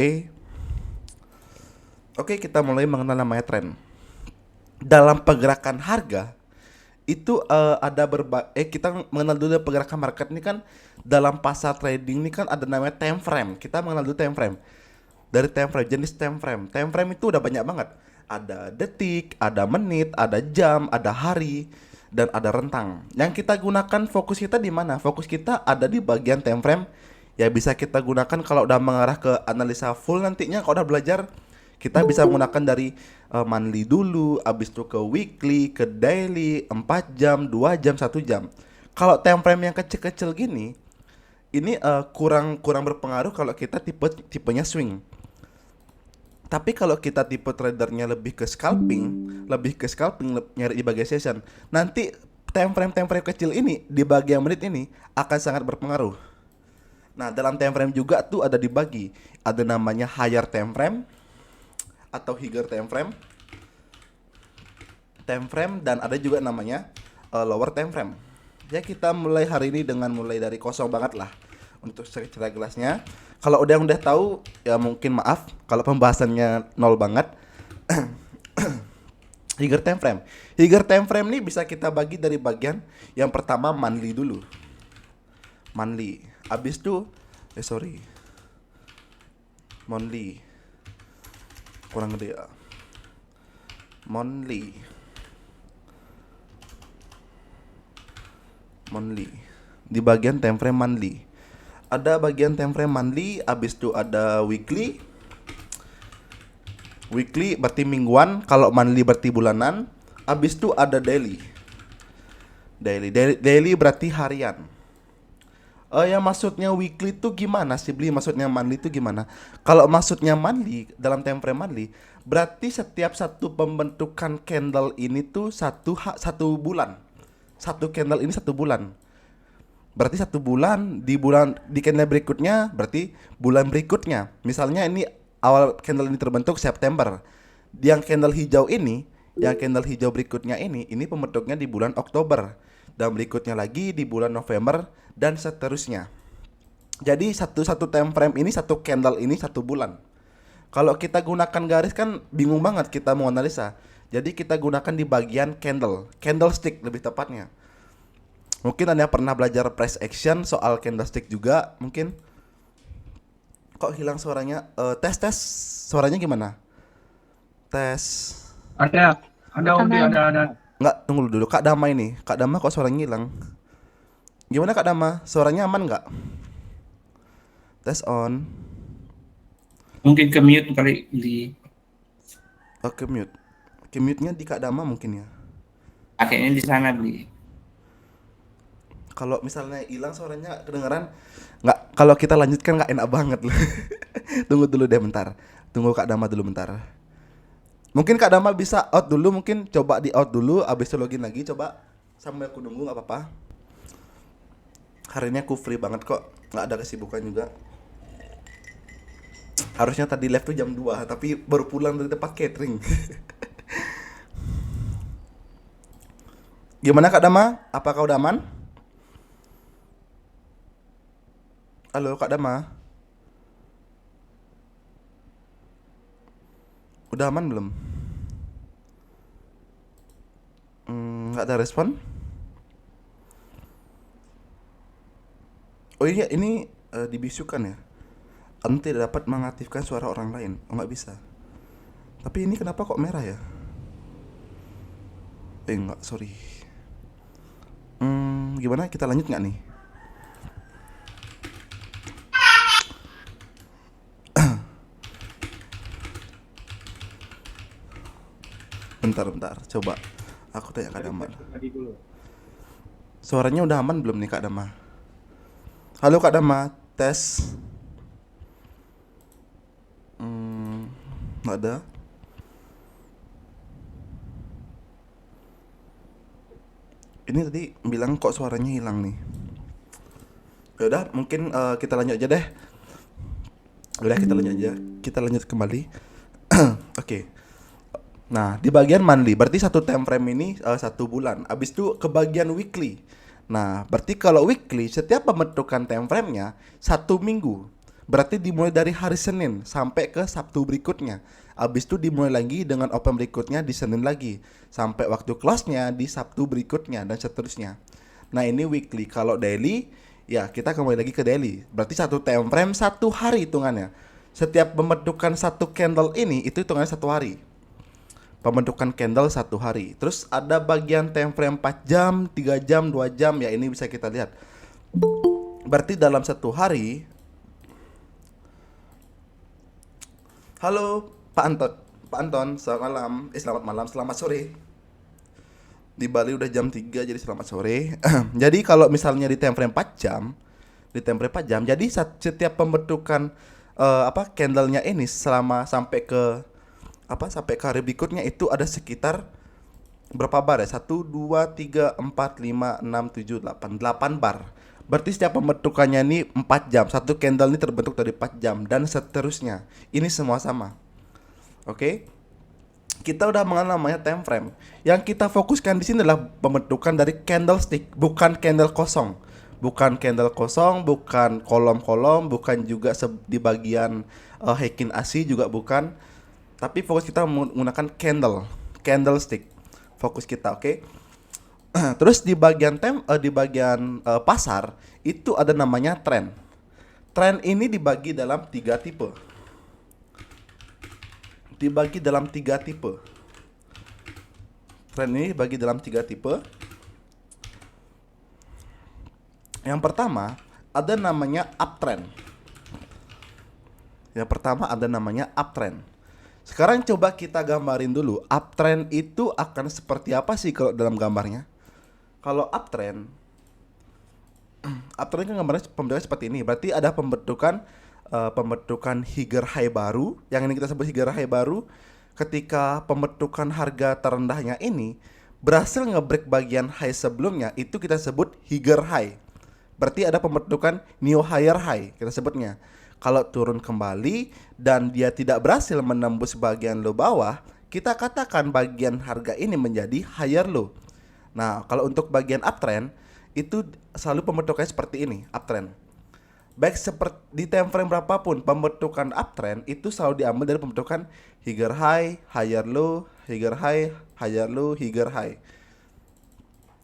Oke, oke, kita mulai mengenal namanya tren. Dalam pergerakan harga itu ada kita mengenal dulu pergerakan market ini kan. Dalam pasar trading ini kan ada namanya time frame. Kita mengenal dulu time frame. Dari time frame, jenis time frame. Time frame itu udah banyak banget. Ada detik, ada menit, ada jam, ada hari, dan ada rentang. Yang kita gunakan, fokus kita di mana? Fokus kita ada di bagian time frame. Ya bisa kita gunakan kalau udah mengarah ke analisa full nantinya. Kalau udah belajar, kita bisa menggunakan dari monthly dulu, abis itu ke weekly, ke daily, 4 jam, 2 jam, 1 jam. Kalau time frame yang kecil-kecil gini, ini kurang kurang berpengaruh kalau kita tipenya swing. Tapi kalau kita tipe tradernya lebih ke scalping nyari di bagian session. Nanti time frame kecil ini di bagian menit ini akan sangat berpengaruh. Nah, dalam time frame juga tuh ada dibagi. Ada namanya higher time frame atau higher time frame dan ada juga namanya lower time frame. Ya kita mulai hari ini dengan mulai dari kosong banget lah untuk secara gelasnya. Kalau udah tahu ya mungkin maaf kalau pembahasannya nol banget. Higher time frame. Higher time frame ini bisa kita bagi dari bagian yang pertama monthly dulu. Monthly. Abis itu monthly. Kurang gede ya. Monthly. Di bagian time frame monthly. Ada bagian time frame monthly, abis itu ada weekly. Weekly berarti mingguan, kalau monthly berarti bulanan. Abis itu ada daily. Daily berarti harian. Ya maksudnya weekly itu gimana sih Bli? Maksudnya monthly itu gimana? Kalau maksudnya monthly dalam time frame monthly, berarti setiap satu pembentukan candle ini tuh satu bulan. Satu candle ini 1 bulan. Berarti 1 bulan di candle berikutnya berarti bulan berikutnya. Misalnya ini awal candle ini terbentuk September. Yang candle hijau berikutnya ini pembentuknya di bulan Oktober. Dan berikutnya lagi di bulan November dan seterusnya. Jadi satu time frame ini, satu candle ini 1 bulan. Kalau kita gunakan garis kan bingung banget kita mau analisa. Jadi kita gunakan di bagian candlestick lebih tepatnya. Mungkin Anda pernah belajar price action soal candlestick juga mungkin. Kok hilang suaranya? Tes suaranya gimana? Tes. Ada, ada Udi, Aman. ada. Nggak, tunggu dulu. Kak Dama ini. Kak Dama kok suaranya hilang? Gimana Kak Dama? Suaranya aman nggak? Tes on. Mungkin ke mute kali di Oke, mute. Oke, mute-nya di Kak Dama mungkin ya. pakainya di sana di. Kalau misalnya hilang suaranya kedengeran nggak, kalau kita lanjutkan nggak enak banget loh. Tunggu dulu deh bentar. Tunggu Kak Dama dulu bentar. Mungkin Kak Dama bisa out dulu, mungkin coba di out dulu, abis itu login lagi coba. Sambil aku nunggu nggak apa-apa. Hari ini aku free banget kok, nggak ada kesibukan juga. Harusnya tadi live tuh jam 2 tapi baru pulang dari tempat catering. Gimana Kak Dama? Apakah udah aman? Halo Kak Dama. Udah aman belum? Nggak ada respon? Oh iya, ini dibisukan ya. Anda tidak dapat mengaktifkan suara orang lain. Oh nggak bisa. Tapi ini kenapa kok merah ya? Nggak, sorry. Gimana kita lanjut nggak nih? Bentar, coba. Aku tanya Kak Dama. Suaranya udah aman belum nih Kak Dama? Halo Kak Dama, tes. Nggak ada. Ini tadi bilang kok suaranya hilang nih. Ya udah, mungkin kita lanjut aja deh. Udah kita lanjut aja. Kita lanjut kembali. Oke. Nah, di bagian monthly berarti satu time frame ini 1 bulan. Abis itu ke bagian weekly. Nah, berarti kalau weekly setiap pembentukan time frame-nya 1 minggu. Berarti dimulai dari hari Senin sampai ke Sabtu berikutnya. Habis itu dimulai lagi dengan open berikutnya di Senin lagi, sampai waktu close-nya di Sabtu berikutnya dan seterusnya. Nah, ini weekly. Kalau daily, ya kita kembali lagi ke daily. Berarti satu time frame satu hari hitungannya. Setiap pembentukan satu candle ini itu hitungannya satu hari. Pembentukan candle satu hari. Terus ada bagian time frame 4 jam, 3 jam, 2 jam, ya ini bisa kita lihat. Berarti dalam satu hari. Halo Pak Anton. Pak Anton, selamat malam. Selamat malam, selamat sore. Di Bali udah jam 3 jadi selamat sore. Jadi kalau misalnya di time frame 4 jam, jadi setiap pembentukan candlenya ini selama sampai ke hari berikutnya itu ada sekitar berapa bar ya? 1 2 3 4 5 6 7 8 bar. Berarti setiap pembentukannya ini 4 jam. Satu candle ini terbentuk dari 4 jam dan seterusnya. Ini semua sama. Oke. Kita udah mengenal namanya time frame. Yang kita fokuskan di sini adalah pembentukan dari candlestick, bukan candle kosong. Bukan candle kosong, bukan kolom-kolom, bukan juga di bagian Heikin Ashi juga bukan. Tapi fokus kita menggunakan candlestick. Fokus kita, oke? Terus di bagian pasar itu ada namanya trend. Trend ini dibagi dalam 3 tipe. Trend ini dibagi dalam 3 tipe. Yang pertama ada namanya uptrend. Sekarang coba kita gambarin dulu uptrend itu akan seperti apa sih kalau dalam gambarnya. Kalau uptrend kan gambarnya pembentukan seperti ini. Berarti ada pembentukan higher high baru. Yang ini kita sebut higher high baru. Ketika pembentukan harga terendahnya ini berhasil ngebreak bagian high sebelumnya, itu kita sebut higher high. Berarti ada pembentukan new higher high kita sebutnya. Kalau turun kembali dan dia tidak berhasil menembus bagian low bawah, kita katakan bagian harga ini menjadi higher low. Nah, kalau untuk bagian uptrend itu selalu pembentukannya seperti ini, uptrend. Baik seperti di time frame berapapun, pembentukan uptrend itu selalu diambil dari pembentukan higher high, higher low, higher high, higher low, higher high.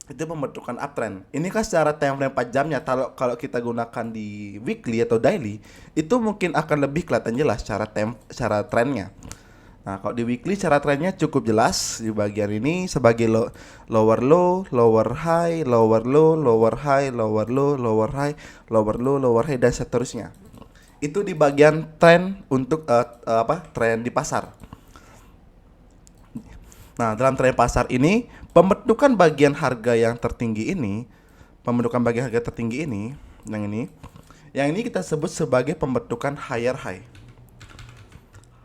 Itu pembentukan uptrend. Ini kan secara time frame 4 jamnya. Kalau kita gunakan di weekly atau daily, itu mungkin akan lebih kelihatan jelas secara trennya. Nah, kalau di weekly secara trennya cukup jelas di bagian ini sebagai lower low, lower high, lower low, lower high, lower low, lower high, lower low, lower high dan seterusnya. Itu di bagian tren untuk tren di pasar. Nah, dalam tren pasar ini, pembentukan bagian harga tertinggi ini, yang ini kita sebut sebagai pembentukan higher high.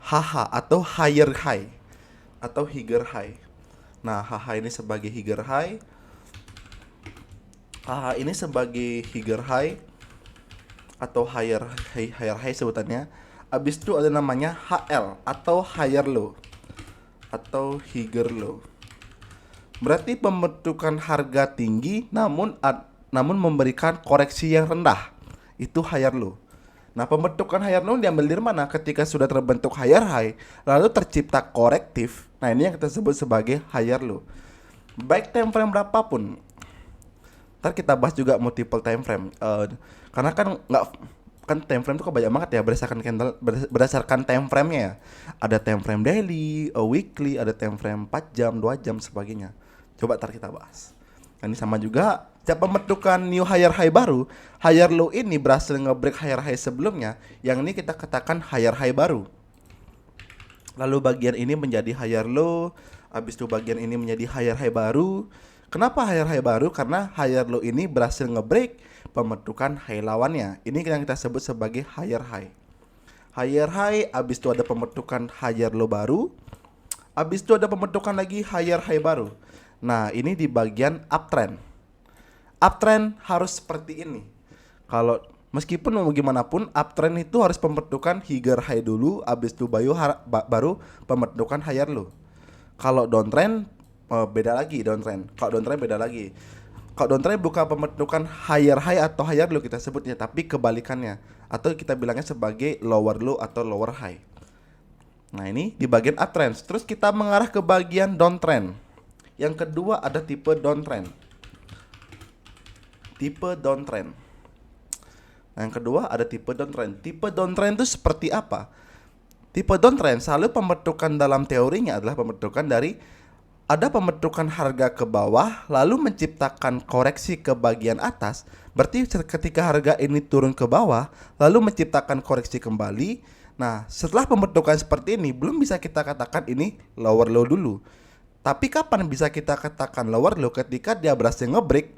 HH atau higher high atau higher high. Nah, HH ini sebagai higher high. HH ini sebagai higher high atau higher high sebutannya. Habis itu ada namanya HL atau higher low atau higher low. Berarti pembentukan harga tinggi namun memberikan koreksi yang rendah. Itu higher low. Nah, pembentukan higher low diambil dari mana? Ketika sudah terbentuk higher high, lalu tercipta korektif. Nah, ini yang kita sebut sebagai higher low. Baik time frame berapapun. Ntar kita bahas juga multiple time frame. Karena kan time frame itu banyak banget ya berdasarkan time frame-nya ya. Ada time frame daily, weekly, ada time frame 4 jam, 2 jam sebagainya. Coba ntar kita bahas. Nah, ini sama juga setiap pembentukan new higher high baru, higher low ini berhasil nge-break higher high sebelumnya, yang ini kita katakan higher high baru. Lalu bagian ini menjadi higher low, habis itu bagian ini menjadi higher high baru. Kenapa higher high baru? Karena higher low ini berhasil nge-break pembentukan high lawannya. Ini yang kita sebut sebagai higher high. Higher high, habis itu ada pembentukan higher low baru. Habis itu ada pembentukan lagi higher high baru. Nah, ini di bagian uptrend. Uptrend harus seperti ini. Kalau meskipun mau gimana pun, uptrend itu harus pembentukan higher high dulu, habis itu baru pembentukan higher low. Kalau downtrend beda lagi downtrend. Kalau downtrend bukan pembentukan higher high atau higher low kita sebutnya, tapi kebalikannya. atau kita bilangnya sebagai lower low atau lower high. Nah, ini di bagian uptrend. Terus kita mengarah ke bagian downtrend. Yang kedua ada tipe downtrend. Tipe downtrend. Nah, yang kedua ada tipe downtrend. Tipe downtrend itu seperti apa? Tipe downtrend selalu pembentukan dalam teorinya adalah pembentukan dari ada pembentukan harga ke bawah lalu menciptakan koreksi ke bagian atas. Berarti ketika harga ini turun ke bawah lalu menciptakan koreksi kembali. Nah, setelah pembentukan seperti ini belum bisa kita katakan ini lower low dulu. Tapi kapan bisa kita katakan lower low? Ketika dia berhasil ngebreak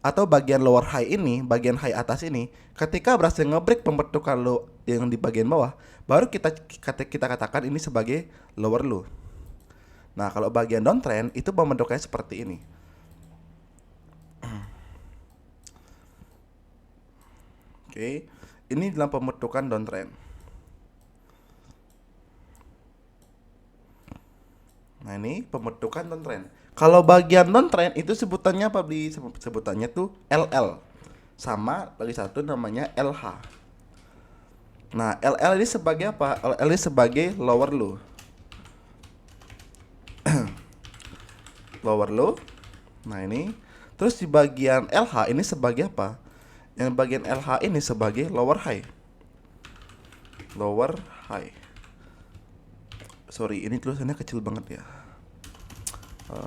atau bagian lower high ini, bagian high atas ini, ketika berhasil ngebreak pembentukan low yang di bagian bawah, baru kita katakan ini sebagai lower low. Nah, kalau bagian downtrend itu pembentukannya seperti ini. Oke, ini dalam pembentukan downtrend. Nah, ini pembentukan downtrend. Kalau bagian downtrend itu sebutannya apa, Bli? Sebutannya tuh LL. Sama lagi satu namanya LH. Nah, LL ini sebagai apa? LL ini sebagai lower low. Lower low. Nah, ini. Terus di bagian LH ini sebagai apa? Yang bagian LH ini sebagai lower high. Lower high. Sorry, ini tulisannya kecil banget ya.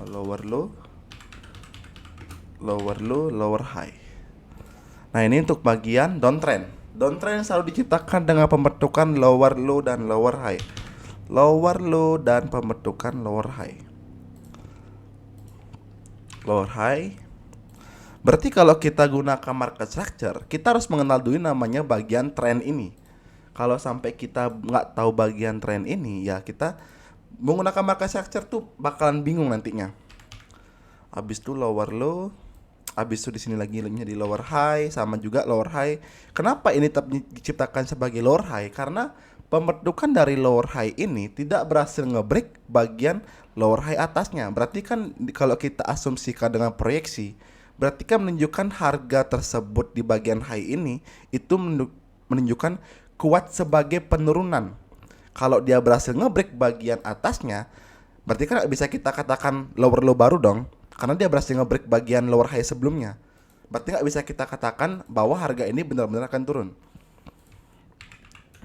Lower low, lower low, lower high. Nah, ini untuk bagian downtrend. Downtrend selalu diciptakan dengan pembentukan lower low dan lower high. Lower low dan pembentukan lower high. Lower high. Berarti kalau kita gunakan market structure, kita harus mengenal dulu namanya bagian trend ini. Kalau sampai kita nggak tahu bagian trend ini, ya kita menggunakan market structure tuh bakalan bingung nantinya. Habis itu lower low, habis itu di sini lagi di lower high, sama juga lower high. Kenapa ini tetap diciptakan sebagai lower high? Karena pembentukan dari lower high ini tidak berhasil ngebreak bagian lower high atasnya. Berarti kan kalau kita asumsikan dengan proyeksi, berarti kan menunjukkan harga tersebut di bagian high ini itu menunjukkan kuat sebagai penurunan. Kalau dia berhasil ngebreak bagian atasnya, berarti kan bisa kita katakan lower low baru dong, karena dia berhasil ngebreak bagian lower high sebelumnya. Berarti nggak bisa kita katakan bahwa harga ini benar-benar akan turun.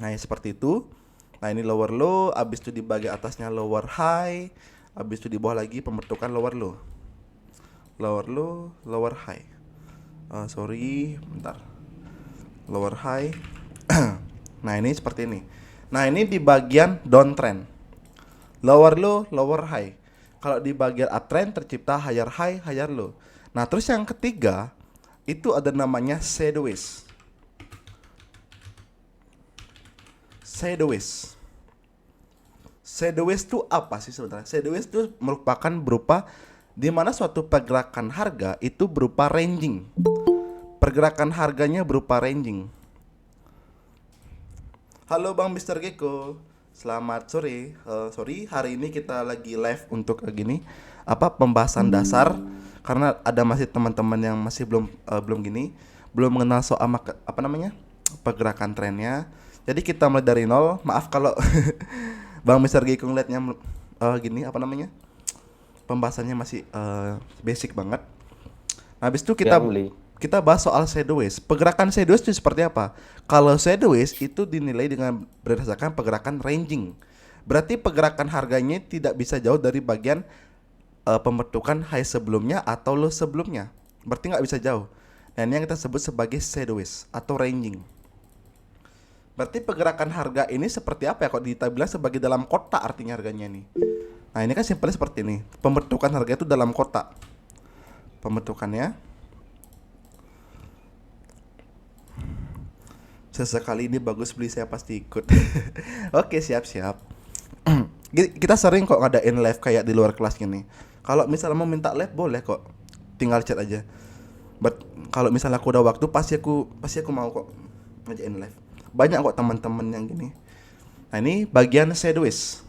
Nah, ya seperti itu. Nah, ini lower low, habis itu di bagian atasnya lower high, habis itu di bawah lagi pembentukan lower low. Lower low, lower high. Sorry, bentar. Lower high. Nah, ini seperti ini. Nah, ini di bagian downtrend. Lower low, lower high. Kalau di bagian uptrend tercipta higher high, higher low. Nah, terus yang ketiga itu ada namanya sideways. Sideways. Sideways itu apa sih sebenarnya? Sideways itu merupakan berupa di mana suatu pergerakan harga itu berupa ranging. Pergerakan harganya berupa ranging. Halo Bang Mr. Gecko, selamat sore. Sorry, hari ini kita lagi live untuk pembahasan dasar karena ada masih teman-teman yang masih belum mengenal soal pergerakan trennya. Jadi kita mulai dari nol. Maaf kalau Bang Mr. Gecko ngeliatnya pembahasannya masih basic banget. Habis itu kita bahas soal sideways. Pergerakan sideways itu seperti apa? Kalau sideways itu dinilai dengan berdasarkan pergerakan ranging. Berarti pergerakan harganya tidak bisa jauh dari bagian pembentukan high sebelumnya atau low sebelumnya. Berarti nggak bisa jauh. Dan yang kita sebut sebagai sideways atau ranging. Berarti pergerakan harga ini seperti apa ya? Kok kita bilang sebagai dalam kotak artinya harganya nih. Nah, ini kan simpelnya seperti ini. Pembentukan harga itu dalam kotak. Pembentukannya sesekali ini bagus beli, saya pasti ikut. Oke, siap-siap. Kita sering kok ngadain live kayak di luar kelas gini. Kalau misalnya mau minta live boleh kok, tinggal chat aja. Kalau misalnya aku udah waktu pasti aku mau kok ngajain live. Banyak kok teman-teman yang gini. Nah, ini bagian sideways.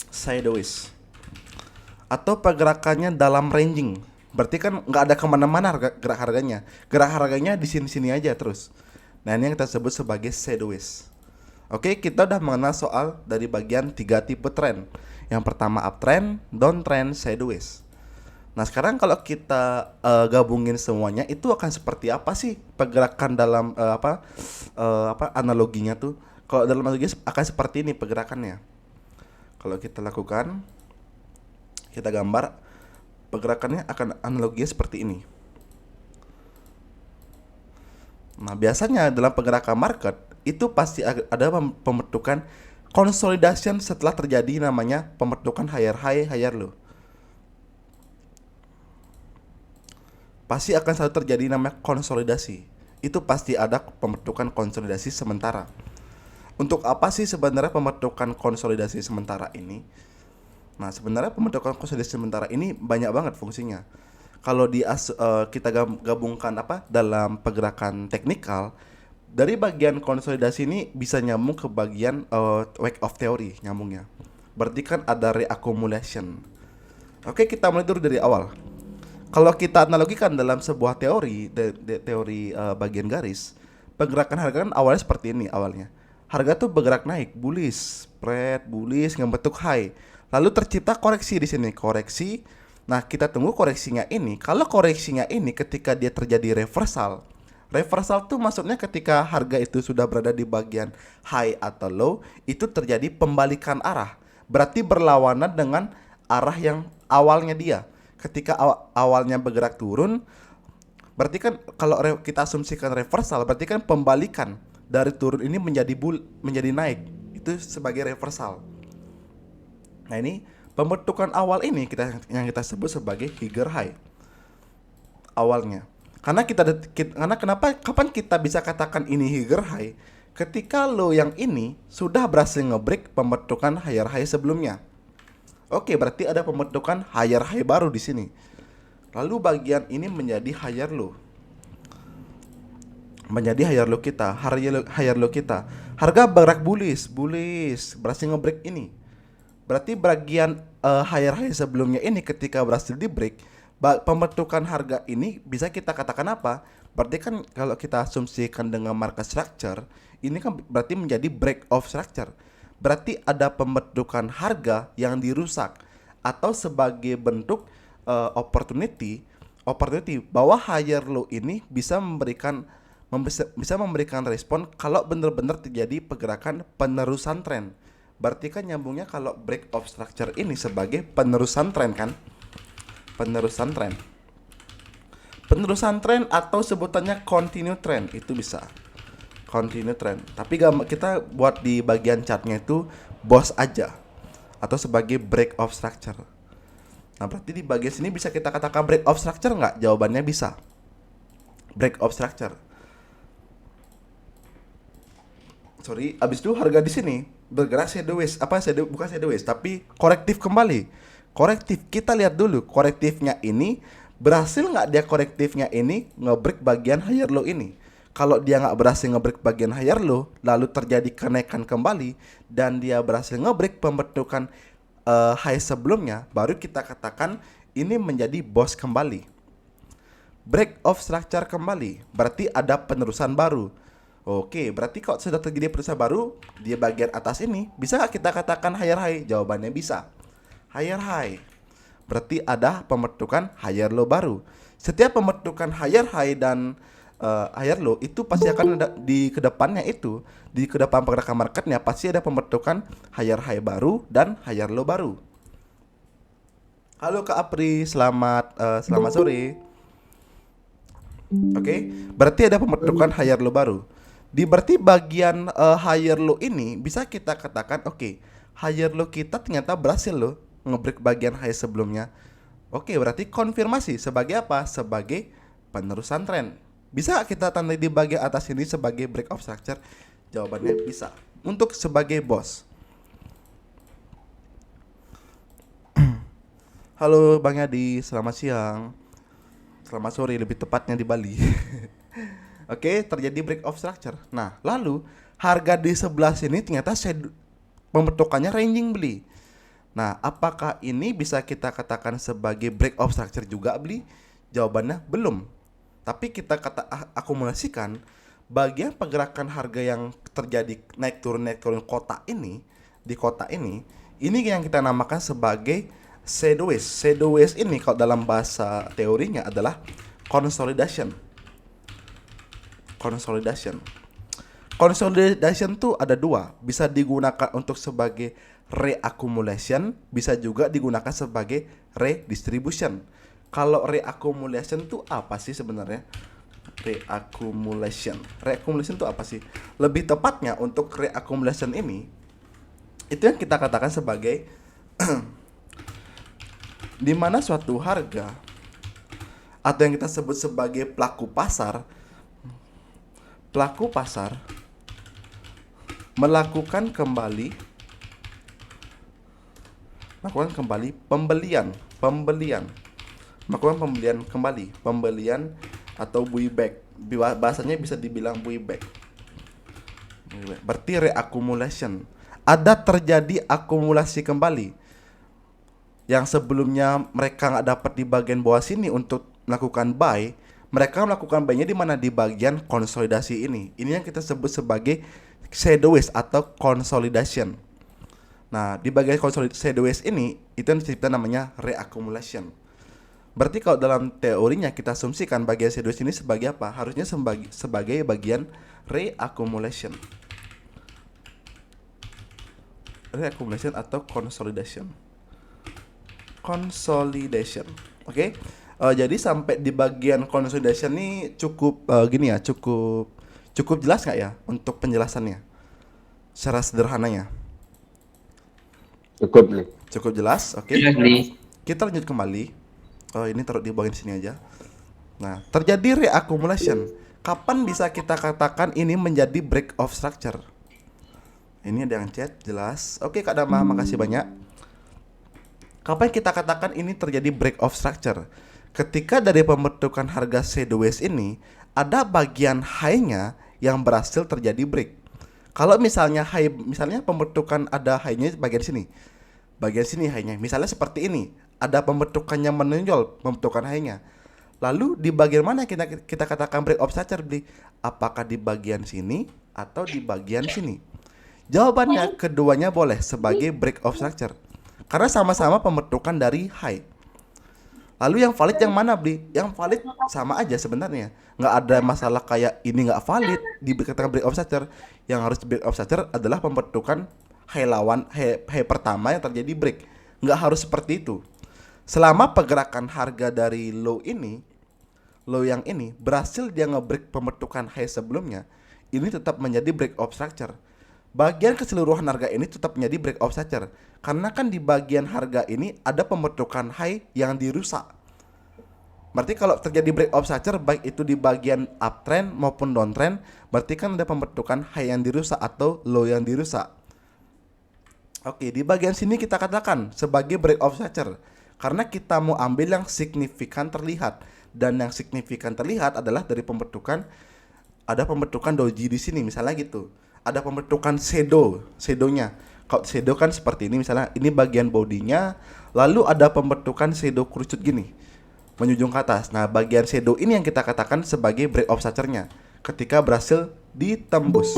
Sideways atau pergerakannya dalam ranging. Berarti kan nggak ada kemana-mana gerak harganya. Gerak harganya di sini-sini aja terus. Nah, ini yang kita sebut sebagai sideways. Oke, kita udah mengenal soal dari bagian 3 tipe tren. Yang pertama uptrend, downtrend, sideways. Nah, sekarang kalau kita gabungin semuanya, itu akan seperti apa sih pergerakan dalam analoginya tuh? Kalau dalam analogi akan seperti ini pergerakannya. Kalau kita lakukan, kita gambar, pergerakannya akan analoginya seperti ini. Nah, biasanya dalam pergerakan market itu pasti ada pembentukan consolidation setelah terjadi namanya pembentukan higher high, higher low. Pasti akan selalu terjadi namanya konsolidasi. Itu pasti ada pembentukan konsolidasi sementara. Untuk apa sih sebenarnya pembentukan konsolidasi sementara ini? Nah, sebenarnya pembentukan konsolidasi sementara ini banyak banget fungsinya. Kalau kita gabungkan dalam pergerakan teknikal, dari bagian konsolidasi ini bisa nyambung ke bagian wake of theory nyambungnya. Berarti kan ada reaccumulation. Oke, kita mulai dulu dari awal. Kalau kita analogikan dalam sebuah teori, teori bagian garis, pergerakan harga kan awalnya seperti ini awalnya. Harga tuh bergerak naik, bullish, spread, bullish, ngebentuk high. Lalu tercipta koreksi di sini, koreksi. Nah, kita tunggu koreksinya ini. Kalau koreksinya ini ketika dia terjadi reversal. Reversal tuh maksudnya ketika harga itu sudah berada di bagian high atau low, itu terjadi pembalikan arah. Berarti berlawanan dengan arah yang awalnya dia. Ketika awalnya bergerak turun, berarti kan kalau kita asumsikan reversal, berarti kan pembalikan dari turun ini menjadi naik. Itu sebagai reversal. Nah, ini pembentukan awal ini yang kita sebut sebagai higher high awalnya. Karena kapan kita bisa katakan ini higher high? Ketika low yang ini sudah berhasil ngebreak pembentukan higher high sebelumnya. Oke, berarti ada pembentukan higher high baru di sini. Lalu bagian ini menjadi higher low. Menjadi higher low kita, higher low kita. Harga bergerak bullish, berhasil ngebreak ini. Berarti bagian higher high sebelumnya ini ketika berhasil di break, pembentukan harga ini bisa kita katakan apa? Berarti kan kalau kita asumsikan dengan market structure, ini kan berarti menjadi break of structure. Berarti ada pembentukan harga yang dirusak atau sebagai bentuk opportunity bahwa higher low ini bisa memberikan respon kalau benar-benar terjadi pergerakan penerusan tren. Berarti kan nyambungnya kalau break of structure ini sebagai penerusan tren kan? Penerusan tren. Penerusan tren atau sebutannya continue trend itu bisa. Continue trend. Tapi kita buat di bagian chartnya itu boss aja atau sebagai break of structure. Nah, berarti di bagian sini bisa kita katakan break of structure nggak? Jawabannya bisa. Break of structure. Sorry, abis itu harga di sini bergerak sideways, bukan sideways tapi korektif kembali. Korektif, kita lihat dulu korektifnya ini berhasil nggak dia korektifnya ini ngebreak bagian higher low ini. Kalau dia nggak berhasil ngebreak bagian higher low, lalu terjadi kenaikan kembali dan dia berhasil ngebreak pembentukan high sebelumnya, baru kita katakan ini menjadi boss kembali. Break of structure kembali, berarti ada penerusan baru. Oke, berarti kalau sudah terjadi penerusan baru di bagian atas ini, bisa nggak kita katakan higher high? Jawabannya bisa. Higher high berarti ada pembentukan higher low baru. Setiap pembentukan higher high dan higher low itu pasti akan ada di kedepannya itu, di kedepan pergerakan marketnya pasti ada pembentukan higher high baru dan higher low baru. Halo Kak Apri, selamat sore. Oke, berarti ada pembentukan higher low baru. Berarti bagian higher low ini bisa kita katakan oke, higher low kita ternyata berhasil loh ngebreak bagian high sebelumnya. Oke, berarti konfirmasi sebagai apa? Sebagai penerusan tren. Bisa kita tandai di bagian atas ini sebagai break of structure? Jawabannya bisa. Untuk sebagai boss. Halo Bang Yadi, selamat siang. Selamat sore lebih tepatnya di Bali. Oke, terjadi break of structure. Nah, lalu harga di sebelah sini ternyata pembentukannya ranging beli. Nah, apakah ini bisa kita katakan sebagai break of structure juga beli? Jawabannya belum. Tapi kita akumulasikan bagian pergerakan harga yang terjadi naik turun kota ini, di kota ini yang kita namakan sebagai sideways. Sideways ini kalau dalam bahasa teorinya adalah consolidation. Consolidation. Consolidation tuh ada dua, bisa digunakan untuk sebagai reaccumulation, bisa juga digunakan sebagai redistribution. Kalau reaccumulation tuh apa sih sebenarnya? Reaccumulation. Reaccumulation tuh apa sih? Lebih tepatnya untuk reaccumulation ini itu yang kita katakan sebagai di mana suatu harga atau yang kita sebut sebagai pelaku pasar melakukan kembali pembelian atau buyback. Bahasanya bisa dibilang buyback. Berarti reaccumulation, ada terjadi akumulasi kembali yang sebelumnya mereka nggak dapat di bagian bawah sini untuk melakukan buy. Mereka melakukan buy-nya di mana? Di bagian konsolidasi ini. Ini yang kita sebut sebagai sideways atau consolidation. Nah, di bagian sideways ini itu yang kita namanya reaccumulation. Berarti kalau dalam teorinya kita asumsikan bagian sideways ini sebagai apa? Harusnya sebagai bagian reaccumulation. Reaccumulation atau consolidation. Oke. Jadi sampai di bagian consolidation ini cukup gini ya, cukup jelas nggak ya untuk penjelasannya secara sederhananya? Cukup nih. Cukup jelas, oke. Jelas, Li. Kita lanjut kembali. Ini taruh di bagian sini aja. Nah, terjadi reaccumulation. Kapan bisa kita katakan ini menjadi break of structure? Ini ada yang chat, jelas. Oke, Kak Dama, makasih banyak. Kapan kita katakan ini terjadi break of structure? Ketika dari pembentukan harga sideways ini ada bagian high-nya yang berhasil terjadi break. Kalau misalnya pembentukan ada high-nya bagian sini. Bagian sini high-nya. Misalnya seperti ini, ada pembentukannya menonjol, pembentukan high-nya. Lalu di bagian mana kita katakan break of structure, Bli? Apakah di bagian sini atau di bagian sini? Jawabannya keduanya boleh sebagai break of structure. Karena sama-sama pembentukan dari high. Lalu yang valid yang mana, Bli? Yang valid sama aja sebenarnya. Nggak ada masalah kayak ini nggak valid dikatakan break of structure. Yang harus break of structure adalah pembentukan high pertama yang terjadi break. Nggak harus seperti itu. Selama pergerakan harga dari low yang ini berhasil dia nge-break pembentukan high sebelumnya, ini tetap menjadi break of structure. Bagian keseluruhan harga ini tetap menjadi break of structure. Karena kan di bagian harga ini ada pembentukan high yang dirusak. Berarti kalau terjadi break of structure baik itu di bagian uptrend maupun downtrend, berarti kan ada pembentukan high yang dirusak atau low yang dirusak. Oke, di bagian sini kita katakan sebagai break of structure karena kita mau ambil yang signifikan terlihat, dan yang signifikan terlihat adalah dari pembentukan doji di sini misalnya gitu. Ada pembentukan shadownya. Kalau shadow kan seperti ini, misalnya ini bagian bodinya, lalu ada pembentukan shadow kerucut gini menjunjung ke atas. Nah, bagian shadow ini yang kita katakan sebagai break of structure-nya ketika berhasil ditembus.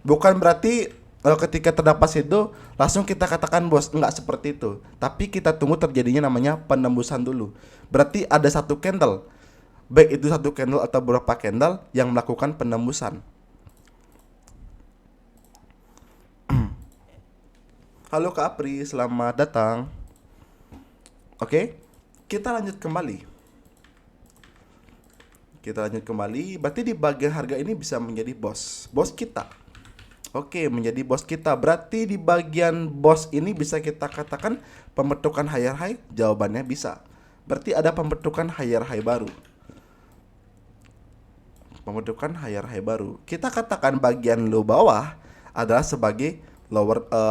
Bukan berarti ketika terdapat shadow langsung kita katakan bos, enggak seperti itu. Tapi kita tunggu terjadinya namanya penembusan dulu. Berarti ada satu candle, baik itu satu candle atau beberapa candle yang melakukan penembusan. Halo Kak Apri, selamat datang. Oke, kita lanjut kembali. Berarti di bagian harga ini bisa menjadi bos kita. Oke, menjadi bos kita. Berarti di bagian bos ini bisa kita katakan pembentukan higher high? Jawabannya bisa. Berarti ada pembentukan higher high baru. Kita katakan bagian low bawah adalah sebagai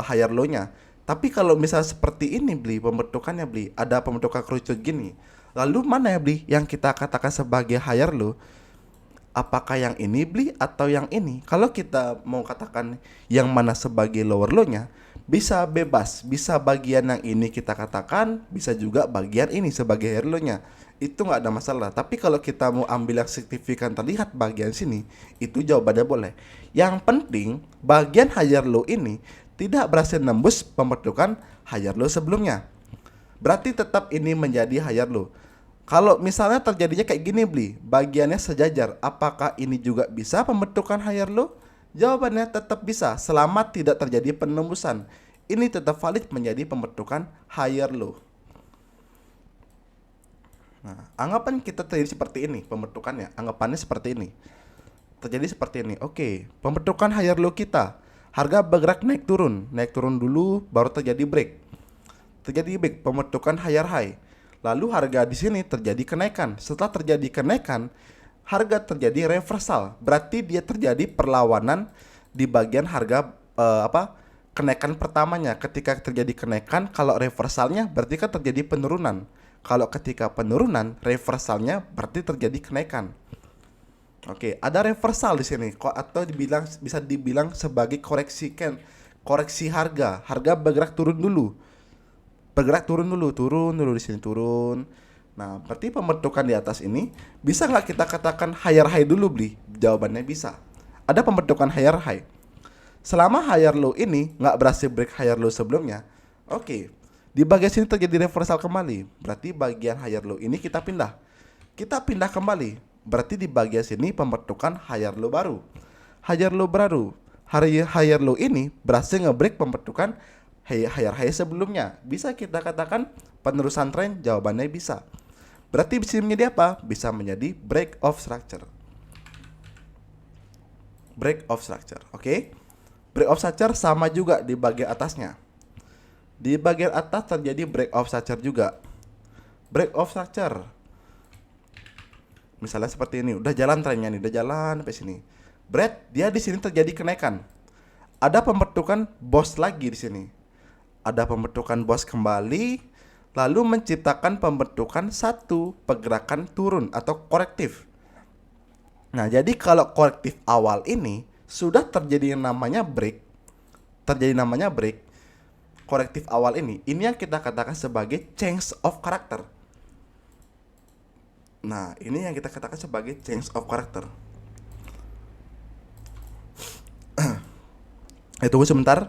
higher low-nya. Tapi kalau misal seperti ini, Bli, pembentukannya, Bli, ada pembentukan kerucut gini. Lalu mana ya, Bli, yang kita katakan sebagai higher low? Apakah yang ini, Bli, atau yang ini? Kalau kita mau katakan yang mana sebagai lower low-nya, bisa bebas. Bisa bagian yang ini kita katakan, bisa juga bagian ini sebagai higher low-nya. itu nggak ada masalah. Tapi kalau kita mau ambil yang signifikan terlihat bagian sini, itu jawabannya boleh. Yang penting bagian higher low ini tidak berhasil nembus pembentukan higher low sebelumnya. Berarti tetap ini menjadi higher low. Kalau misalnya terjadinya kayak gini Bli, bagiannya sejajar, apakah ini juga bisa pembentukan higher low? Jawabannya tetap bisa selama tidak terjadi penembusan. Ini tetap valid menjadi pembentukan higher low. Nah, anggapan kita terjadi seperti ini pembentukannya, anggapannya seperti ini. Terjadi seperti ini. Oke, pembentukan higher low kita. Harga bergerak naik turun dulu baru terjadi break. Terjadi break, pembentukan higher high. Lalu harga di sini terjadi kenaikan. Setelah terjadi kenaikan, harga terjadi reversal. Berarti dia terjadi perlawanan di bagian harga kenaikan pertamanya. Ketika terjadi kenaikan, kalau reversalnya berarti kan terjadi penurunan. Kalau ketika penurunan, reversalnya berarti terjadi kenaikan. Oke, ada reversal di sini atau bisa dibilang sebagai koreksi harga. Harga bergerak turun dulu. Turun dulu di sini turun. Nah, berarti pembentukan di atas ini bisa nggak kita katakan higher high dulu Bli? Jawabannya bisa. Ada pembentukan higher high. Selama higher low ini nggak berhasil break higher low sebelumnya, oke, di bagian sini terjadi reversal kembali. Berarti bagian higher low ini kita pindah. Kita pindah kembali. Berarti di bagian sini pembentukan higher low baru. Higher low ini berhasil nge-break pembentukan higher high sebelumnya. Bisa kita katakan penerusan tren? Jawabannya bisa. Berarti bisa menjadi apa? Bisa menjadi break of structure. Break of structure, oke? Break of structure sama juga di bagian atasnya. Di bagian atas terjadi break of structure juga. Break of structure. Misalnya seperti ini, udah jalan trennya nih, udah jalan sampai sini. Dia di sini terjadi kenaikan. Ada pembentukan bos lagi di sini. Ada pembentukan bos kembali, lalu menciptakan pembentukan satu pergerakan turun atau korektif. Nah, jadi kalau korektif awal ini sudah terjadi yang namanya break, korektif awal ini yang kita katakan sebagai change of character. Nah, ini yang kita katakan sebagai change of character. Tunggu sebentar.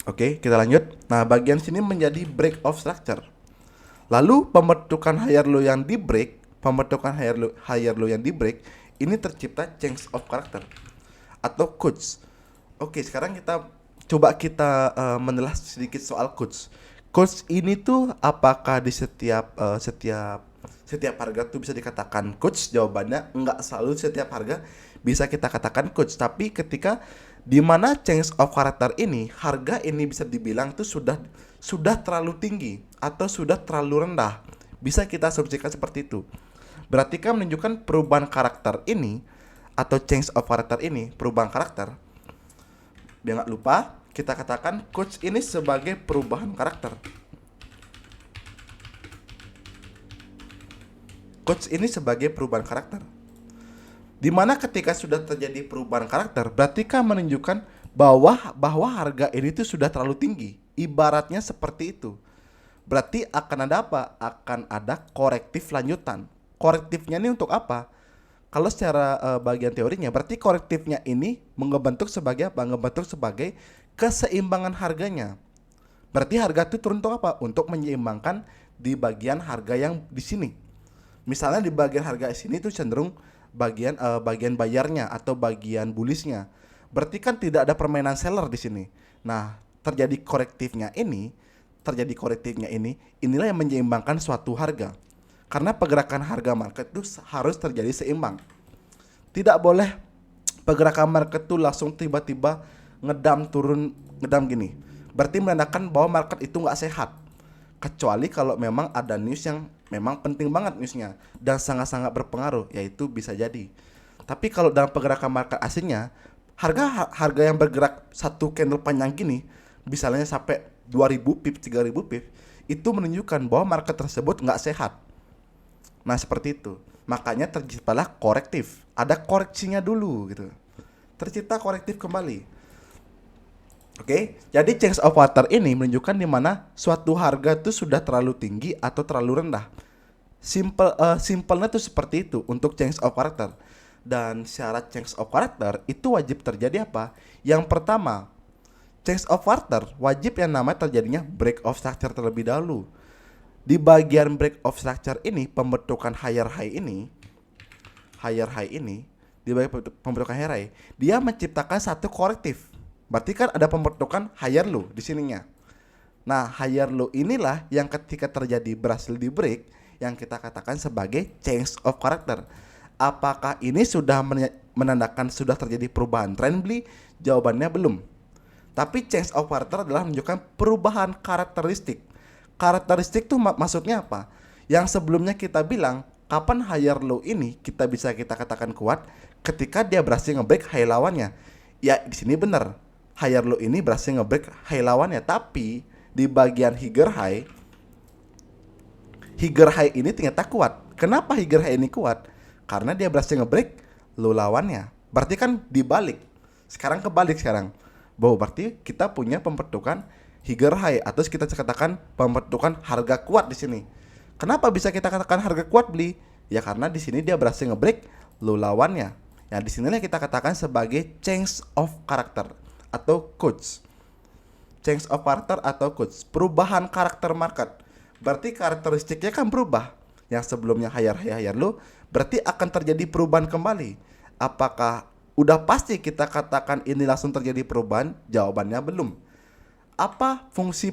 Oke, kita lanjut. Nah, bagian sini menjadi break of structure. Lalu pembentukan higher low yang di break, ini tercipta change of character atau codes. Oke, sekarang kita coba menelah sedikit soal codes. Codes ini tuh apakah di setiap harga tuh bisa dikatakan codes? Jawabannya enggak selalu setiap harga bisa kita katakan codes, tapi ketika di mana change of character ini, harga ini bisa dibilang tuh sudah terlalu tinggi atau sudah terlalu rendah. Bisa kita asumsikan seperti itu. Berarti kan menunjukkan perubahan karakter ini atau change of character ini, perubahan karakter. Biar nggak lupa, kita katakan codes ini sebagai perubahan karakter. Codes ini sebagai perubahan karakter. Dimana ketika sudah terjadi perubahan karakter, berarti kan menunjukkan bahwa harga ini tuh sudah terlalu tinggi. Ibaratnya seperti itu. Berarti akan ada apa? Akan ada korektif lanjutan. Korektifnya ini untuk apa? Kalau secara bagian teorinya, berarti korektifnya ini ngebentuk sebagai apa? Ngebentuk sebagai keseimbangan harganya. Berarti harga itu turun untuk apa? Untuk menyeimbangkan di bagian harga yang di sini. Misalnya di bagian harga sini itu cenderung bagian bayarnya atau bagian bullishnya. Berarti kan tidak ada permainan seller di sini. Nah, terjadi korektifnya ini, inilah yang menyeimbangkan suatu harga. Karena pergerakan harga market itu harus terjadi seimbang. Tidak boleh pergerakan market itu langsung tiba-tiba ngedam gini. Berarti menandakan bahwa market itu nggak sehat. Kecuali kalau memang ada news yang memang penting banget newsnya dan sangat-sangat berpengaruh, yaitu bisa jadi. Tapi kalau dalam pergerakan market aslinya, harga yang bergerak satu candle panjang gini, misalnya sampai 2000 pips, 3000 pips, itu menunjukkan bahwa market tersebut nggak sehat. Nah, seperti itu. Makanya terciptalah korektif. Ada koreksinya dulu gitu. Tercipta korektif kembali. Oke, jadi change of quarter ini menunjukkan di mana suatu harga itu sudah terlalu tinggi atau terlalu rendah. Simpelnya tuh seperti itu untuk change of quarter. Dan syarat change of quarter itu wajib terjadi apa? Yang pertama, change of quarter wajib yang namanya terjadinya break of structure terlebih dahulu. Di bagian break of structure ini, pembentukan higher high ini, di bagian pembentukan higher high, dia menciptakan satu korektif. Berarti kan ada pembentukan higher low di sininya. Nah, higher low inilah yang ketika terjadi berhasil di break yang kita katakan sebagai change of character. Apakah ini sudah menandakan sudah terjadi perubahan trend beli? Jawabannya belum. Tapi change of character adalah menunjukkan perubahan karakteristik. Karakteristik itu maksudnya apa? Yang sebelumnya kita bilang kapan higher low ini kita bisa kita katakan kuat ketika dia berhasil ngebreak high lawannya. Ya di sini benar. Higher low ini berhasil ngebreak high lawannya, tapi di bagian higher high ini ternyata kuat. Kenapa higher high ini kuat? Karena dia berhasil ngebreak low lawannya. Berarti kan dibalik. Sekarang kebalik sekarang. Bahwa berarti kita punya pembentukan higher high atau kita katakan pembentukan harga kuat di sini. Kenapa bisa kita katakan harga kuat beli? Ya karena di sini dia berhasil ngebreak low lawannya. Ya di sinilah kita katakan sebagai change of character atau coach. Change of character atau coach, perubahan karakter market. Berarti karakteristiknya kan berubah. Yang sebelumnya higher low, berarti akan terjadi perubahan kembali. Apakah udah pasti kita katakan ini langsung terjadi perubahan? Jawabannya belum. Apa fungsi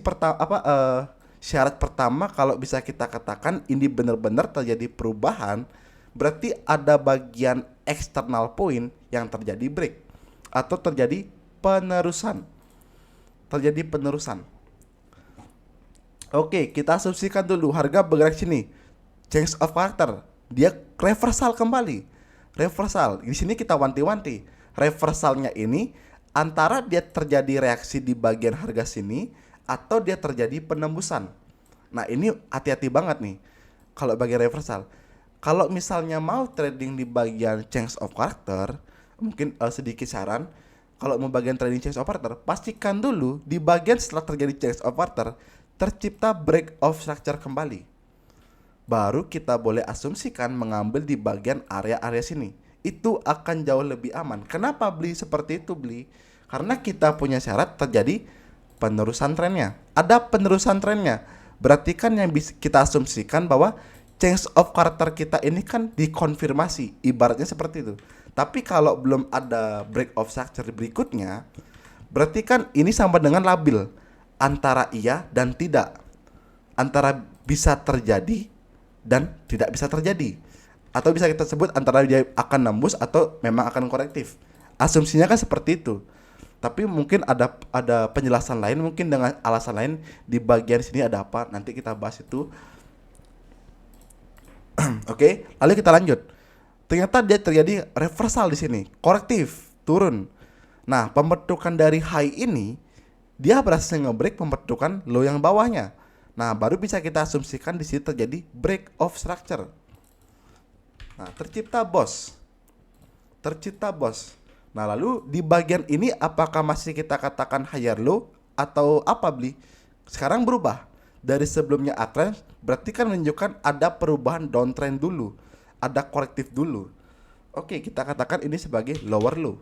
syarat pertama kalau bisa kita katakan ini benar-benar terjadi perubahan? Berarti ada bagian external point yang terjadi break atau terjadi penerusan. Oke, kita asumsikan dulu harga bergerak sini. Change of character, dia reversal kembali. Reversal. Di sini kita wanti-wanti. Reversalnya ini antara dia terjadi reaksi di bagian harga sini atau dia terjadi penembusan. Nah, ini hati-hati banget nih kalau bagian reversal. Kalau misalnya mau trading di bagian change of character, mungkin sedikit saran, kalau mau bagian trading change of character, pastikan dulu di bagian setelah terjadi change of character tercipta break of structure kembali. Baru kita boleh asumsikan mengambil di bagian area-area sini. Itu akan jauh lebih aman. Kenapa beli seperti itu beli? Karena kita punya syarat terjadi penerusan trennya. Ada penerusan trennya. Berarti kan yang bisa kita asumsikan bahwa change of character kita ini kan dikonfirmasi. Ibaratnya seperti itu. Tapi kalau belum ada break of structure berikutnya, berarti kan ini sama dengan labil antara iya dan tidak, antara bisa terjadi dan tidak bisa terjadi, atau bisa kita sebut antara dia akan nembus atau memang akan korektif. Asumsinya kan seperti itu. Tapi mungkin ada penjelasan lain, mungkin dengan alasan lain di bagian sini ada apa, nanti kita bahas itu. Oke, lalu kita lanjut. Ternyata dia terjadi reversal di sini, korektif, turun. Nah, pembentukan dari high ini dia berhasil nge-break pembentukan low yang bawahnya. Nah, baru bisa kita asumsikan di sini terjadi break of structure. Nah, tercipta boss. Nah, lalu di bagian ini apakah masih kita katakan higher low atau apa beli? Sekarang berubah. Dari sebelumnya uptrend berarti kan menunjukkan ada perubahan downtrend dulu. Ada korektif dulu. Oke, kita katakan ini sebagai lower low.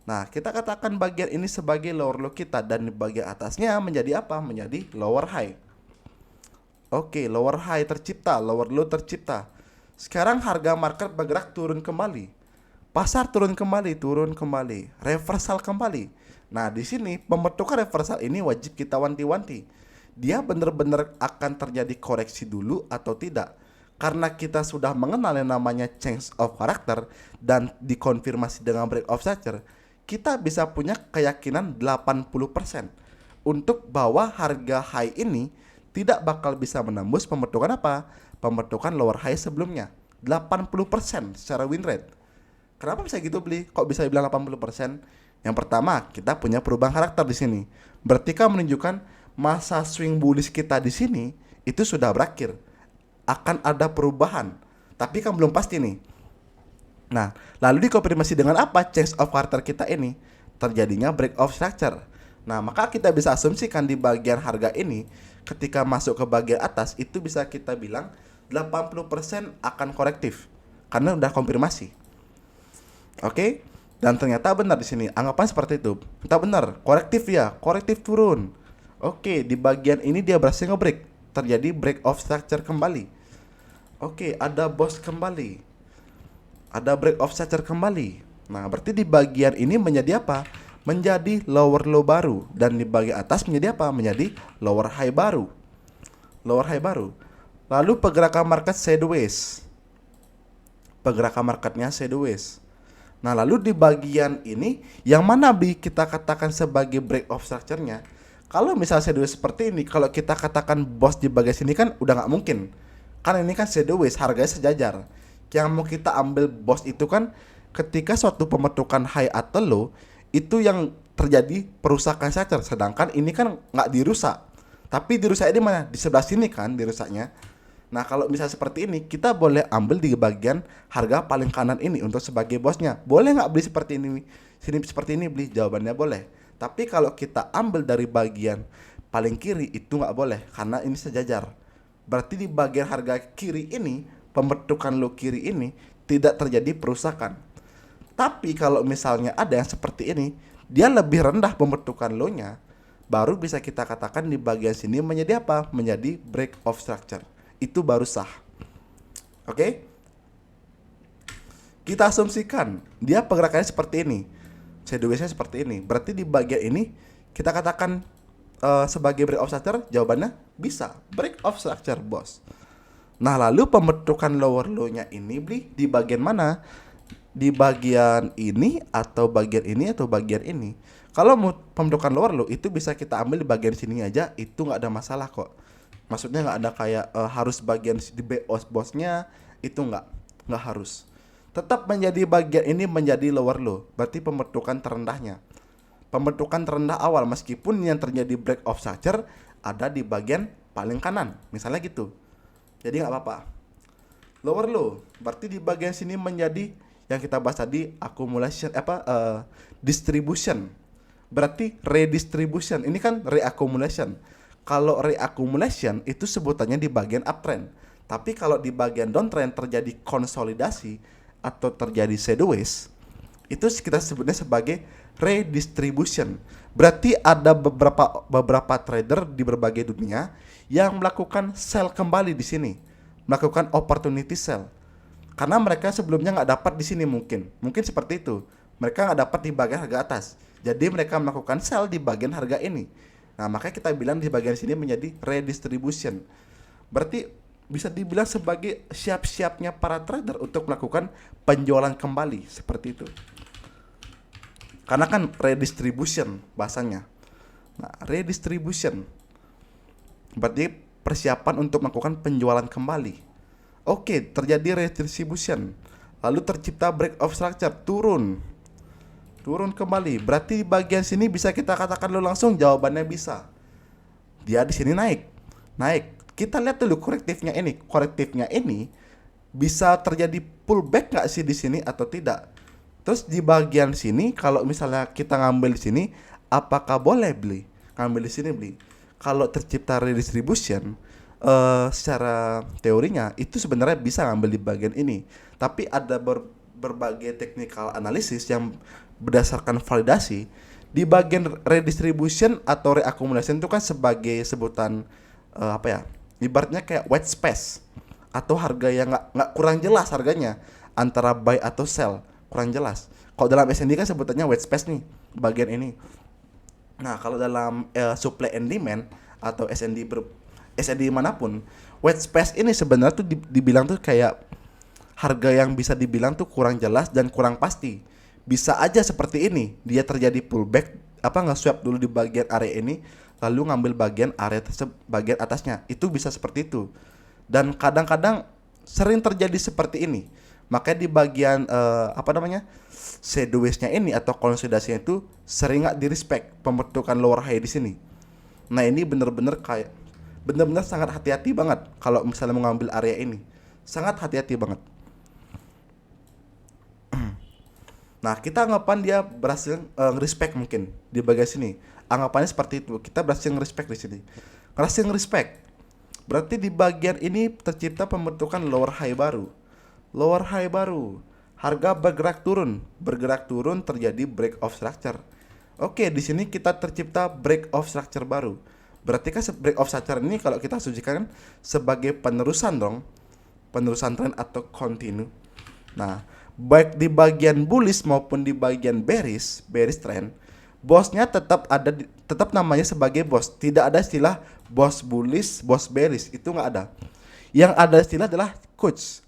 Nah, kita katakan bagian ini sebagai lower low kita dan bagian atasnya menjadi apa? Menjadi lower high. Oke, lower high tercipta, lower low tercipta. Sekarang harga market bergerak turun kembali. Pasar turun kembali, reversal kembali. Nah, di sini pembentukan reversal ini wajib kita wanti-wanti. Dia benar-benar akan terjadi koreksi dulu atau tidak? Karena kita sudah mengenal yang namanya change of character dan dikonfirmasi dengan break of structure, kita bisa punya keyakinan 80% untuk bahwa harga high ini tidak bakal bisa menembus pembentukan apa? Pembentukan lower high sebelumnya. 80% secara win rate. Kenapa bisa gitu beli? Kok bisa bilang 80%? Yang pertama, kita punya perubahan karakter di sini. Berarti kan menunjukkan masa swing bullish kita di sini itu sudah berakhir. Akan ada perubahan. Tapi kan belum pasti nih. Nah, lalu dikonfirmasi dengan apa change of character kita ini? Terjadinya break of structure. Nah, maka kita bisa asumsikan di bagian harga ini ketika masuk ke bagian atas itu bisa kita bilang 80% akan korektif karena udah konfirmasi. Oke? Dan ternyata benar di sini. Anggapan seperti itu. Kita benar, korektif ya, korektif turun. Oke, di bagian ini dia berhasil nge-break. Terjadi break of structure kembali. Oke, ada boss kembali. Ada break of structure kembali. Nah, berarti di bagian ini menjadi apa? Menjadi lower low baru, dan di bagian atas menjadi apa? Menjadi lower high baru. Lower high baru. Lalu pergerakan market sideways. Pergerakan marketnya sideways. Nah, lalu di bagian ini yang mana kita katakan sebagai break of structure-nya? Kalau misalnya sideways seperti ini, kalau kita katakan boss di bagian sini kan udah nggak mungkin. Kan ini kan sideways, harganya sejajar. Yang mau kita ambil boss itu kan ketika suatu pembentukan high atau low itu yang terjadi perusakan structure, sedangkan ini kan nggak dirusak. Tapi dirusaknya di mana? Di sebelah sini kan dirusaknya. Nah, kalau misalnya seperti ini, kita boleh ambil di bagian harga paling kanan ini untuk sebagai bosnya. Boleh nggak beli seperti ini? Sini seperti ini beli? Jawabannya boleh. Tapi kalau kita ambil dari bagian paling kiri itu nggak boleh karena ini sejajar. Berarti di bagian harga kiri ini, pembentukan low kiri ini tidak terjadi perusakan. Tapi kalau misalnya ada yang seperti ini, dia lebih rendah pembentukan low-nya, baru bisa kita katakan di bagian sini menjadi apa? Menjadi break of structure. Itu baru sah. Oke? Kita asumsikan dia pergerakannya seperti ini. Sideways-nya seperti ini. Berarti di bagian ini kita katakan sebagai break of structure, jawabannya bisa break of structure, bos. Nah, lalu pembentukan lower low-nya ini beli di bagian mana? Di bagian ini atau bagian ini atau bagian ini? Kalau mau pembentukan lower low itu bisa kita ambil di bagian sini aja, itu nggak ada masalah kok. Maksudnya nggak ada kayak harus bagian di bosnya, itu nggak harus. Tetap menjadi bagian ini menjadi lower low, berarti pembentukan terendahnya. Pembentukan terendah awal meskipun yang terjadi break of structure ada di bagian paling kanan, misalnya gitu. Jadi nggak apa-apa. Lower low, berarti di bagian sini menjadi yang kita bahas tadi accumulation distribution. Berarti redistribution. Ini kan reaccumulation. Kalau reaccumulation itu sebutannya di bagian uptrend. Tapi kalau di bagian downtrend terjadi konsolidasi atau terjadi sideways, itu kita sebutnya sebagai redistribution. Berarti ada beberapa trader di berbagai dunia yang melakukan sell kembali di sini, melakukan opportunity sell. Karena mereka sebelumnya nggak dapat di sini mungkin seperti itu. Mereka nggak dapat di bagian harga atas, jadi mereka melakukan sell di bagian harga ini. Nah, makanya kita bilang di bagian sini menjadi redistribution. Berarti bisa dibilang sebagai siap-siapnya para trader untuk melakukan penjualan kembali seperti itu. Karena kan redistribution bahasanya. Nah, redistribution berarti persiapan untuk melakukan penjualan kembali. Oke, terjadi redistribution. Lalu tercipta break of structure, turun kembali. Berarti di bagian sini bisa kita katakan dulu langsung jawabannya bisa. Dia di sini naik. Kita lihat dulu korektifnya ini. Korektifnya ini bisa terjadi pullback nggak sih di sini atau tidak? Terus di bagian sini kalau misalnya kita ngambil di sini, apakah boleh beli? Ngambil di sini beli. Kalau tercipta redistribution, secara teorinya itu sebenarnya bisa ngambil di bagian ini. Tapi ada berbagai technical analysis yang berdasarkan validasi di bagian redistribution atau reaccumulation itu kan sebagai sebutan ibaratnya kayak white space atau harga yang nggak kurang jelas harganya antara buy atau sell, kurang jelas. Kalau dalam S&D kan sebutannya white space nih bagian ini. Nah, kalau dalam supply and demand atau S&D manapun, white space ini sebenarnya tuh dibilang tuh kayak harga yang bisa dibilang tuh kurang jelas dan kurang pasti. Bisa aja seperti ini, dia terjadi pullback, nge-swap dulu di bagian area ini, lalu ngambil bagian bagian atasnya. Itu bisa seperti itu. Dan kadang-kadang sering terjadi seperti ini. Makanya di bagian sideways-nya ini atau konsolidasinya itu sering nggak di-respect pembentukan lower high di sini. Nah, ini bener-bener sangat hati-hati banget kalau misalnya mengambil area ini. Sangat hati-hati banget. Nah, kita anggapan dia berhasil respect mungkin di bagian sini. Anggapannya seperti itu. Kita berhasil respect di sini. Berhasil respect. Berarti di bagian ini tercipta pembentukan lower high baru. Lower high baru. Harga bergerak turun. Bergerak turun terjadi break of structure. Oke, di sini kita tercipta break of structure baru. Berarti kan break of structure ini kalau kita asumsikan sebagai penerusan dong. Penerusan tren atau continue. Nah, baik di bagian bullish maupun di bagian bearish trend, bosnya tetap ada tetap namanya sebagai bos. Tidak ada istilah bos bullish, bos bearish, itu nggak ada. Yang ada istilah adalah coach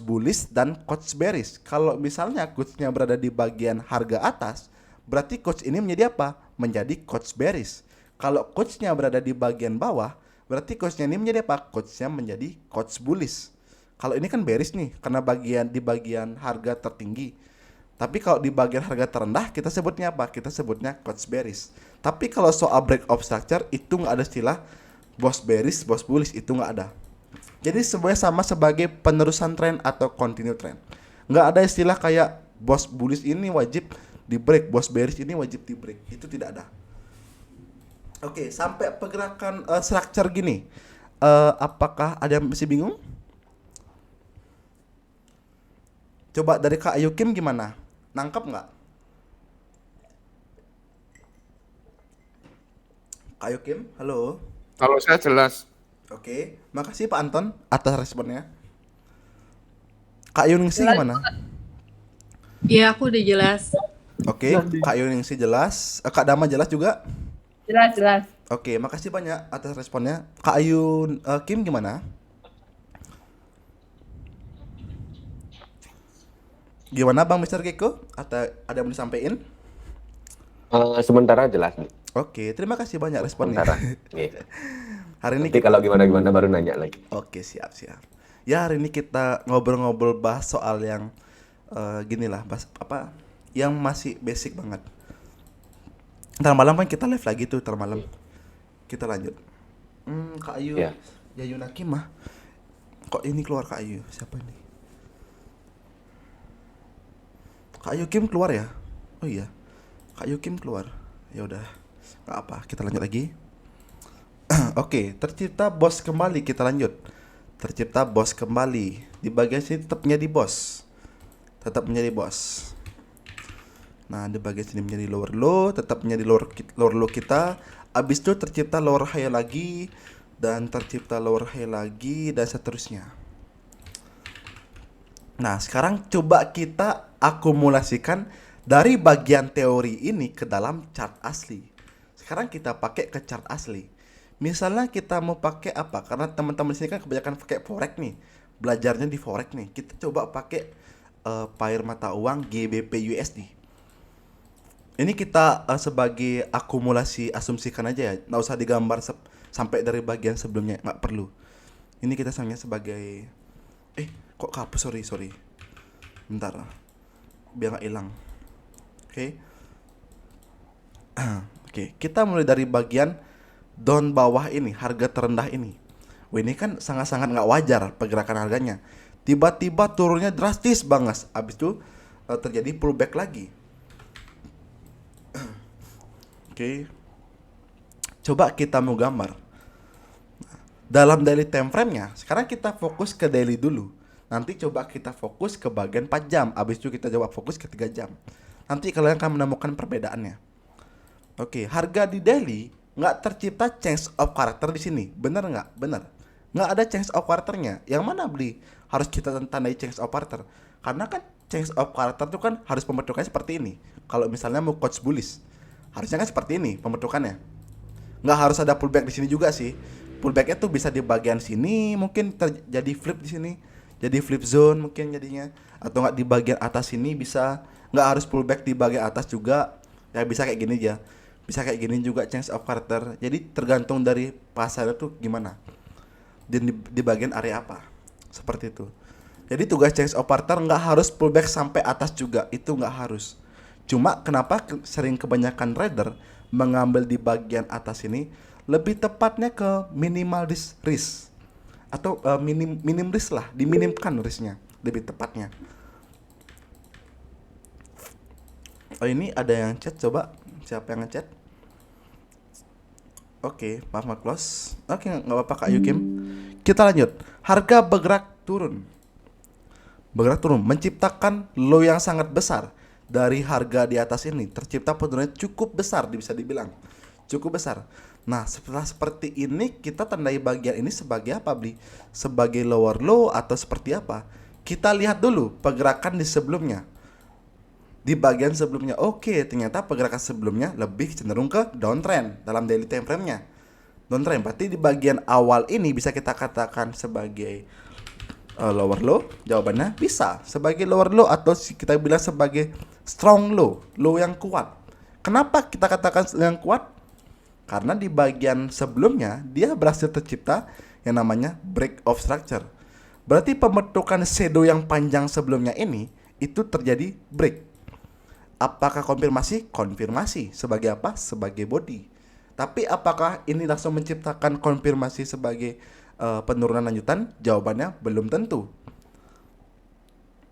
bullish dan coach bearish. Kalau misalnya coachnya berada di bagian harga atas, berarti coach ini menjadi apa? Menjadi coach bearish. Kalau coachnya berada di bagian bawah, berarti coachnya ini menjadi apa? Coachnya menjadi coach bullish. Kalau ini kan bearish nih, karena di bagian harga tertinggi. Tapi kalau di bagian harga terendah, kita sebutnya apa? Kita sebutnya coach bearish. Tapi kalau soal break of structure, itu nggak ada istilah boss bearish, boss bullish, itu nggak ada. Jadi semuanya sama sebagai penerusan tren atau continue trend. Nggak ada istilah kayak boss bullish ini wajib di break, boss bearish ini wajib di break. Itu tidak ada. Oke, sampai pergerakan structure gini. Apakah ada yang masih bingung? Coba dari Kak Ayu Kim gimana? Nangkep nggak? Kak Ayu Kim, halo. Kalau saya jelas. Oke, makasih Pak Anton atas responnya. Kak Ayu Ningsi Jelas. gimana? Iya, aku udah jelas. Oke, Kak Ayu Ningsi jelas. Kak Dama jelas juga? Jelas. Oke, makasih banyak atas responnya. Kak Ayu Kim gimana? Gimana Bang Mister Keko? Atau ada yang mau disampaikan? Sementara jelas nih. Oke, terima kasih banyak responnya. Sementara. Iya. Hari ini Nanti kalau gimana-gimana baru nanya lagi. Oke, siap. Ya, hari ini kita ngobrol-ngobrol bahas soal yang gini lah, bahas apa? Yang masih basic banget. Ntar malam kan kita live lagi tuh, ntar malam. Kita lanjut. Kak Ayu, Iya. Yayuna Kim mah. Kok ini keluar Kak Ayu? Siapa ini? Kak Ayu Kim keluar ya? Oh iya. Kak Ayu Kim keluar. Ya udah. Enggak apa, kita lanjut lagi. Oke, tercipta bos kembali, kita lanjut. Tercipta bos kembali. Di bagian sini tetap menjadi bos. Tetap menjadi bos. Nah, di bagian sini menjadi lower low, tetap menjadi lower low kita. Abis itu tercipta lower high lagi, dan tercipta lower high lagi, dan seterusnya. Nah, sekarang coba kita akumulasikan dari bagian teori ini ke dalam chart asli. Sekarang kita pakai ke chart asli. Misalnya kita mau pakai apa? Karena teman-teman di sini kan kebanyakan pakai forex nih. Belajarnya di forex nih. Kita coba pakai pair mata uang GBP USD. Ini kita sebagai akumulasi asumsikan aja ya. Nggak usah digambar sampai dari bagian sebelumnya, nggak perlu. Ini kita samanya sebagai kok kapus, sorry. Bentar. Biar nggak hilang. Oke. Oke, kita mulai dari bagian down bawah ini, harga terendah ini. Wah, ini kan sangat-sangat nggak wajar pergerakan harganya. Tiba-tiba turunnya drastis banget. Habis itu terjadi pullback lagi. Oke. Coba kita mau gambar. Dalam daily time frame-nya, sekarang kita fokus ke daily dulu. Nanti coba kita fokus ke bagian 4 jam. Habis itu kita coba fokus ke 3 jam. Nanti kalian akan menemukan perbedaannya. Oke, harga di daily nggak tercipta change of character di sini. Bener nggak? Bener. Nggak ada change of characternya. Yang mana beli? Harus kita tandai change of character. Karena kan change of character itu kan harus pembentukannya seperti ini. Kalau misalnya mau coach bullish, harusnya kan seperti ini pembentukannya. Nggak harus ada pullback di sini juga sih. Pullbacknya tuh bisa di bagian sini, mungkin terjadi flip di sini. Jadi flip zone mungkin jadinya. Atau nggak di bagian atas sini bisa. Nggak harus pullback di bagian atas juga. Ya bisa kayak gini aja. Bisa kayak gini juga change of character. Jadi tergantung dari pasarnya tuh gimana. Dan di bagian area apa. Seperti itu. Jadi tugas change of character nggak harus pullback sampai atas juga. Itu nggak harus. Cuma kenapa sering kebanyakan trader mengambil di bagian atas ini, lebih tepatnya ke minimal risk. Atau minim risk lah. Diminimkan risknya. Lebih tepatnya. Oh, ini ada yang chat, coba siapa yang ngechat? Oke, maaf close. Oke, nggak apa-apa Kak Yukim. Kita lanjut. Harga bergerak turun. Bergerak turun menciptakan low yang sangat besar. Dari harga di atas ini tercipta penurunan cukup besar, bisa dibilang cukup besar. Nah, setelah seperti ini kita tandai bagian ini sebagai apa, Bli? Sebagai lower low atau seperti apa? Kita lihat dulu pergerakan di sebelumnya. Di bagian sebelumnya, oke, ternyata pergerakan sebelumnya lebih cenderung ke downtrend dalam daily time frame-nya. Downtrend berarti di bagian awal ini bisa kita katakan sebagai lower low. Jawabannya bisa sebagai lower low atau kita bilang sebagai strong low, low yang kuat. Kenapa kita katakan yang kuat? Karena di bagian sebelumnya dia berhasil tercipta yang namanya break of structure. Berarti pembentukan shadow yang panjang sebelumnya ini itu terjadi break. Apakah konfirmasi? Konfirmasi. Sebagai apa? Sebagai body. Tapi apakah ini langsung menciptakan konfirmasi sebagai penurunan lanjutan? Jawabannya belum tentu.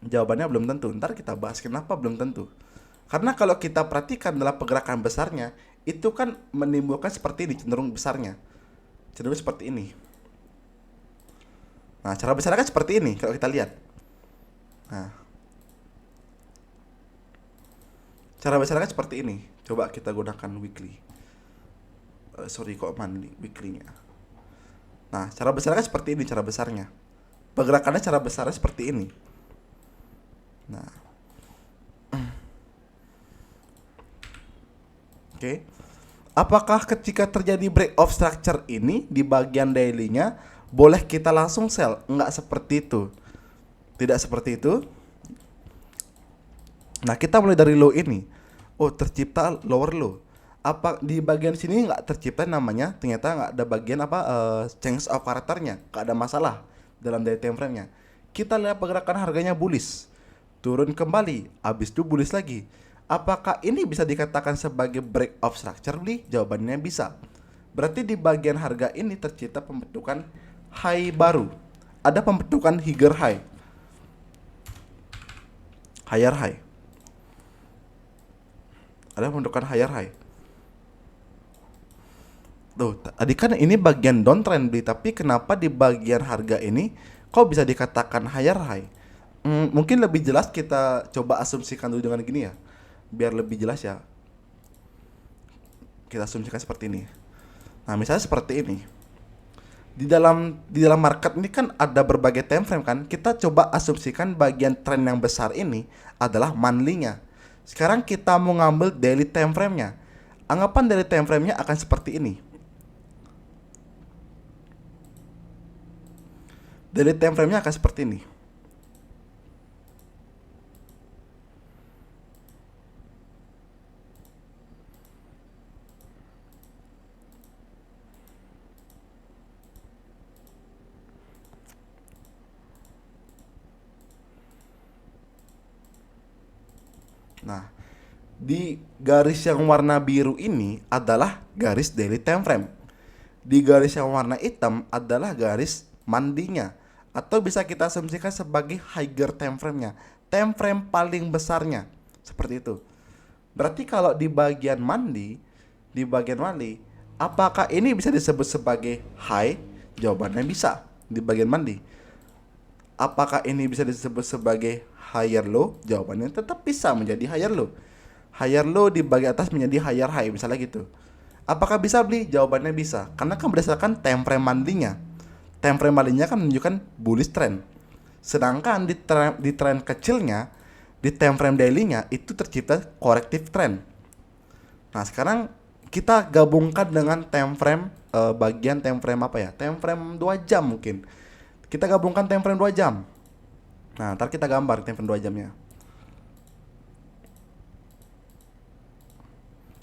Jawabannya belum tentu. Ntar kita bahas kenapa belum tentu. Karena kalau kita perhatikan dalam pergerakan besarnya, itu kan menimbulkan seperti ini, cenderung besarnya. Cenderung seperti ini. Nah, cara besarnya kan seperti ini kalau kita lihat. Nah, cara besarnya kan seperti ini. Coba kita gunakan weekly. Kok monthly, weekly-nya. Nah, cara besarnya kan seperti ini, cara besarnya. Pergerakannya cara besarnya seperti ini. Nah, oke. Apakah ketika terjadi break of structure ini di bagian daily-nya boleh kita langsung sell? Enggak seperti itu. Tidak seperti itu. Nah, kita mulai dari low ini. Oh, tercipta lower low. Apa di bagian sini nggak tercipta namanya? Ternyata nggak ada bagian change of karakternya. Nggak ada masalah dalam day time frame-nya. Kita lihat pergerakan harganya bullish. Turun kembali, habis itu bullish lagi. Apakah ini bisa dikatakan sebagai break of structure, Bli? Jawabannya bisa. Berarti di bagian harga ini tercipta pembentukan high baru. Ada pembentukan higher high. Higher high. Ada pembentukan higher high. Tuh, tadi kan ini bagian downtrend, Bli, tapi kenapa di bagian harga ini kok bisa dikatakan higher high? Mungkin lebih jelas kita coba asumsikan dulu dengan gini ya. Biar lebih jelas ya. Kita asumsikan seperti ini. Nah, misalnya seperti ini. Di dalam market ini kan ada berbagai time frame kan. Kita coba asumsikan bagian trend yang besar ini adalah monthly-nya. Sekarang kita mau ngambil daily time frame-nya. Anggapan daily time frame-nya akan seperti ini. Daily time frame-nya akan seperti ini. Nah, di garis yang warna biru ini adalah garis daily time frame. Di garis yang warna hitam adalah garis mandinya, atau bisa kita asumsikan sebagai higher time frame-nya, time frame paling besarnya. Seperti itu. Berarti kalau di bagian mandi, apakah ini bisa disebut sebagai high? Jawabannya bisa di bagian mandi. Apakah ini bisa disebut sebagai higher low? Jawabannya tetap bisa menjadi higher low. Higher low di bagian atas menjadi higher high, misalnya gitu. Apakah bisa, Bli? Jawabannya bisa. Karena kan berdasarkan time frame monthly-nya. Time frame monthly-nya kan menunjukkan bullish trend. Sedangkan di trend kecilnya, di time frame daily-nya itu tercipta corrective trend. Nah, sekarang kita gabungkan dengan time frame bagian time frame apa ya? Time frame 2 jam mungkin. Kita gabungkan time frame 2 jam. Nah, ntar kita gambar time frame 2 jamnya.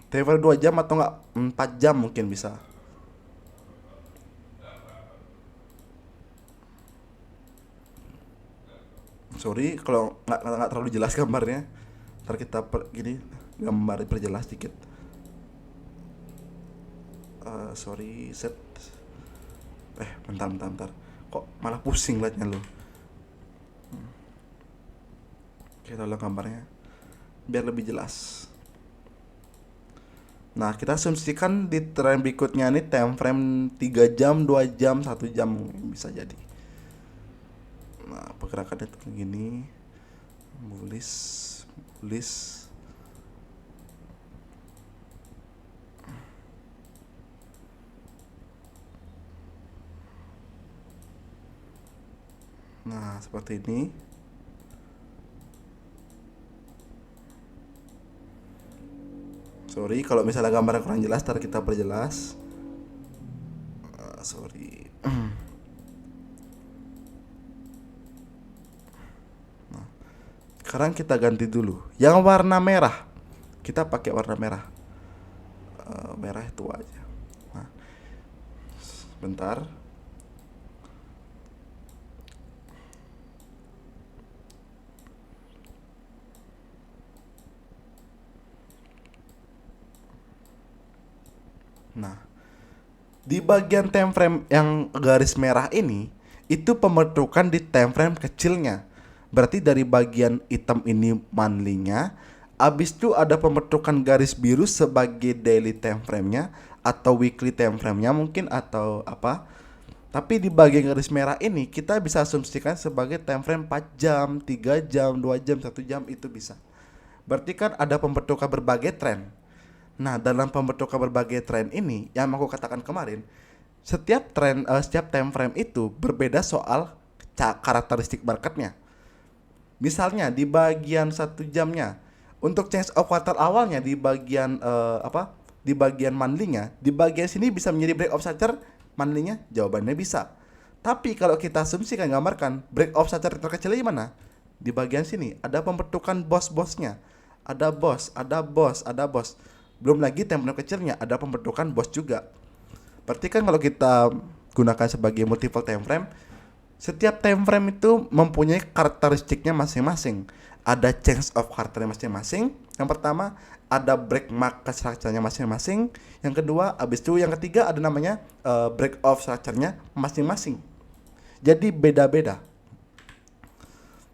Time frame 2 jam atau enggak 4 jam mungkin bisa. Sorry kalau nggak terlalu jelas gambarnya. Ntar kita gini gambar perjelas dikit. Sorry set. Bentar. Kok malah pusing liatnya lo. Kita ulang gambarnya biar lebih jelas. Nah, kita asumsikan di tren berikutnya nih time frame 3 jam, 2 jam, 1 jam bisa jadi. Nah, pergerakannya tuh kayak gini. Bullish, bullish. Nah, seperti ini. Sorry kalau misalnya gambarnya kurang jelas, ntar kita perjelas. Sorry. Nah, sekarang kita ganti dulu. Yang warna merah, kita pakai warna merah. Merah itu aja. Nah, bentar. Nah, di bagian time frame yang garis merah ini, itu pembentukan di time frame kecilnya. Berarti dari bagian hitam ini monthly-nya, abis itu ada pembentukan garis biru sebagai daily time frame-nya atau weekly time frame-nya mungkin atau apa. Tapi di bagian garis merah ini kita bisa asumsikan sebagai time frame 4 jam, 3 jam, 2 jam, 1 jam itu bisa. Berarti kan ada pembentukan berbagai tren. Nah, dalam pembentukan berbagai tren ini yang aku katakan kemarin, setiap tren, setiap time frame itu berbeda soal karakteristik marketnya. Misalnya di bagian 1 jamnya, untuk change of quarter awalnya di bagian Di bagian monthly-nya, di bagian sini bisa menjadi break of structure monthly-nya? Jawabannya bisa. Tapi kalau kita asumsikan gambarkan break of structure terkecilnya di mana? Di bagian sini ada pembentukan bos-bosnya. Ada bos, ada bos, ada bos. Belum lagi time frame kecilnya ada pembentukan bos juga. Berarti kan kalau kita gunakan sebagai multiple time frame, setiap time frame itu mempunyai karakteristiknya masing-masing. Ada change of quarter masing-masing. Yang pertama ada break market structure-nya masing-masing. Yang kedua, abis itu yang ketiga ada namanya break off structure-nya masing-masing. Jadi beda-beda.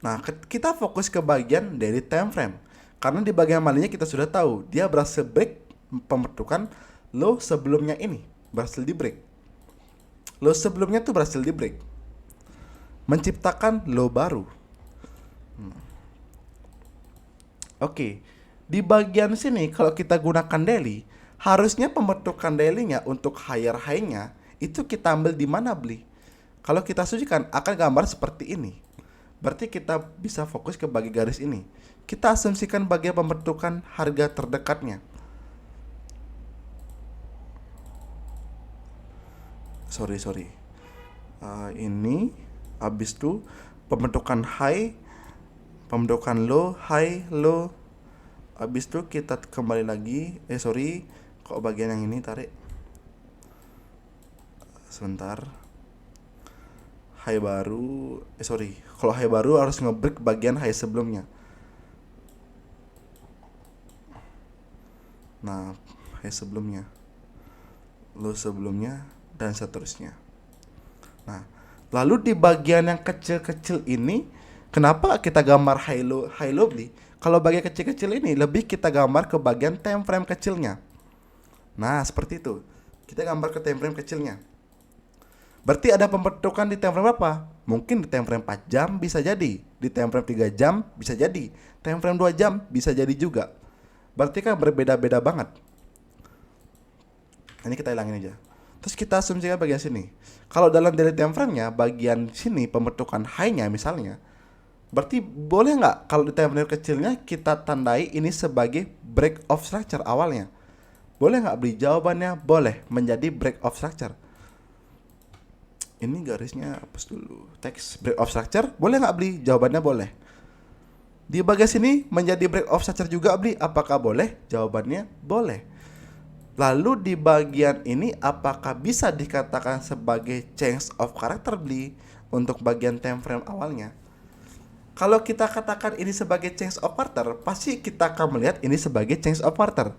Nah, kita fokus ke bagian daily time frame. Karena di bagian malinya kita sudah tahu dia berhasil break pembentukan low sebelumnya ini, berhasil di break. Low sebelumnya tuh berhasil di break, menciptakan low baru. Oke, di bagian sini kalau kita gunakan daily, harusnya pembentukan daily-nya untuk higher high-nya itu kita ambil di mana beli. Kalau kita sujikan akan gambar seperti ini. Berarti kita bisa fokus ke bagi garis ini. Kita asumsikan bagian pembentukan harga terdekatnya. Sorry. Ini habis itu pembentukan high, pembentukan low, high, low. Habis itu kita kembali lagi. Kok bagian yang ini tarik. Sebentar. High baru. Kalau high baru harus ngebreak bagian high sebelumnya. Nah, high sebelumnya, low sebelumnya, dan seterusnya. Nah, lalu di bagian yang kecil-kecil ini, kenapa kita gambar high low beli? Kalau bagian kecil-kecil ini lebih kita gambar ke bagian time frame kecilnya. Nah, seperti itu. Kita gambar ke time frame kecilnya. Berarti ada pembentukan di time frame apa? Mungkin di time frame 4 jam bisa jadi, di time frame 3 jam bisa jadi, time frame 2 jam bisa jadi juga. Berarti kan berbeda-beda banget. Ini kita hilangin aja. Terus kita asumsikan bagian sini. Kalau dalam daily time frame-nya, bagian sini pembentukan high-nya misalnya, berarti boleh nggak kalau di time frame kecilnya kita tandai ini sebagai break of structure awalnya? Boleh nggak beli? Jawabannya boleh, menjadi break of structure. Ini garisnya hapus dulu. Teks break of structure, boleh nggak beli? Jawabannya boleh. Di bagian sini menjadi break of structure juga beli. Apakah boleh? Jawabannya boleh. Lalu di bagian ini apakah bisa dikatakan sebagai change of character beli untuk bagian time frame awalnya? Kalau kita katakan ini sebagai change of character, pasti kita akan melihat ini sebagai change of character.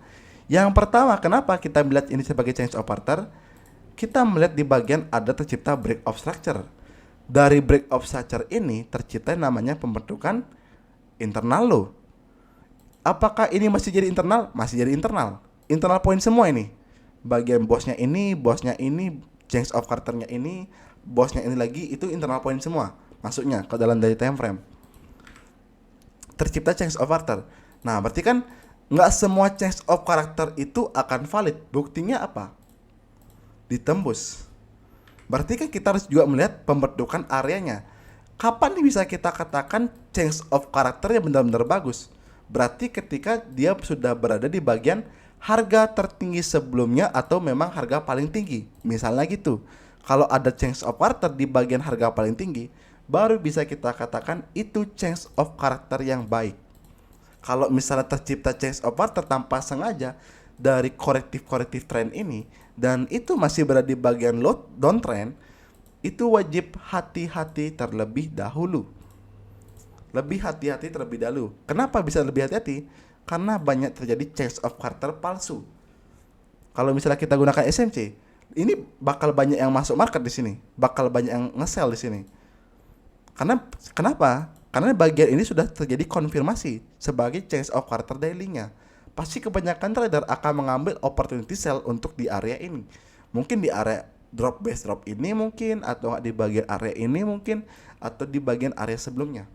Yang pertama, kenapa kita melihat ini sebagai change of character? Kita melihat di bagian ada tercipta break of structure. Dari break of structure ini tercipta namanya pembentukan internal low. Apakah ini masih jadi internal? Masih jadi internal. internal point semua ini. Bagian bosnya ini, change of character-nya ini, bosnya ini lagi, itu internal point semua. Masuknya ke dalam dari time frame. Tercipta change of character. Nah, berarti kan nggak semua change of character itu akan valid. Buktinya apa? Ditembus. Berarti kan kita harus juga melihat pembentukan areanya. Kapan nih bisa kita katakan change of character yang benar-benar bagus? Berarti ketika dia sudah berada di bagian harga tertinggi sebelumnya atau memang harga paling tinggi. Misalnya gitu. Kalau ada change of character di bagian harga paling tinggi, baru bisa kita katakan itu change of character yang baik. Kalau misalnya tercipta change of character tanpa sengaja dari korektif trend ini, dan itu masih berada di bagian downtrend, itu wajib hati-hati terlebih dahulu. Lebih hati-hati terlebih dahulu. Kenapa bisa lebih hati-hati? Karena banyak terjadi change of character palsu. Kalau misalnya kita gunakan SMC, ini bakal banyak yang masuk market di sini, bakal banyak yang nge-sell di sini. Kenapa? Karena bagian ini sudah terjadi konfirmasi sebagai change of character daily-nya. Pasti kebanyakan trader akan mengambil opportunity sell untuk di area ini. Mungkin di area drop base drop ini mungkin, atau di bagian area ini mungkin, atau di bagian area sebelumnya.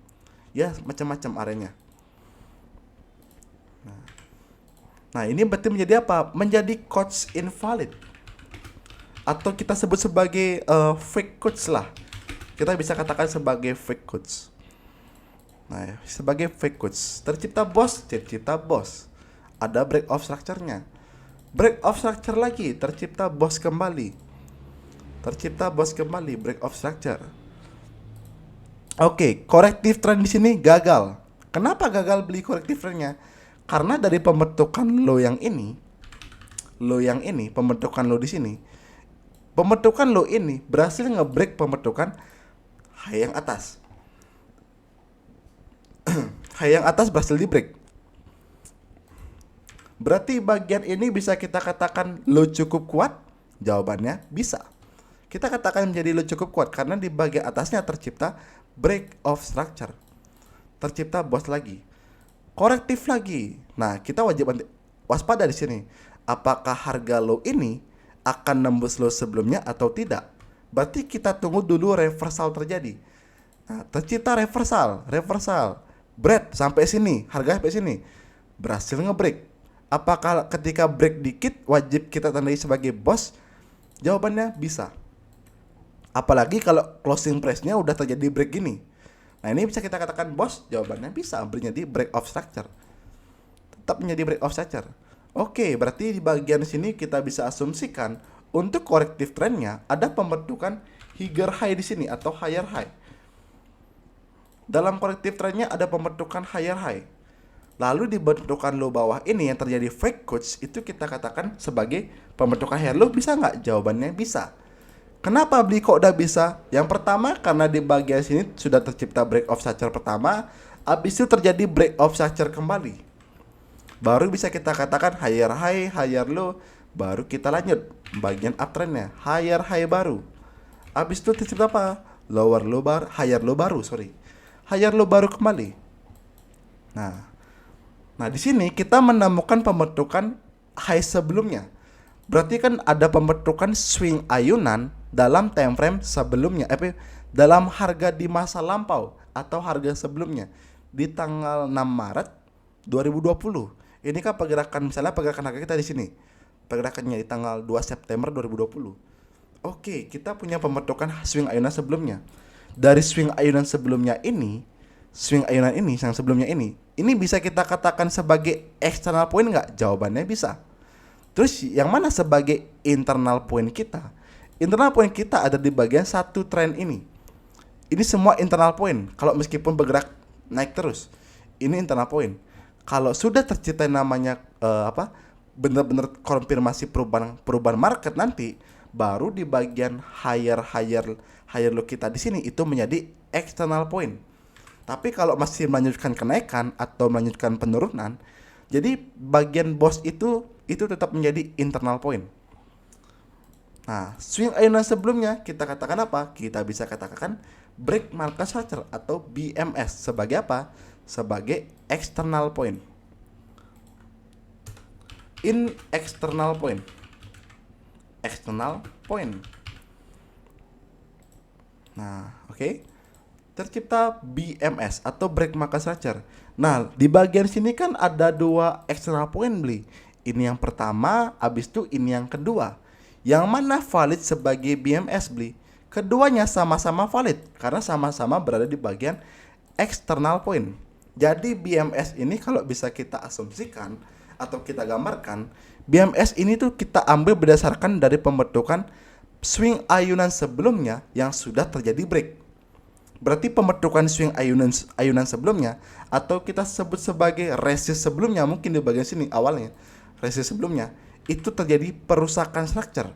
Ya, macam-macam areanya. Nah, ini berarti menjadi apa? Menjadi quotes invalid. Atau kita sebut sebagai fake quotes lah. Kita bisa katakan sebagai fake quotes. Nah, sebagai fake quotes. Tercipta boss. Ada break of structure-nya. Break of structure lagi, tercipta boss kembali. Break of structure. Oke, corrective trend di sini gagal. Kenapa gagal beli corrective trend-nya? Karena dari pembentukan low yang ini, pembentukan low di sini, pembentukan low ini berhasil nge-break pembentukan high yang atas. High yang atas berhasil di-break. Berarti bagian ini bisa kita katakan low cukup kuat? Jawabannya bisa. Kita katakan menjadi low cukup kuat karena di bagian atasnya tercipta break of structure. Tercipta boss lagi. Korektif lagi. Nah, kita wajib waspada di sini. Apakah harga low ini akan nembus low sebelumnya atau tidak? Berarti kita tunggu dulu reversal terjadi. Nah, tercipta reversal. Bread sampai sini, harga sampai sini. Berhasil nge-break. Apakah ketika break dikit wajib kita tandai sebagai boss? Jawabannya bisa. Apalagi kalau closing price-nya udah terjadi break gini. Nah, ini bisa kita katakan boss? Jawabannya bisa, menjadi break of structure. Tetap menjadi break of structure. Oke, berarti di bagian sini kita bisa asumsikan untuk corrective trend-nya ada pembentukan higher high di sini atau higher high. Dalam corrective trend-nya ada pembentukan higher high. Lalu di bentukan low bawah ini yang terjadi fake quotes itu kita katakan sebagai pembentukan higher low, bisa nggak? Jawabannya bisa. Kenapa beli kok udah bisa? Yang pertama karena di bagian sini sudah tercipta break of structure pertama, habis itu terjadi break of structure kembali. Baru bisa kita katakan higher high, higher low, baru kita lanjut bagian uptrendnya, higher high baru. Habis itu tercipta apa? Lower low baru, higher low baru kembali. Nah, di sini kita menemukan pembentukan high sebelumnya. Berarti kan ada pembentukan swing ayunan dalam time frame sebelumnya, dalam harga di masa lampau atau harga sebelumnya di tanggal 6 Maret 2020. Ini kan pergerakan, misalnya pergerakan harga kita di sini. Pergerakannya di tanggal 2 September 2020. Oke, kita punya pembentukan swing ayunan sebelumnya. Dari swing ayunan sebelumnya ini, yang sebelumnya ini bisa kita katakan sebagai external point nggak? Jawabannya bisa. Terus yang mana sebagai internal point kita? Internal point kita ada di bagian satu trend ini. Ini semua internal point. Kalau meskipun bergerak naik terus, ini internal point. Kalau sudah tercipta namanya benar-benar konfirmasi perubahan market nanti, baru di bagian higher low kita di sini itu menjadi external point. Tapi kalau masih melanjutkan kenaikan atau melanjutkan penurunan, jadi bagian boss itu tetap menjadi internal point. Nah, swing ayunan sebelumnya kita katakan apa? Kita bisa katakan break market structure atau BMS sebagai apa? Sebagai external point. in external point. External point. Nah, oke. Tercipta BMS atau break marker structure. Nah, di bagian sini kan ada dua external point beli. Ini yang pertama, habis itu ini yang kedua. Yang mana valid sebagai BMS beli? Keduanya sama-sama valid karena sama-sama berada di bagian external point. Jadi BMS ini kalau bisa kita asumsikan atau kita gambarkan, BMS ini tuh kita ambil berdasarkan dari pembentukan swing ayunan sebelumnya yang sudah terjadi break. Berarti pembentukan swing ayunan sebelumnya atau kita sebut sebagai resist sebelumnya, mungkin di bagian sini awalnya resist sebelumnya itu terjadi perusakan structure.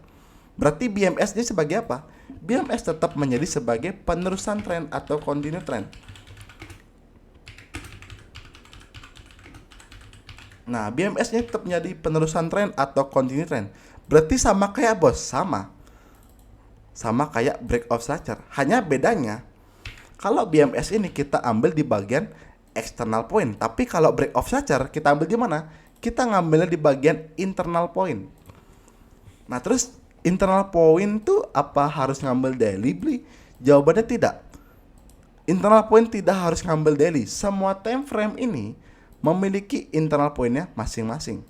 Berarti BMS ini sebagai apa? BMS tetap menjadi sebagai penerusan tren atau continue trend. Nah, BMS ini tetap menjadi penerusan tren atau continue trend. Berarti sama kayak bos, sama kayak break of structure. Hanya bedanya kalau BMS ini kita ambil di bagian external point, tapi kalau break of structure kita ambil di mana? Kita ngambilnya di bagian internal point. Nah, terus internal point tuh apa harus ngambil daily beli? Jawabannya tidak. Internal point tidak harus ngambil daily. Semua time frame ini memiliki internal pointnya masing-masing.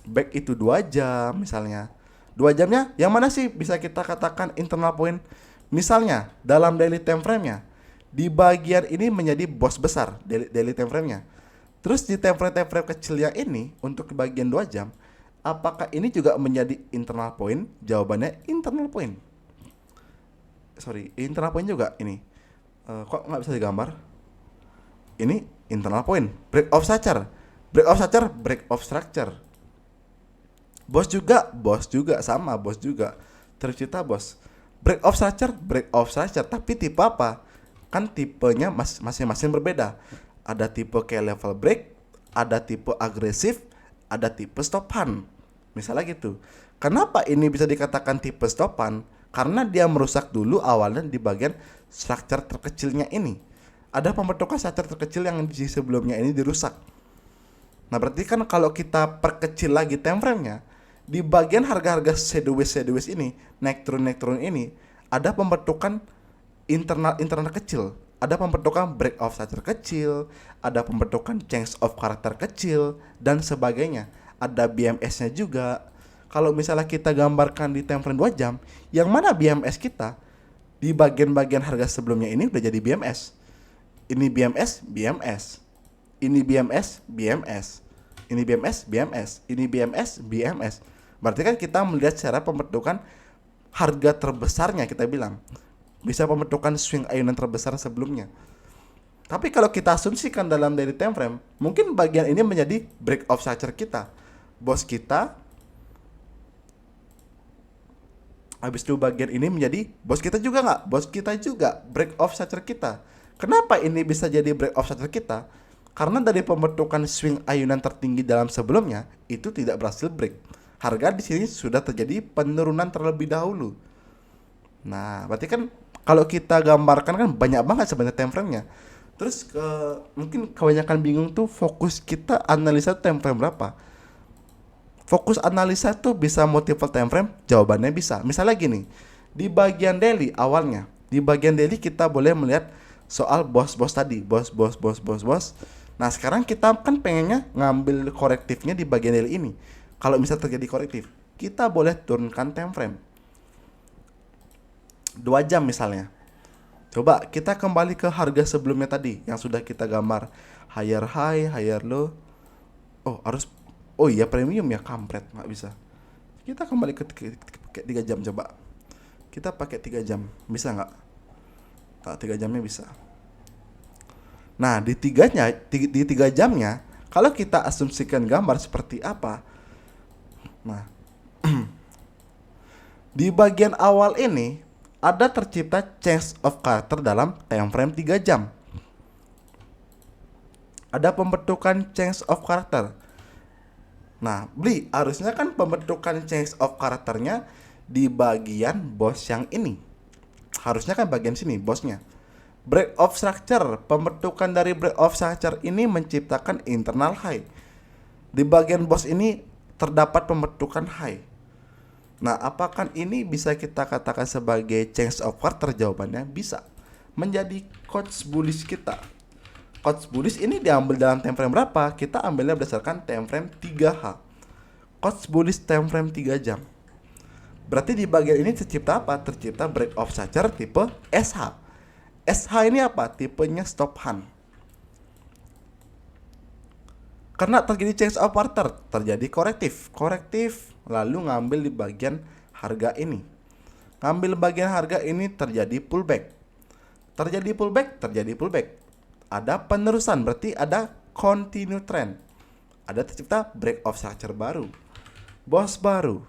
Baik itu 2 jam misalnya. 2 jamnya yang mana sih bisa kita katakan internal point? Misalnya dalam daily time frame-nya di bagian ini menjadi bos besar daily time frame-nya. Terus di time frame kecil yang ini untuk bagian 2 jam, apakah ini juga menjadi internal point? Jawabannya internal point. Internal point juga ini. Kok nggak bisa digambar? Ini internal point. Break of structure. Break of structure. Bos juga sama, bos juga. Tercipta bos. Break of structure, tapi tipe apa? Kan tipenya masing-masing berbeda. Ada tipe kayak level break, ada tipe agresif, ada tipe stopan. Misalnya gitu. Kenapa ini bisa dikatakan tipe stopan? Karena dia merusak dulu awalnya di bagian structure terkecilnya ini. Ada pembentukan structure terkecil yang di sebelumnya ini dirusak. Nah, berarti kan kalau kita perkecil lagi time frame-nya, di bagian harga-harga sideways ini, naik turun ini, ada pembentukan internal kecil, ada pembentukan break of structure kecil, ada pembentukan change of character kecil dan sebagainya. Ada BMS-nya juga. Kalau misalnya kita gambarkan di time frame 2 jam, yang mana BMS kita di bagian-bagian harga sebelumnya ini udah jadi BMS. Ini BMS. Ini BMS. Ini BMS. Berarti kan kita melihat secara pembentukan harga terbesarnya, kita bilang bisa pembentukan swing ayunan terbesar sebelumnya. Tapi kalau kita asumsikan dalam daily time frame, mungkin bagian ini menjadi break of structure kita. Bos kita, habis itu bagian ini menjadi bos kita juga nggak? Bos kita juga break of structure kita. Kenapa ini bisa jadi break of structure kita? Karena dari pembentukan swing ayunan tertinggi dalam sebelumnya itu tidak berhasil break. Harga di sini sudah terjadi penurunan terlebih dahulu. Nah, berarti kan kalau kita gambarkan kan banyak banget sebenarnya time frame-nya. Terus mungkin kebanyakan bingung tuh fokus kita analisa time frame berapa. Fokus analisa tuh bisa multiple time frame? Jawabannya bisa. Misalnya gini, di bagian daily awalnya, di bagian daily kita boleh melihat soal bos-bos tadi, bos. Nah, sekarang kita kan pengennya ngambil korektifnya di bagian daily ini. Kalau misal terjadi korektif, kita boleh turunkan time frame 2 jam misalnya. Coba kita kembali ke harga sebelumnya tadi yang sudah kita gambar, higher high, higher low. Oh iya premium ya, kampret, nggak bisa. Kita kembali ke 3 jam coba. Kita pakai 3 jam, bisa nggak? 3 jamnya bisa. Nah, di 3 jamnya, kalau kita asumsikan gambar seperti apa? Nah, di bagian awal ini ada tercipta change of character dalam time frame 3 jam. Ada pembentukan change of character. Nah, harusnya kan pembentukan change of characternya di bagian bos yang ini. Harusnya kan bagian sini bosnya. Break of structure, pembentukan dari break of structure ini menciptakan internal high. Di bagian bos ini terdapat pembentukan high. Nah, apakah ini bisa kita katakan sebagai change of quarter? Jawabannya bisa. Menjadi coach bullish kita. Coach bullish ini diambil dalam time frame berapa? Kita ambilnya berdasarkan time frame 3H. Coach bullish time frame 3 jam. Berarti di bagian ini tercipta apa? Tercipta break of structure tipe SH. SH ini apa? Tipenya stop hunt. Karena terjadi change of quarter, terjadi korektif, lalu ngambil di bagian harga ini. Ngambil bagian harga ini terjadi pullback. Terjadi pullback. Ada penerusan, berarti ada continue trend. Ada tercipta break of structure baru. Bos baru.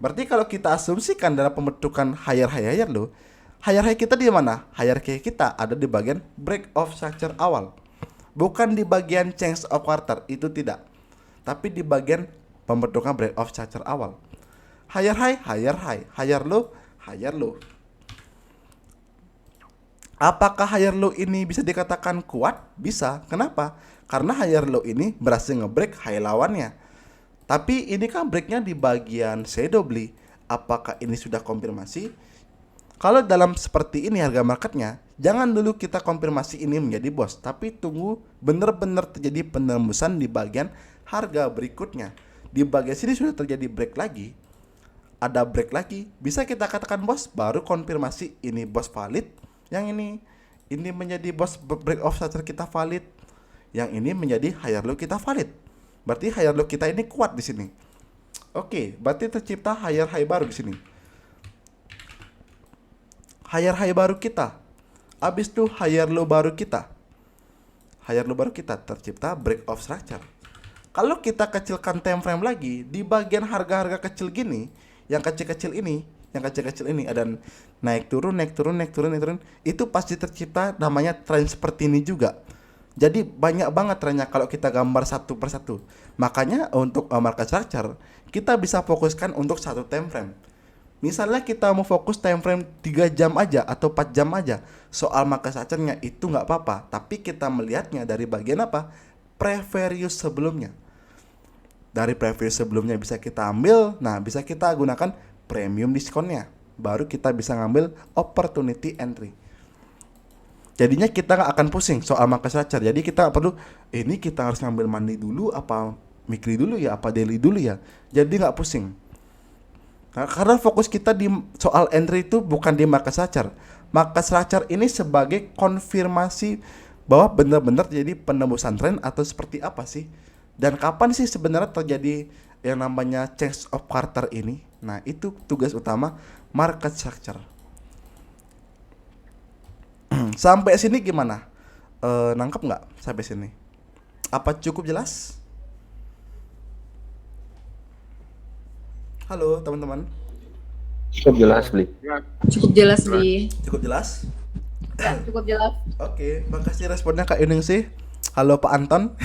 Berarti kalau kita asumsikan dalam pembentukan higher low, higher high kita di mana? Higher high kita ada di bagian break of structure awal. Bukan di bagian change of quarter, itu tidak. Tapi di bagian pembentukan break of structure awal. Higher high, higher low. Apakah higher low ini bisa dikatakan kuat? Bisa. Kenapa? Karena higher low ini berhasil nge-break high lawannya. Tapi ini kan breaknya di bagian shadow beli. Apakah ini sudah konfirmasi? Kalau dalam seperti ini harga marketnya, jangan dulu kita konfirmasi ini menjadi bos, tapi tunggu benar-benar terjadi penembusan di bagian harga berikutnya. Di bagian sini sudah terjadi break lagi, ada break lagi, bisa kita katakan bos, baru konfirmasi ini bos valid. Yang ini menjadi bos break of structure kita valid. Yang ini menjadi higher low kita valid. Berarti higher low kita ini kuat di sini. Oke, berarti tercipta higher high baru di sini. Higher high baru kita. Habis itu higher low baru kita. Higher low baru kita tercipta break of structure. Kalau kita kecilkan time frame lagi, di bagian harga-harga kecil gini, yang kecil-kecil ini ada naik turun, itu pasti tercipta namanya tren seperti ini juga. Jadi banyak banget trennya kalau kita gambar satu persatu. Makanya untuk market structure kita bisa fokuskan untuk satu time frame. Misalnya kita mau fokus time frame 3 jam aja atau 4 jam aja, soal market structure-nya itu nggak apa-apa. Tapi kita melihatnya dari bagian apa? Previous sebelumnya. Dari previous sebelumnya bisa kita ambil, nah bisa kita gunakan premium diskonnya. Baru kita bisa ngambil opportunity entry. Jadinya kita nggak akan pusing soal market structure. Jadi kita perlu, ini kita harus ngambil money dulu, apa weekly dulu ya, apa daily dulu ya. Jadi nggak pusing. Nah, karena fokus kita di soal entry itu bukan di market structure. Market structure ini sebagai konfirmasi bahwa benar-benar terjadi penembusan tren atau seperti apa sih? Dan kapan sih sebenarnya terjadi yang namanya change of quarter ini? Nah, itu tugas utama market structure. Sampai sini gimana? Nangkep nggak sampai sini? Apa cukup jelas? Halo teman-teman. Cukup jelas, Bli. Cukup jelas, Bi. Cukup jelas? Ya, cukup jelas. Oke, makasih responnya Kak Yuning sih. Halo Pak Anton.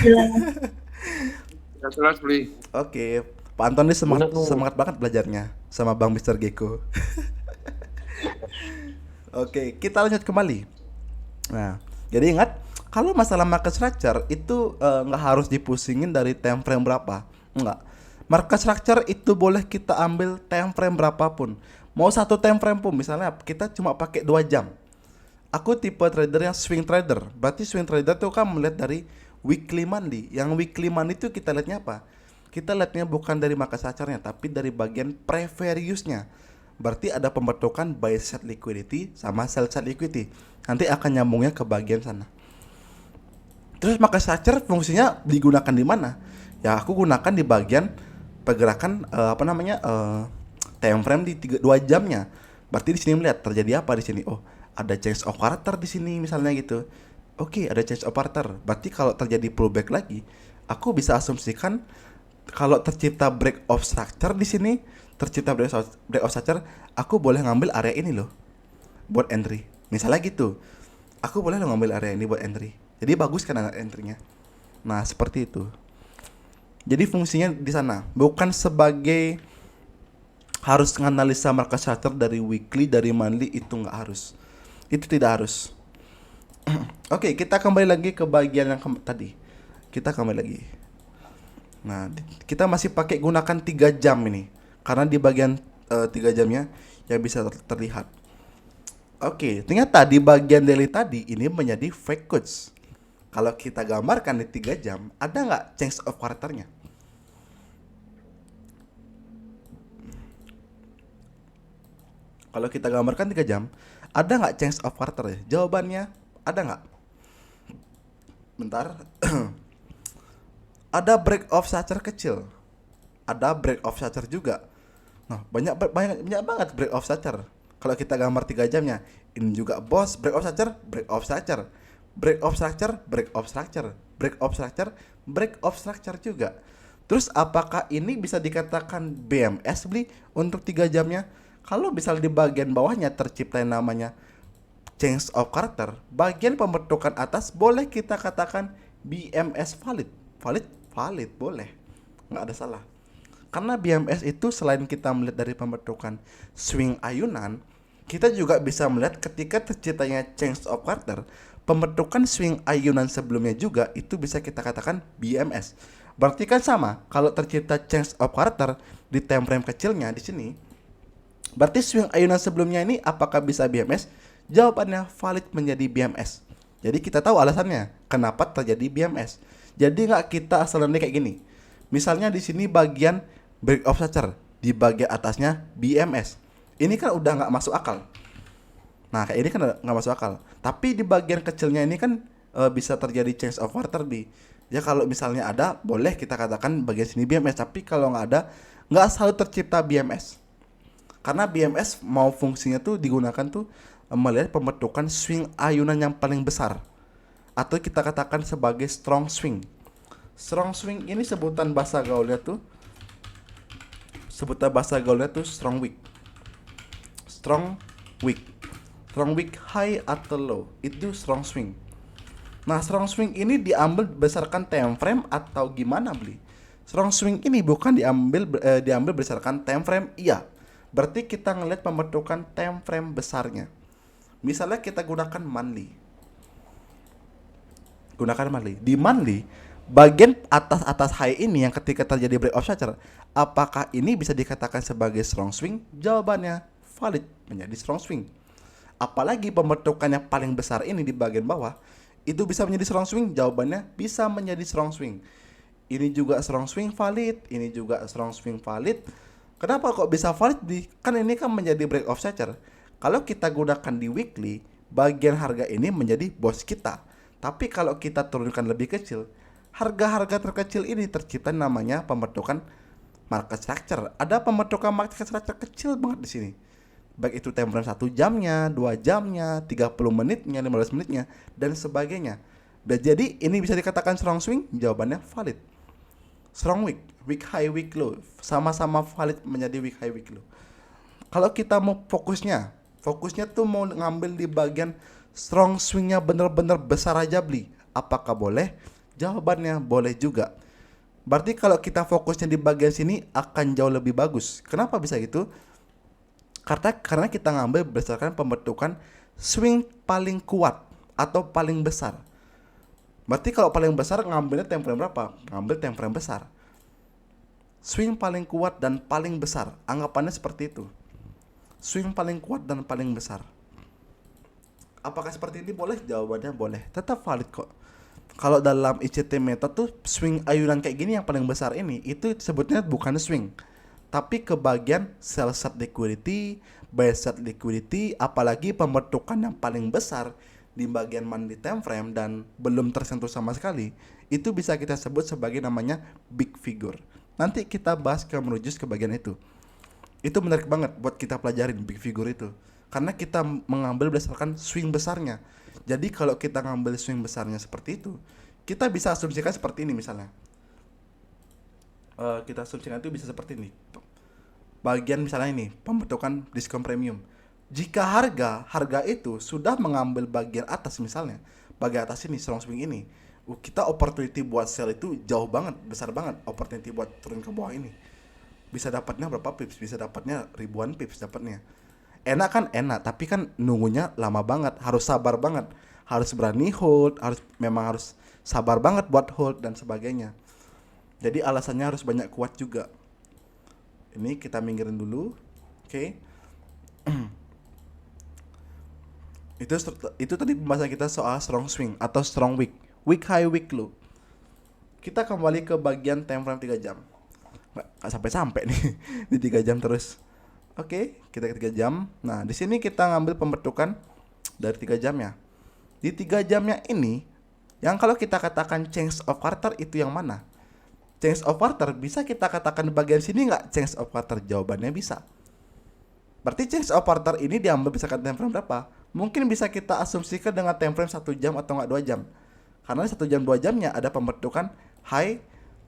Jelas, Bli. Oke, Pak Anton ini semangat banget belajarnya sama Bang Mister Gecko. Oke, kita lanjut kembali. Nah, jadi ingat kalau masalah market structure itu nggak harus dipusingin dari time frame berapa, enggak. Market structure itu boleh kita ambil time frame berapapun. Mau satu time frame pun, misalnya kita cuma pakai 2 jam. Aku tipe trader yang swing trader. Berarti swing trader itu kan melihat dari weekly monthly. Yang weekly monthly itu kita lihatnya apa? Kita lihatnya bukan dari market structure-nya, tapi dari bagian previous-nya. Berarti ada pembentukan buy side liquidity sama sell side liquidity. Nanti akan nyambungnya ke bagian sana. Terus market structure fungsinya digunakan di mana? Ya aku gunakan di bagian pergerakan time frame di 2 jamnya. Berarti di sini melihat terjadi apa di sini? Oh, ada change of quarter di sini misalnya gitu. Oke, ada change of quarter. Berarti kalau terjadi pullback lagi, aku bisa asumsikan kalau tercipta break of structure di sini, tercipta break of structure, aku boleh ngambil area ini loh buat entry. Misalnya gitu. Aku boleh ngambil area ini buat entry. Jadi bagus kan entry-nya. Nah, seperti itu. Jadi fungsinya di sana, bukan sebagai harus menganalisa market structure dari weekly, dari monthly, itu nggak harus. Itu tidak harus. Oke, kita kembali lagi ke bagian yang tadi. Kita kembali lagi. Nah, kita masih pakai gunakan 3 jam ini. Karena di bagian 3 jamnya yang bisa terlihat. Oke, ternyata di bagian daily tadi ini menjadi fake quotes. Kalau kita gambarkan di 3 jam, ada nggak change of karakternya? Kalau kita gambarkan 3 jam, ada nggak change of karakter ya? Jawabannya ada nggak? Bentar. Ada break of structure kecil. Ada break of structure juga. Nah, banyak banget break of structure. Kalau kita gambar 3 jamnya, ini juga bos break of structure, break of structure, break of structure, break of structure, break of structure, break of structure juga. Terus apakah ini bisa dikatakan BMS beli untuk 3 jamnya? Kalau misal di bagian bawahnya tercipta yang namanya change of character, bagian pembentukan atas boleh kita katakan BMS valid. Valid boleh. Nggak ada salah. Karena BMS itu selain kita melihat dari pembentukan swing ayunan, kita juga bisa melihat ketika terciptanya change of character, pembentukan swing ayunan sebelumnya juga itu bisa kita katakan BMS. Berarti kan sama, kalau tercipta change of character di time frame kecilnya di sini, berarti swing ayunan sebelumnya ini apakah bisa BMS? Jawabannya valid menjadi BMS. Jadi kita tahu alasannya kenapa terjadi BMS. Jadi nggak kita asal kayak gini. Misalnya di sini bagian break of structure, di bagian atasnya BMS. Ini kan udah nggak masuk akal. Nah kayak ini kan nggak masuk akal. Tapi di bagian kecilnya ini kan bisa terjadi change of character di. Ya kalau misalnya ada, boleh kita katakan bagian sini BMS. Tapi kalau nggak ada, nggak selalu tercipta BMS. Karena BMS mau fungsinya tuh digunakan tuh melihat pembentukan swing ayunan yang paling besar. Atau kita katakan sebagai strong swing. Strong swing ini sebutan bahasa gaulnya tuh strong weak. Strong weak. Strong weak high atau low itu strong swing. Nah, strong swing ini diambil berdasarkan time frame atau gimana beli? Strong swing ini bukan diambil berdasarkan time frame, iya. Berarti kita ngelihat pembentukan time frame besarnya. Misalnya kita gunakan monthly. Di monthly, bagian atas high ini yang ketika terjadi break of structure, apakah ini bisa dikatakan sebagai strong swing? Jawabannya valid menjadi strong swing. Apalagi pembentukan yang paling besar ini di bagian bawah, itu bisa menjadi strong swing? Jawabannya bisa menjadi strong swing. Ini juga strong swing valid, ini juga strong swing valid. Kenapa kok bisa valid? Kan ini kan menjadi break of structure. Kalau kita gunakan di weekly, bagian harga ini menjadi bos kita. Tapi kalau kita turunkan lebih kecil, harga-harga terkecil ini tercipta namanya pembentukan market structure. Ada pembentukan market structure kecil banget di sini. Baik itu time frame 1 jamnya, 2 jamnya, 30 menitnya, 15 menitnya, dan sebagainya. Dan jadi ini bisa dikatakan strong swing? Jawabannya valid. Strong weak, weak high, weak low, sama-sama valid menjadi weak high, weak low. Kalau kita mau fokusnya tuh mau ngambil di bagian strong swingnya bener-bener besar aja beli. Apakah boleh? Jawabannya boleh juga. Berarti kalau kita fokusnya di bagian sini akan jauh lebih bagus. Kenapa bisa gitu? Karena kita ngambil berdasarkan pembentukan swing paling kuat atau paling besar. Berarti kalau paling besar ngambilnya time frame berapa? Ngambil time frame besar. Swing paling kuat dan paling besar. Anggapannya seperti itu. Swing paling kuat dan paling besar. Apakah seperti ini boleh? Jawabannya boleh. Tetap valid kok. Kalau dalam ICT method tuh swing ayunan kayak gini yang paling besar ini itu sebutnya bukan swing, tapi ke bagian sell set liquidity, buy set liquidity, apalagi pembentukan yang paling besar di bagian monthly time frame dan belum tersentuh sama sekali, itu bisa kita sebut sebagai namanya big figure. Nanti kita bahas menuju ke bagian itu. Itu menarik banget buat kita pelajarin big figure itu. Karena kita mengambil berdasarkan swing besarnya. Jadi kalau kita ngambil swing besarnya seperti itu, kita bisa asumsikan seperti ini misalnya. Kita asumsikan itu bisa seperti ini. Bagian misalnya ini, pembentukan diskon premium. Jika harga itu sudah mengambil bagian atas misalnya, bagian atas ini, strong swing ini, kita opportunity buat sell itu jauh banget, besar banget. Opportunity buat turun ke bawah ini. Bisa dapatnya berapa pips? Bisa dapatnya ribuan pips dapatnya. Enak kan enak, tapi kan nunggunya lama banget, harus sabar banget, harus berani hold, memang harus sabar banget buat hold dan sebagainya. Jadi alasannya harus banyak kuat juga. Ini kita minggirin dulu. Oke. Itu tadi pembahasan kita soal strong swing atau strong wick. Wick high, wick low. Kita kembali ke bagian time frame 3 jam. Nggak sampai-sampai nih di 3 jam terus. Oke, kita ke 3 jam. Nah, di sini kita ngambil pembentukan dari 3 jamnya. Di 3 jamnya ini, yang kalau kita katakan change of quarter itu yang mana? Change of quarter bisa kita katakan di bagian sini nggak change of quarter? Jawabannya bisa. Berarti change of quarter ini diambil misalkan time frame berapa? Mungkin bisa kita asumsikan dengan time frame 1 jam atau nggak 2 jam. Karena 1 jam 2 jamnya ada pembentukan high,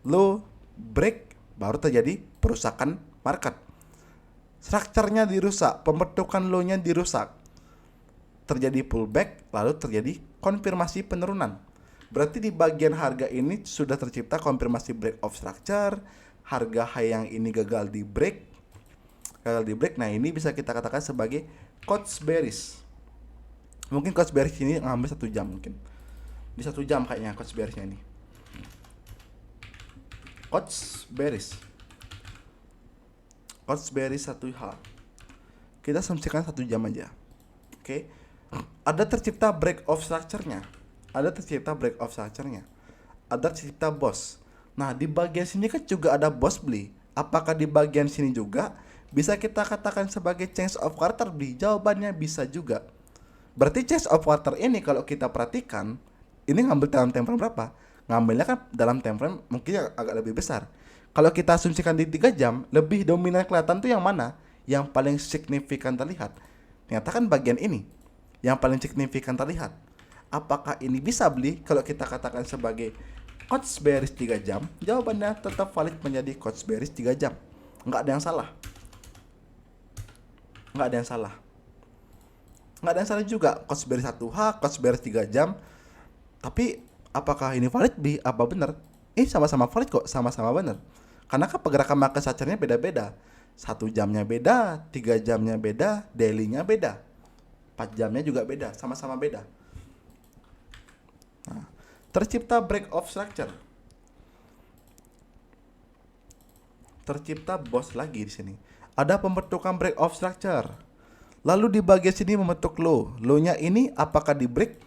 low, break, baru terjadi perusakan market. Strukturnya dirusak, pembentukan low-nya dirusak. Terjadi pullback, lalu terjadi konfirmasi penurunan. Berarti di bagian harga ini sudah tercipta konfirmasi break of structure, harga high yang ini gagal di break. Nah, ini bisa kita katakan sebagai coach bearish. Mungkin coach bearish ini ngambil 1 jam mungkin. Di 1 jam kayaknya coach bearishnya ini. Coach bearish 1H. Kita asumsikan 1 jam aja. Oke. Ada tercipta break of structure-nya. Ada tercipta boss. Nah, di bagian sini kan juga ada boss beli. Apakah di bagian sini juga bisa kita katakan sebagai change of quarter beli? Jawabannya bisa juga. Berarti change of quarter ini kalau kita perhatikan, ini ngambil dalam time frame berapa? Ngambilnya kan dalam time frame mungkin agak lebih besar. Kalau kita asumsikan di 3 jam, lebih dominan kelihatan tuh yang mana? Yang paling signifikan terlihat. Ternyata kan bagian ini yang paling signifikan terlihat. Apakah ini bisa beli kalau kita katakan sebagai coach bearish 3 jam? Jawabannya tetap valid menjadi coach bearish 3 jam. Nggak ada yang salah. Nggak ada yang salah juga. Coach bearish 1H, coach bearish 3 jam. Tapi apakah ini valid beli? Apa benar? Sama-sama valid kok, sama-sama benar. Karena kan pergerakan market structure-nya beda-beda. 1 jamnya beda, 3 jamnya beda, daily-nya beda. 4 jamnya juga beda, sama-sama beda. Nah, tercipta break of structure. Tercipta boss lagi di sini. Ada pembentukan break of structure. Lalu di bagian sini membentuk low. Low-nya ini apakah di break?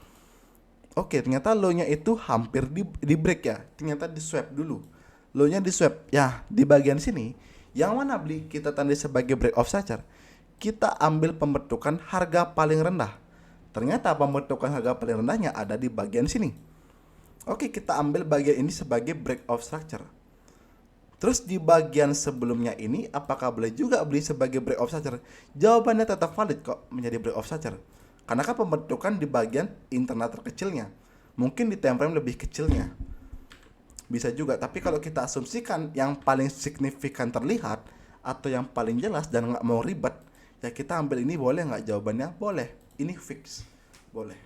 Oke, ternyata low-nya itu hampir di break ya. Ternyata di swap dulu. Low-nya di swap. Ya, di bagian sini yang mana beli kita tandai sebagai break of structure? Kita ambil pembentukan harga paling rendah. Ternyata pembentukan harga paling rendahnya ada di bagian sini. Oke, kita ambil bagian ini sebagai break of structure. Terus di bagian sebelumnya ini apakah boleh juga beli sebagai break of structure? Jawabannya tetap valid kok menjadi break of structure. Karena kan pembentukan di bagian internal terkecilnya. Mungkin di time frame lebih kecilnya. Bisa juga, tapi kalau kita asumsikan yang paling signifikan terlihat atau yang paling jelas dan nggak mau ribet, ya kita ambil ini boleh nggak? Jawabannya boleh. Ini fix. Boleh.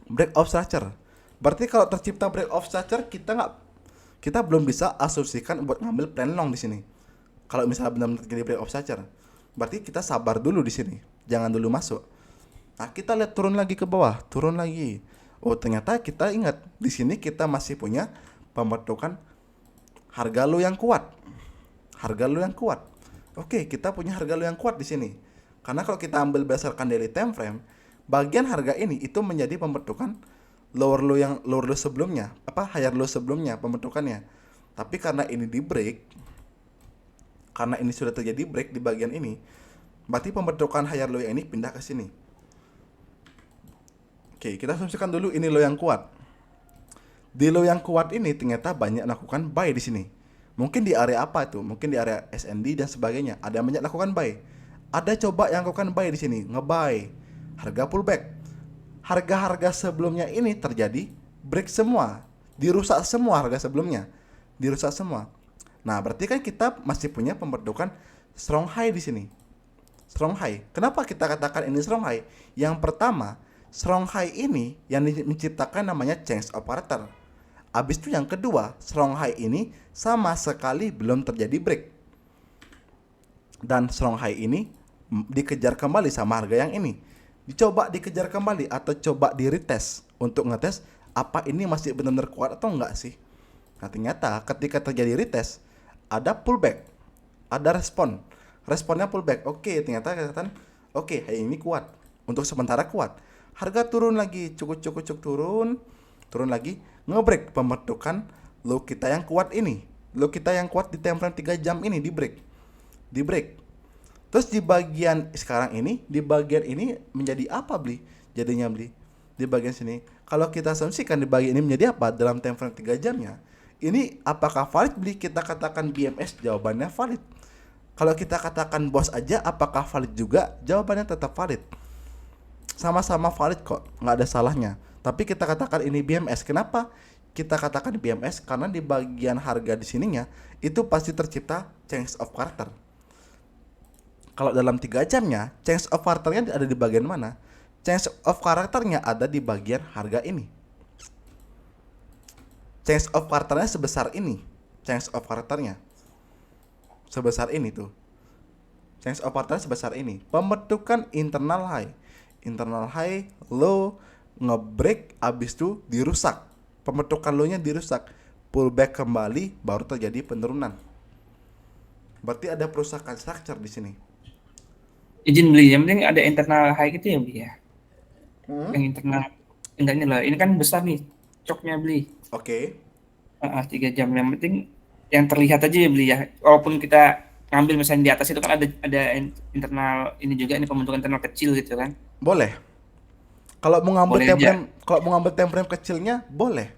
Break of structure. Berarti kalau tercipta break of structure kita belum bisa asumsikan buat ngambil plan long di sini. Kalau misalnya benar-benar terjadi break of structure, berarti kita sabar dulu di sini. Jangan dulu masuk. Nah, kita lihat turun lagi ke bawah, turun lagi. Oh, ternyata kita ingat di sini kita masih punya pembentukan harga low yang kuat. Oke, kita punya harga low yang kuat di sini. Karena kalau kita ambil berdasarkan daily time frame, bagian harga ini itu menjadi pembentukan lower low sebelumnya, higher low sebelumnya pembentukannya. Tapi karena ini di break, karena ini sudah terjadi break di bagian ini, berarti pembentukan higher low yang ini pindah ke sini. Oke, kita asumsikan dulu ini low yang kuat. Di low yang kuat ini ternyata banyak lakukan buy di sini. Mungkin di area apa itu? Mungkin di area SND dan sebagainya. Ada banyak lakukan buy. Ada coba yang lakukan buy di sini, nge-buy. Harga pullback. Harga-harga sebelumnya ini terjadi break semua. Dirusak semua harga sebelumnya. Dirusak semua. Nah, berarti kan kita masih punya pembentukan strong high di sini. Strong high. Kenapa kita katakan ini strong high? Yang pertama, strong high ini yang menciptakan namanya change of quarter. Habis itu yang kedua, strong high ini sama sekali belum terjadi break. Dan strong high ini dikejar kembali sama harga yang ini. Dicoba dikejar kembali atau coba di retest untuk ngetes apa ini masih benar-benar kuat atau enggak sih. Nah ternyata ketika terjadi retest ada pullback, ada responnya pullback. Oke, ternyata kelihatan oke, hari ini kuat, untuk sementara kuat. Harga turun lagi, cukup turun lagi, ngebreak pembentukan low kita yang kuat ini. Low kita yang kuat di time frame 3 jam ini di break. Terus di bagian sekarang ini, di bagian ini menjadi apa beli? Jadinya beli di bagian sini. Kalau kita asumsikan di bagian ini menjadi apa dalam time frame 3 jamnya? Ini apakah valid beli? Kita katakan BMS, jawabannya valid. Kalau kita katakan bos aja, apakah valid juga? Jawabannya tetap valid. Sama-sama valid kok, nggak ada salahnya. Tapi kita katakan ini BMS. Kenapa kita katakan BMS? Karena di bagian harga di sininya itu pasti tercipta change of character. Kalau dalam 3 jamnya, change of characternya ada di bagian mana? Change of characternya ada di bagian harga ini. Change of characternya sebesar ini. Change of characternya sebesar ini tuh. Change of characternya sebesar ini. Pembentukan internal high, low, ngebreak, abis itu dirusak. Pembentukan low-nya dirusak, pullback kembali, baru terjadi penurunan. Berarti ada perusakan structure di sini. Izin beli, yang penting ada internal high gitu ya beli ya. Yang internal enggaknya lah. Ini kan besar nih coknya beli. Oke. 3 jam, yang penting yang terlihat aja ya beli ya. Walaupun kita ngambil misalnya di atas itu kan ada internal ini juga, ini pembentukan internal kecil gitu kan. Boleh. Kalau mau ngambil Boleh time aja. frame, kalau mau ngambil time frame kecilnya boleh.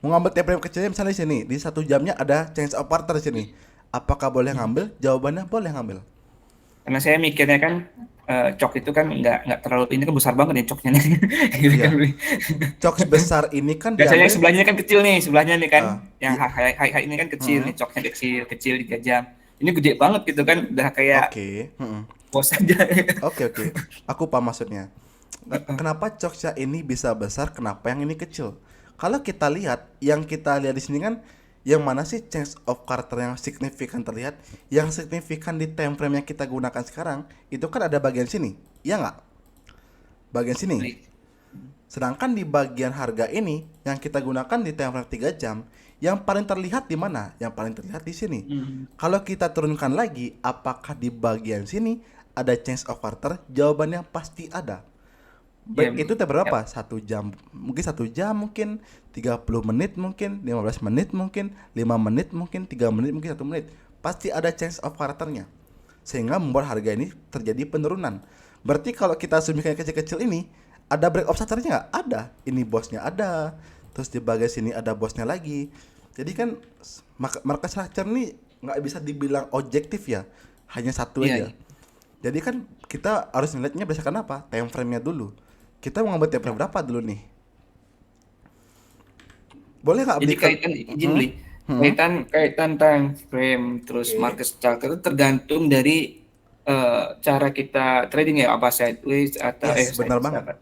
Mau ngambil time frame kecilnya misalnya di sini, di 1 jamnya ada change of character di sini. Apakah boleh ngambil? Jawabannya boleh ngambil. Karena saya mikirnya kan cok itu kan nggak terlalu, ini kan besar banget nih coknya nih. Gitu Iya. kan, beli. Cok sebesar ini kan Biasanya diambil. sebelahnya kan kecil nih, sebelahnya nih kan, yang iya. high ini kan kecil nih, coknya kecil 3 jam. Ini gede banget gitu kan, udah kayak Oke. bos aja. Oke. Aku paham maksudnya. Kenapa coknya ini bisa besar, kenapa yang ini kecil? Kalau kita lihat, yang kita lihat di sini kan yang mana sih change of character yang signifikan terlihat? Yang signifikan di time frame yang kita gunakan sekarang itu kan ada bagian sini, iya nggak? Bagian sini. Sedangkan di bagian harga ini yang kita gunakan di time frame 3 jam, yang paling terlihat di mana? Yang paling terlihat di sini. Kalau kita turunkan lagi, apakah di bagian sini ada change of character? Jawabannya pasti ada. Baik, itu berapa? 1 jam, mungkin 1 jam, mungkin 30 menit, mungkin 15 menit, mungkin 5 menit, mungkin 3 menit, mungkin 1 menit. Pasti ada change of characternya, sehingga membuat harga ini terjadi penurunan. Berarti kalau kita asumsikan kecil-kecil ini, ada break of structure-nya nggak? Ada. Ini bosnya ada, terus di bagian sini ada bosnya lagi. Jadi kan market structure ini nggak bisa dibilang objektif ya, hanya satu aja. Jadi kan kita harus melihatnya berdasarkan apa? Time frame-nya dulu. Kita mau ngambil time frame berapa dulu nih? Boleh nggak Jadi beli? kaitan izin beli. Kaitan time frame terus market structure itu tergantung dari cara kita trading ya, apa sideways atau benar banget.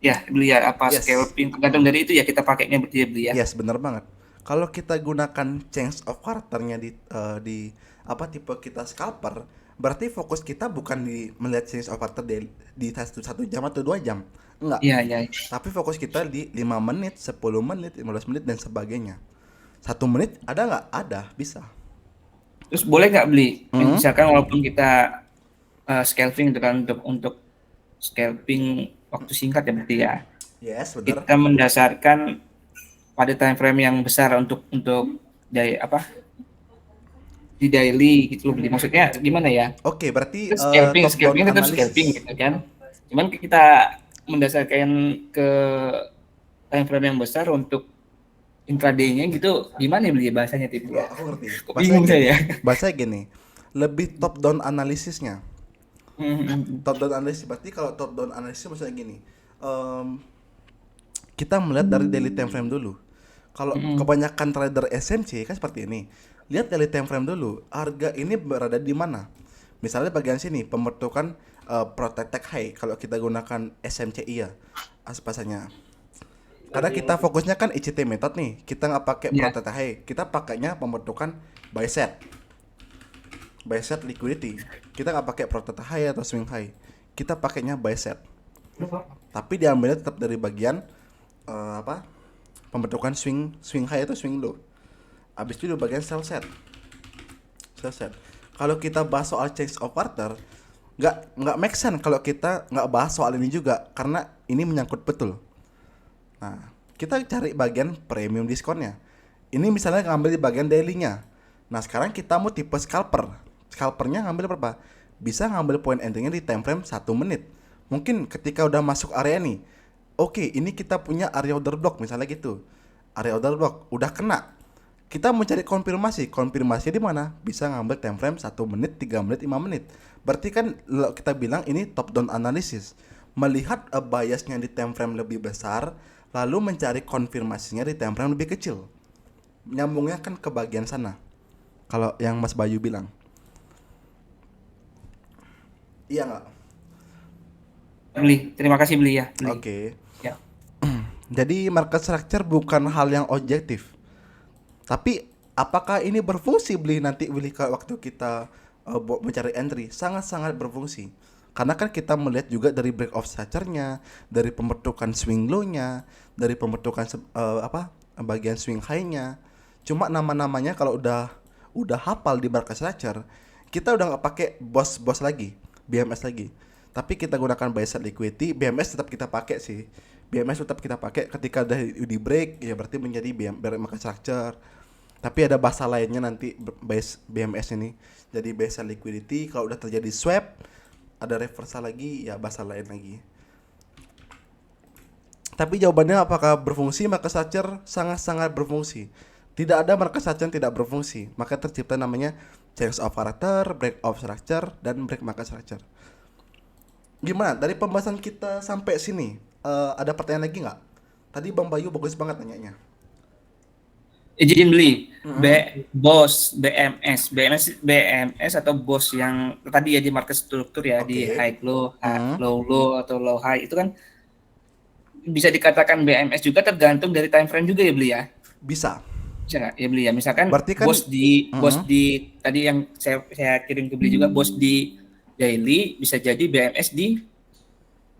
Ya, beli ya apa scalping, tergantung dari itu ya kita pakainya beli ya. Yes, benar banget. Kalau kita gunakan change of character-nya di apa tipe kita scalper, berarti fokus kita bukan di melihat change of character di 1 jam atau 2 jam. Enggak. Iya. Tapi fokus kita di 5 menit, 10 menit, 15 menit dan sebagainya. 1 menit ada nggak? Ada, bisa. Terus boleh nggak beli? Misalkan walaupun kita scalping itu kan untuk scalping waktu singkat ya berarti ya. Yes, benar. Kita mendasarkan pada time frame yang besar untuk di daily gitu loh beli. Maksudnya gimana ya? Oke, berarti Scalping tetap scalping gitu kan. Cuman kita mendasarkan ke time frame yang besar untuk intraday-nya gitu, gimana ya beli bahasanya tipe? Aku ngerti. Bingung saya. Bahasanya gini, lebih top down analisisnya. Top down analisis berarti kalau top down analisis maksudnya gini, kita melihat dari daily time frame dulu. Kalau kebanyakan trader SMC kan seperti ini, lihat daily time frame dulu, harga ini berada di mana. Misalnya bagian sini pembentukan protected high kalau kita gunakan SMCI ya bahasanya. Karena kita fokusnya kan ICT method nih, kita nggak pakai protected high, kita pakainya pembentukan buy set liquidity. Kita nggak pakai protected high atau swing high, kita pakainya buy set. Tapi diambilnya tetap dari bagian pembentukan swing high atau swing low. Habis itu di bagian cell set. Kalau kita bahas soal change of quarter, nggak make sense kalau kita nggak bahas soal ini juga karena ini menyangkut betul. Nah, kita cari bagian premium diskonnya. Ini misalnya ngambil di bagian daily-nya. Nah, sekarang kita mau tipe scalper. Scalpernya ngambil berapa? Bisa ngambil point entry-nya di time frame 1 menit. Mungkin ketika udah masuk area nih, oke, ini kita punya area order block misalnya gitu. Area order block udah kena. Kita mau cari konfirmasi. Konfirmasi di mana? Bisa ngambil time frame 1 menit, 3 menit, 5 menit. Berarti kan kita bilang ini top down analysis. Melihat biasnya di time frame lebih besar, lalu mencari konfirmasinya di time frame lebih kecil. Nyambungnya kan ke bagian sana. Kalau yang Mas Bayu bilang. Iya nggak? Beli. Terima kasih Beli ya. Beli. Oke. Ya. Jadi market structure bukan hal yang objektif. Tapi apakah ini berfungsi beli nanti kalau waktu kita mencari entry? Sangat-sangat berfungsi. Karena kan kita melihat juga dari break of structure-nya, dari pembentukan swing low-nya, dari pembentukan bagian swing high-nya. Cuma nama-namanya kalau udah hafal di market structure, kita udah nggak pakai bos lagi, BMS lagi. Tapi kita gunakan buy side liquidity, BMS tetap kita pakai sih. BMS tetap kita pakai ketika udah di break, ya berarti menjadi market structure. Tapi ada bahasa lainnya nanti BMS ini. Jadi buy side liquidity, kalau udah terjadi swap, ada reversal lagi, ya bahasa lain lagi. Tapi jawabannya apakah berfungsi? Market structure sangat-sangat berfungsi. Tidak ada market structure yang tidak berfungsi. Maka tercipta namanya change of character, break of structure, dan break market structure. Gimana? Dari pembahasan kita sampai sini, ada pertanyaan lagi nggak? Tadi Bang Bayu bagus banget nanyanya. Izin Beli. BMS atau bos yang tadi ya di market struktur ya, di high low, low low atau low high itu kan bisa dikatakan BMS juga tergantung dari time frame juga ya Beli ya. Bisa nggak ya Beli ya, misalkan kan, bos di tadi yang saya kirim ke Beli juga, bos di daily bisa jadi BMS di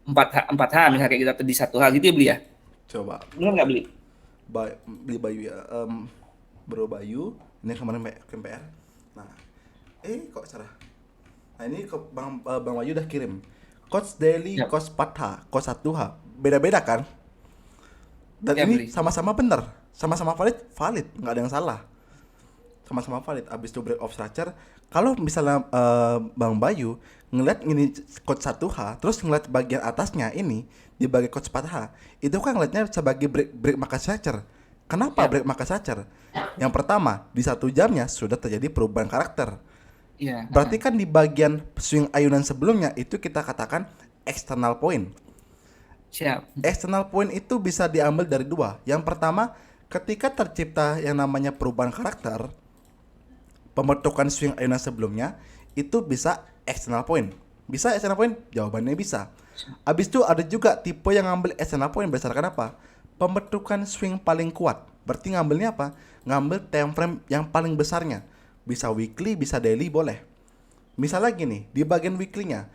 4H misalnya kayak gitu, atau di 1H gitu ya Beli ya. Coba Benar nggak Beli? Beli Bayu ya, Bro Bayu ini kemarin KPR. Nah, kok salah. Nah ini Bang Bayu udah kirim coach daily, coach 4H, coach 1H, beda-beda kan? Dan ya, ini Beli. Sama-sama benar, sama-sama valid, nggak ada yang salah. Sama-sama valid. Abis itu break of structure. Kalau misalnya Bang Bayu ngeliat ini coach 1H, terus ngeliat bagian atasnya ini di bagian coach 4H, itu kan ngeliatnya sebagai break market structure. Kenapa break market structure? Yang pertama, di 1 jamnya sudah terjadi perubahan karakter. Berarti kan di bagian swing ayunan sebelumnya itu kita katakan external point. External point itu bisa diambil dari 2. Yang pertama, ketika tercipta yang namanya perubahan karakter, pembentukan swing ayunan sebelumnya itu bisa external point. Bisa external point? Jawabannya bisa. Abis itu ada juga tipe yang ngambil external point berdasarkan apa? Pembentukan swing paling kuat. Berarti ngambilnya apa? Ngambil time frame yang paling besarnya. Bisa weekly, bisa daily, boleh. Misalnya gini, di bagian weekly-nya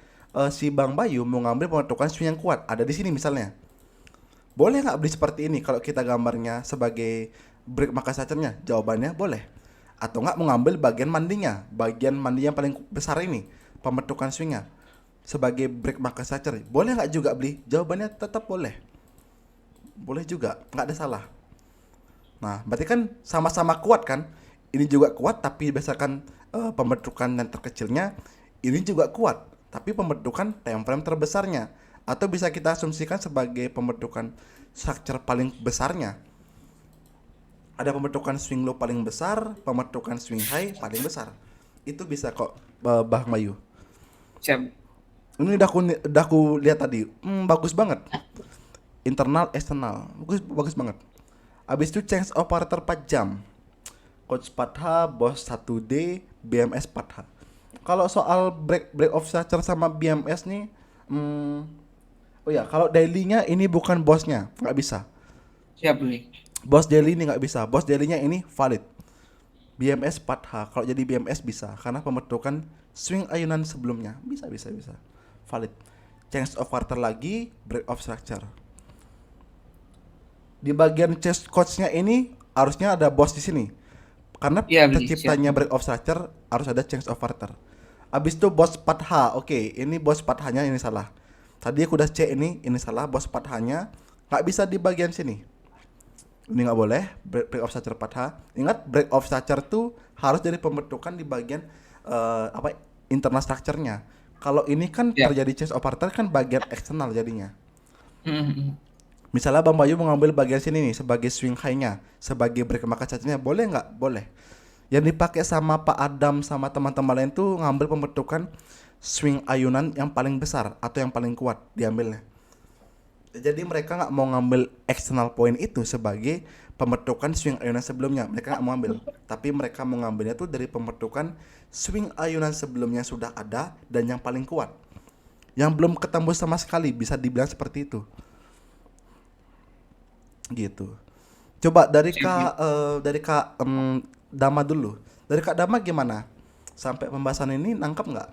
si Bang Bayu mau ngambil pembentukan swing yang kuat, ada di sini misalnya. Boleh nggak beli seperti ini kalau kita gambarnya sebagai break market structure-nya? Jawabannya boleh. Atau nggak mau ngambil bagian mandinya yang paling besar ini, pembentukan swingnya sebagai break market structure, boleh nggak juga beli? Jawabannya tetap boleh juga, nggak ada salah. Nah berarti kan sama-sama kuat kan, ini juga kuat tapi berdasarkan pembentukan yang terkecilnya, ini juga kuat tapi pembentukan time frame terbesarnya, atau bisa kita asumsikan sebagai pembentukan structure paling besarnya. Ada pembentukan swing low paling besar, pembentukan swing high paling besar. Itu bisa kok Bang Bayu. Siap. Ini udah aku lihat tadi. Bagus banget. Internal, external. Bagus banget. Abis itu change operator 4 jam. Coach 4H, boss 1D, BMS 4H. Kalau soal break of structure sama BMS nih, oh ya, kalau daily-nya ini bukan bosnya, nggak bisa. Siap nih. Bos daily ini nggak bisa. Bos daily-nya ini valid. BMS 4H. Kalau jadi BMS bisa karena pembentukan swing ayunan sebelumnya. Bisa. Valid. Change of quarter lagi, break of structure. Di bagian chest coach-nya ini harusnya ada bos di sini. Karena Iya, beli. terciptanya break of structure harus ada change of character. Abis itu bos 4H. Oke, ini bos 4H-nya ini salah. Tadi aku udah cek ini salah, bos 4H-nya nggak bisa di bagian sini. Ini nggak boleh, break of structure 4H. Ingat, break of structure tuh harus dari pembentukan di bagian internal structure-nya. Kalau ini kan Ya. terjadi change of character kan bagian eksternal jadinya. Hmm. Misalnya Bang Bayu mengambil bagian sini nih sebagai swing high-nya, sebagai break maka cacatnya, boleh nggak? Boleh. Yang dipakai sama Pak Adam sama teman-teman lain tuh ngambil pembentukan swing ayunan yang paling besar atau yang paling kuat diambilnya. Jadi mereka nggak mau ngambil external point itu sebagai pembentukan swing ayunan sebelumnya. Mereka nggak mau ambil, tapi mereka mau ngambilnya tuh dari pembentukan swing ayunan sebelumnya sudah ada dan yang paling kuat, yang belum ketembus sama sekali, bisa dibilang seperti itu. Gitu. Coba dari Kak Dama dulu. Dari Kak Dama gimana? Sampai pembahasan ini nangkep nggak?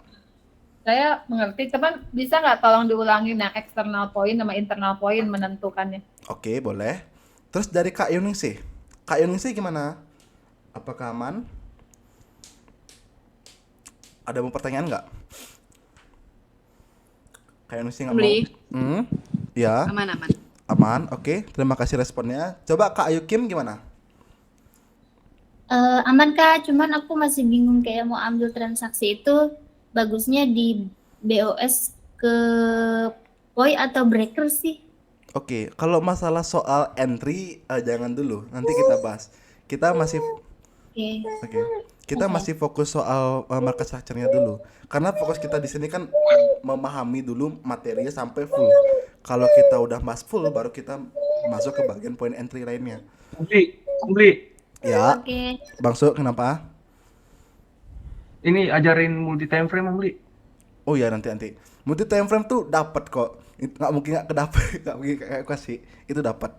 Saya mengerti, cuman bisa nggak tolong diulangin yang external point sama internal point menentukannya? Oke, boleh. Terus dari Kak Yuningsih. Kak Yuningsih gimana? Apakah aman? Ada mau pertanyaan nggak? Kak Yuningsih nggak mau? Beli. Ya, Aman-aman. aman. Oke, terima kasih responnya. Coba Kak Ayu Kim gimana? Aman Kak, cuman aku masih bingung kayak mau ambil transaksi itu bagusnya di BOS ke POI atau breaker sih? Oke, kalau masalah soal entry jangan dulu. Nanti kita bahas. Kita masih Oke. Oke. Kita masih fokus soal market structure-nya dulu. Karena fokus kita di sini kan memahami dulu materinya sampai full. Kalau kita udah bahas full baru kita masuk ke bagian point entry lainnya. Beli. Ya, Oke. Bang Su, kenapa? Ini ajarin multi time frame, Beli. Oh ya, nanti. Multi time frame tuh dapat kok. Nggak mungkin nggak kedapet, nggak mungkin kayak kasih. Itu dapat.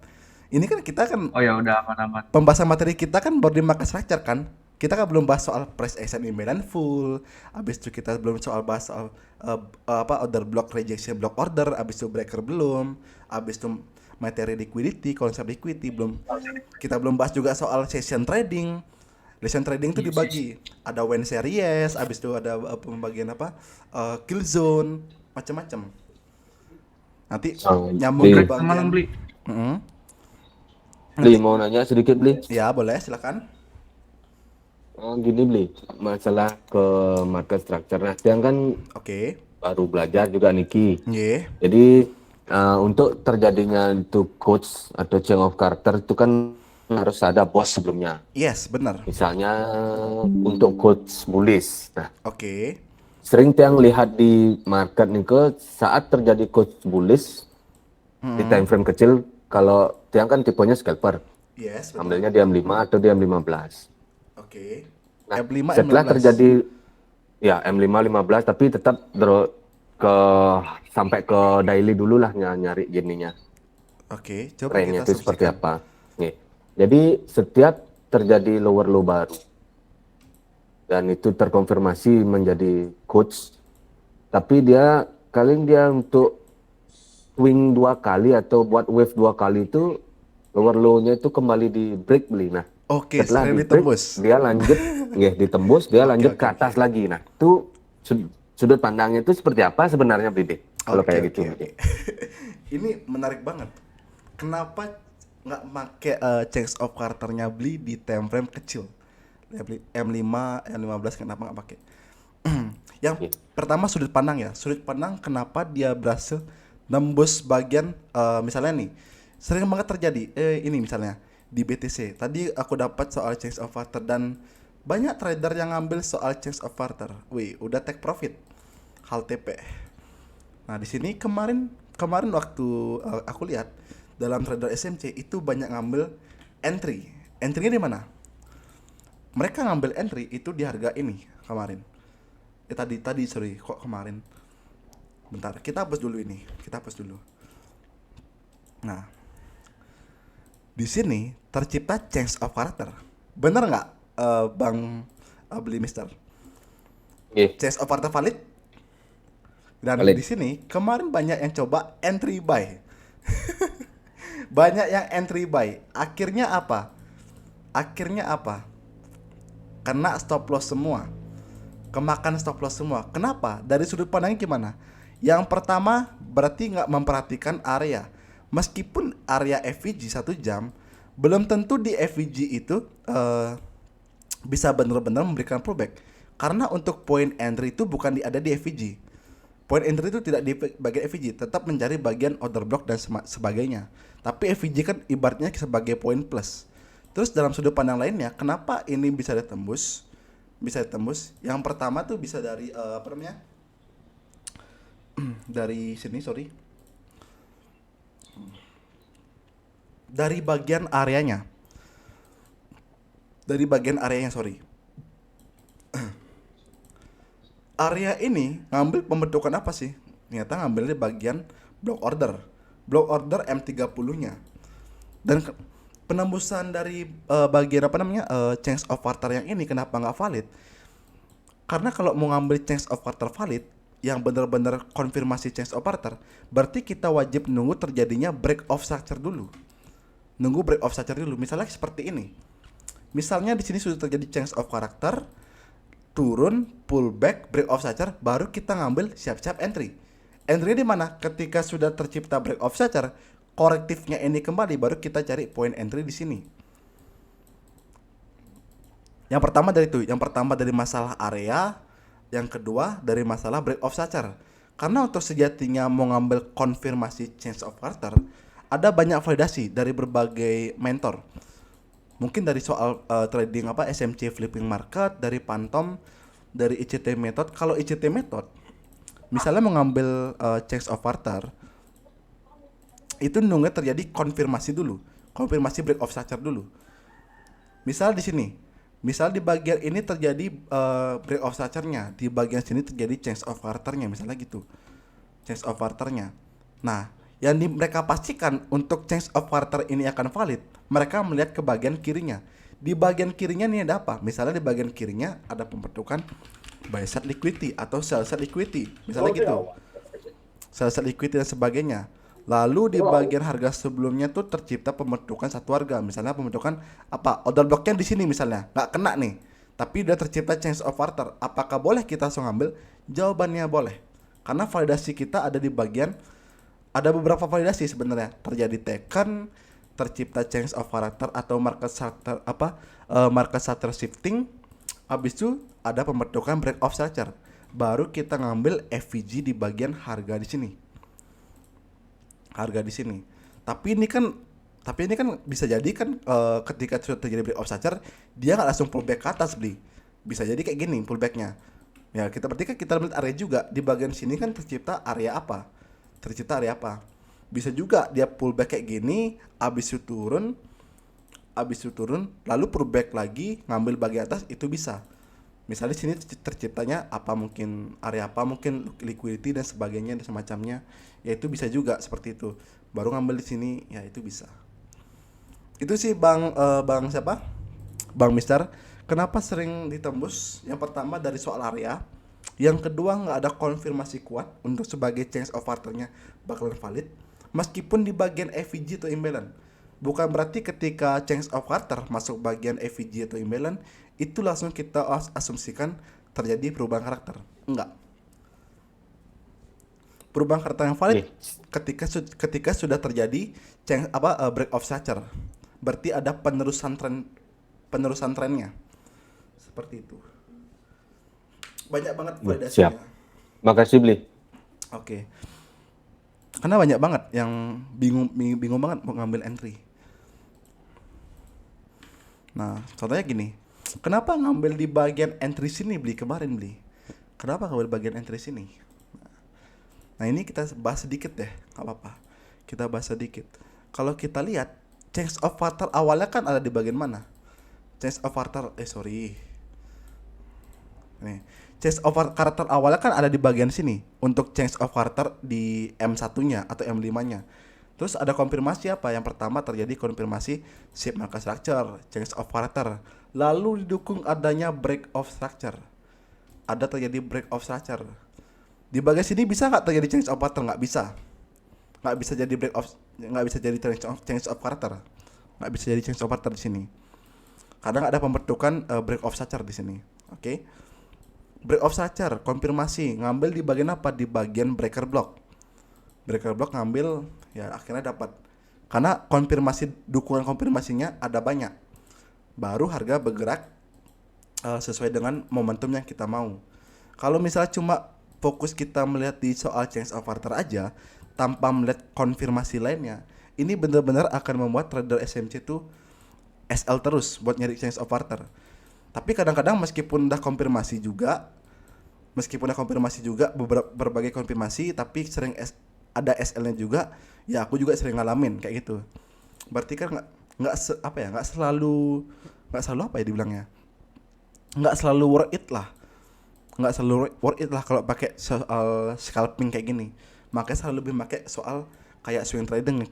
Ini kan kita kan Oh ya udah aman-aman. pembahasan materi kita kan baru di market structure kan. Kita kan belum bahas soal price action imbalance full. Habis itu kita belum bahas soal order block rejection block order. Habis itu breaker belum. Habis itu materi liquidity, konsep liquidity belum. Kita belum bahas juga soal session trading. Session trading itu dibagi. Ada when series, habis itu ada pembagian kill zone, macam-macam. Nanti nyambung ke Break sama bagian. Beli. Mm-mm. Beli mau nanya sedikit, Beli. Ya, boleh, silakan. Gini, Beli. Masalah ke market structure. Nah, yang kan Oke. baru belajar juga Niki. Nggih. Jadi untuk terjadinya itu coach atau change of character itu kan harus ada bos sebelumnya. Yes, benar. Misalnya untuk coach bullish. Nah, Oke. sering tiang lihat di market nih ke saat terjadi coach bullish di time frame kecil, kalau tiang kan tipenya scalper, Yes, betul. ambilnya di M5 atau di M15. Oke. Nah, M5, setelah M15. terjadi ya M5 15 tapi tetap sampai ke daily dulu lah nyari gininya. Oke, coba Trennya kita itu seperti asumsikan. apa. Nih. Jadi setiap terjadi lower low baru dan itu terkonfirmasi menjadi coach, tapi dia untuk swing 2 kali atau buat wave 2 kali itu lower low-nya itu kembali di break, Beli. Nah, Oke, setelah sering di break, ditembus. dia lanjut ditembus, dia lanjut Oke, ke atas lagi. Nah, itu sudut pandangnya itu seperti apa sebenarnya, Beli? Kalau Oke, kayak gitu. oke. Ini menarik banget. Kenapa nggak make change of character-nya beli di time frame kecil? Beli M5, M15 kenapa nggak pakai? Yang pertama sudut pandang ya. Sudut pandang kenapa dia berhasil nembus bagian misalnya nih. Sering banget terjadi ini misalnya di BTC. Tadi aku dapat soal change of character dan banyak trader yang ngambil soal change of character. Wih, udah take profit. Hal TP. Nah, di sini kemarin waktu aku lihat dalam trader SMC itu banyak ngambil entry. Entry-nya di mana? Mereka ngambil entry itu di harga ini kemarin. Sorry, kok kemarin. Bentar, kita hapus dulu ini. Kita hapus dulu. Nah, di sini tercipta change of character. Bener nggak, Bang Beli Mister? Change of character valid? Dan Valid. di sini kemarin banyak yang coba entry buy. Banyak yang entry buy. Akhirnya apa? kena stop loss semua, kemakan stop loss semua. Kenapa? Dari sudut pandangnya gimana? Yang pertama berarti nggak memperhatikan area. Meskipun area FVG 1 jam, belum tentu di FVG itu bisa benar-benar memberikan pullback. Karena untuk point entry itu bukan ada di FVG. Point entry itu tidak di bagian FVG, tetap mencari bagian order block dan sebagainya. Tapi FVG kan ibaratnya sebagai point plus. Terus dalam sudut pandang lainnya, kenapa ini bisa ditembus? Bisa ditembus. Yang pertama tuh bisa dari apa namanya? Dari sini, sorry. Dari bagian areanya. Dari bagian areanya, sorry. Area ini ngambil pembentukan apa sih? Ternyata ngambil di bagian block order. Block order M30-nya. Dan penembusan dari bagian apa namanya? Change of quarter yang ini kenapa nggak valid? Karena kalau mau ngambil change of quarter valid yang benar-benar konfirmasi change of quarter, berarti kita wajib nunggu terjadinya break of structure dulu. Nunggu break of structure dulu. Misalnya seperti ini. Misalnya di sini sudah terjadi change of character, turun, pullback, break of structure, baru kita ngambil siap-siap entry. Entry di mana? Ketika sudah tercipta break of structure, korektifnya ini kembali, baru kita cari point entry di sini. Yang pertama dari itu, yang pertama dari masalah area, yang kedua dari masalah break of structure. Karena untuk sejatinya mau ngambil konfirmasi change of character, ada banyak validasi dari berbagai mentor. Mungkin dari soal trading apa SMC flipping market, dari Phantom, dari ICT method. Kalau ICT method misalnya mengambil change of quarter, itu nunggu terjadi konfirmasi dulu, konfirmasi break of structure dulu. Misal di sini, misal di bagian ini terjadi break of structure-nya, di bagian sini terjadi change of quarter-nya, misalnya gitu, change of quarter-nya. Nah, yang mereka pastikan untuk change of quarter ini akan valid, mereka melihat ke bagian kirinya. Di bagian kirinya nih ada apa? Misalnya di bagian kirinya ada pembentukan buy side liquidity atau sell side liquidity, misalnya gitu. Sell side liquidity dan sebagainya. Lalu di bagian harga sebelumnya tuh tercipta pembentukan satu harga, misalnya pembentukan apa? Order blocknya di sini misalnya, nggak kena nih. Tapi udah tercipta change of quarter. Apakah boleh kita langsung ambil? Jawabannya boleh. Karena validasi kita ada di bagian, ada beberapa validasi sebenarnya. Terjadi taken, tercipta change of character atau market structure market structure shifting. Habis itu ada pembentukan break of structure. Baru kita ngambil FVG di bagian harga di sini. Harga di sini. Tapi ini kan bisa jadi kan ketika sudah terjadi break of structure, dia nggak langsung pullback ke atas beli. Bisa jadi kayak gini pullbacknya. Ya kita berarti kan kita melihat area juga di bagian sini kan tercipta area apa? Tercipta area apa? Bisa juga dia pullback kayak gini, habis itu turun, lalu pullback lagi, ngambil bagian atas, itu bisa. Misalnya di sini terciptanya apa, mungkin area apa, mungkin liquidity dan sebagainya dan semacamnya, ya itu bisa juga seperti itu. Baru ngambil di sini, ya itu bisa. Itu sih Bang siapa? Bang Mister. Kenapa sering ditembus? Yang pertama dari soal area. Yang kedua nggak ada konfirmasi kuat untuk sebagai change of quarter-nya bakalan valid. Meskipun di bagian FVG atau imbalance. Bukan berarti ketika change of quarter masuk bagian FVG atau imbalance itu langsung kita asumsikan terjadi perubahan karakter. Enggak. Perubahan karakter yang valid ketika sudah terjadi change break of structure. Berarti ada penerusan trennya. Seperti itu. Banyak banget validasinya. Siap. Makasih Bli. Oke. Karena banyak banget yang bingung banget mau ngambil entry. Nah, contohnya gini. Kenapa ngambil di bagian entry sini beli kemarin beli? Kenapa ngambil bagian entry sini? Nah, ini kita bahas sedikit deh, nggak apa-apa. Kita bahas sedikit. Kalau kita lihat change of quarter awalnya kan ada di bagian mana? Change of quarter nih. Change of character awalnya kan ada di bagian sini untuk change of character di M1-nya atau M5-nya. Terus ada konfirmasi apa? Yang pertama terjadi konfirmasi shape market structure, change of character. Lalu didukung adanya break of structure. Ada terjadi break of structure. Di bagian sini bisa nggak terjadi change of character? Nggak bisa. Nggak bisa jadi nggak bisa jadi change of character. Nggak bisa jadi change of character di sini. Kadang ada pembentukan break of structure di sini. Oke. Break of structure, konfirmasi, ngambil di bagian apa? Di bagian breaker block. Breaker block ngambil, ya akhirnya dapat. Karena konfirmasi, dukungan konfirmasinya ada banyak. Baru harga bergerak sesuai dengan momentum yang kita mau. Kalau misalnya cuma fokus kita melihat di soal change of quarter aja tanpa melihat konfirmasi lainnya, ini benar-benar akan membuat trader SMC itu SL terus buat nyari change of quarter. Tapi kadang-kadang meskipun udah konfirmasi juga, berbagai konfirmasi, tapi sering ada SL-nya juga, ya aku juga sering ngalamin kayak gitu. Berarti kan nggak selalu apa ya dibilangnya, nggak selalu worth it lah kalau pakai soal scalping kayak gini. Makanya selalu lebih pakai soal kayak swing trading nih.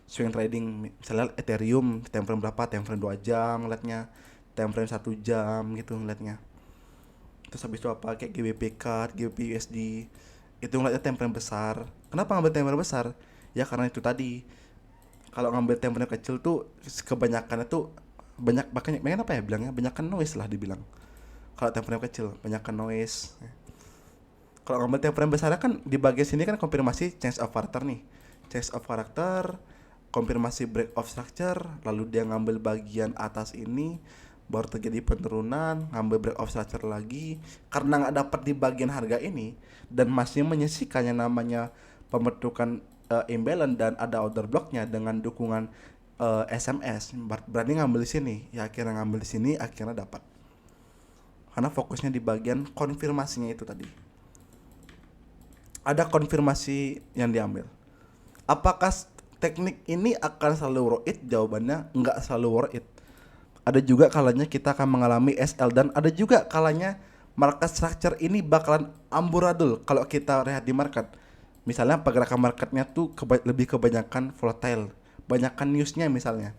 Swing trading misalnya Ethereum time frame berapa, time frame 2 jam ngeliatnya, time frame 1 jam gitu ngeliatnya. Terus habis itu apa kayak GBP CAD, GBP USD, itu ngeliatnya time frame besar. Kenapa ngambil time frame besar? Ya karena itu tadi, kalau ngambil time frame kecil tuh kebanyakan itu banyak apa ya bilangnya, banyakan noise lah dibilang. Kalau time frame kecil banyakan noise. Kalau ngambil time frame besar kan di bagian sini kan konfirmasi change of character nih. Change of character, konfirmasi break of structure, lalu dia ngambil bagian atas ini, baru terjadi penurunan, ngambil break of structure lagi. Karena nggak dapat di bagian harga ini dan masih menyisikan yang namanya pembentukan imbalance dan ada order blocknya dengan dukungan SMS, berani ngambil di sini. Ya akhirnya ngambil di sini, akhirnya dapat. Karena fokusnya di bagian konfirmasinya itu tadi. Ada konfirmasi yang diambil. Apakah teknik ini akan selalu worth it? Jawabannya nggak selalu worth it. Ada juga kalanya kita akan mengalami SL, dan ada juga kalanya market structure ini bakalan amburadul kalau kita lihat di market. Misalnya pergerakan marketnya tuh lebih kebanyakan volatile, banyakan newsnya misalnya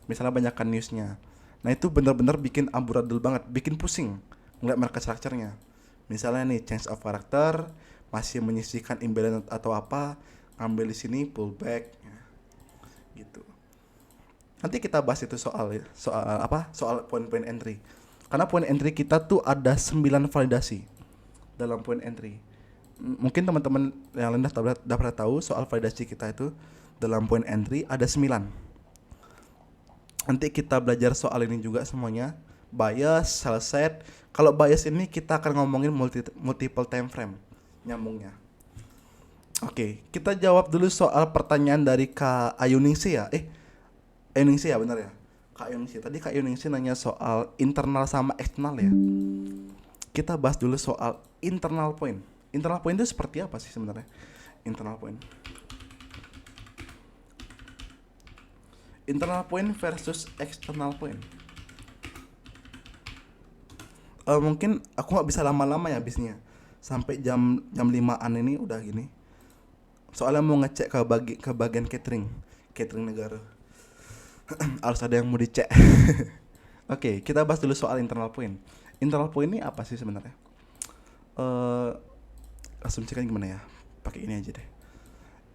banyakan newsnya. Nah itu benar-benar bikin amburadul banget, bikin pusing ngeliat market structure-nya. Misalnya nih change of character, masih menyisihkan imbalance atau apa, ngambil di sini pullback gitu. Nanti kita bahas itu soal poin-poin entry. Karena poin entry kita tuh ada 9 validasi dalam poin entry. Mungkin teman-teman yang lain udah pernah tahu soal validasi kita itu dalam poin entry ada 9. Nanti kita belajar soal ini juga semuanya. Bias, sell set. Kalau bias ini kita akan ngomongin multiple time frame, nyambungnya. Oke, kita jawab dulu soal pertanyaan dari Kak Ayuningsi ya. Ayuningsi ya, benar ya? Kak Ayuningsi. Tadi Kak Ayuningsi nanya soal internal sama eksternal ya. Kita bahas dulu soal internal point. Internal point itu seperti apa sih sebenarnya? Internal point. Internal point versus external point. Mungkin aku nggak bisa lama-lama ya bisnya. Sampai jam 5-an ini udah gini. Soalnya mau ngecek ke bagian catering negara. Harus ada yang mau dicek. Oke, kita bahas dulu soal internal point. Internal point ini apa sih sebenarnya? Asumsikan gimana ya? Pakai ini aja deh.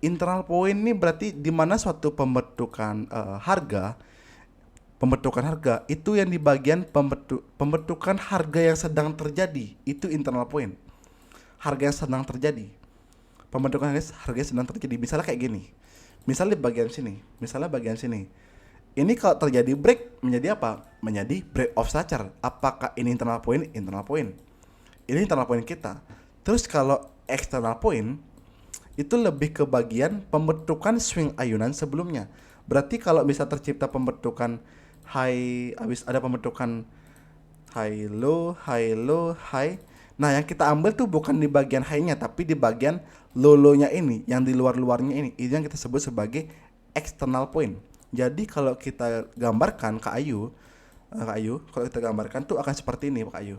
Internal point ini berarti di mana suatu pembentukan harga itu yang di bagian pembentukan harga yang sedang terjadi, itu internal point. Harga yang sedang terjadi. Pembentukan harga yang sedang terjadi. Misalnya kayak gini. Misalnya bagian sini. Ini kalau terjadi break menjadi apa? Menjadi break of structure. Apakah ini internal point? Internal point. Ini internal point kita. Terus kalau external point itu lebih ke bagian pembentukan swing ayunan sebelumnya. Berarti kalau bisa tercipta pembentukan high, habis ada pembentukan high low. Nah, yang kita ambil tuh bukan di bagian high-nya, tapi di bagian low-nya ini, yang di luarnya ini. Itu yang kita sebut sebagai external point. Jadi kalau kita gambarkan Kak Ayu, kalau kita gambarkan tuh akan seperti ini Kak Ayu.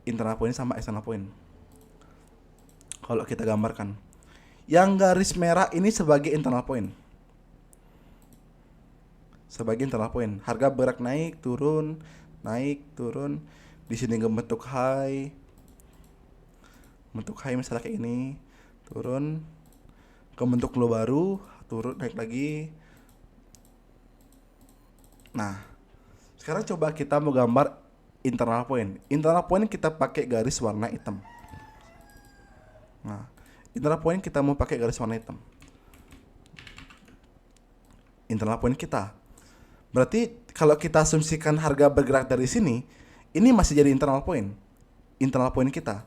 Internal point sama external point. Kalau kita gambarkan, yang garis merah ini sebagai internal point. Harga bergerak naik, turun. Di sini membentuk high. Misalnya kayak ini, turun, kebentuk low baru, turun, naik lagi. Nah, Sekarang coba kita mau gambar internal point. Internal point kita pakai garis warna hitam. Nah, internal point kita mau pakai garis warna hitam. Internal point kita. Berarti kalau kita asumsikan harga bergerak dari sini, ini masih jadi internal point. Internal point kita.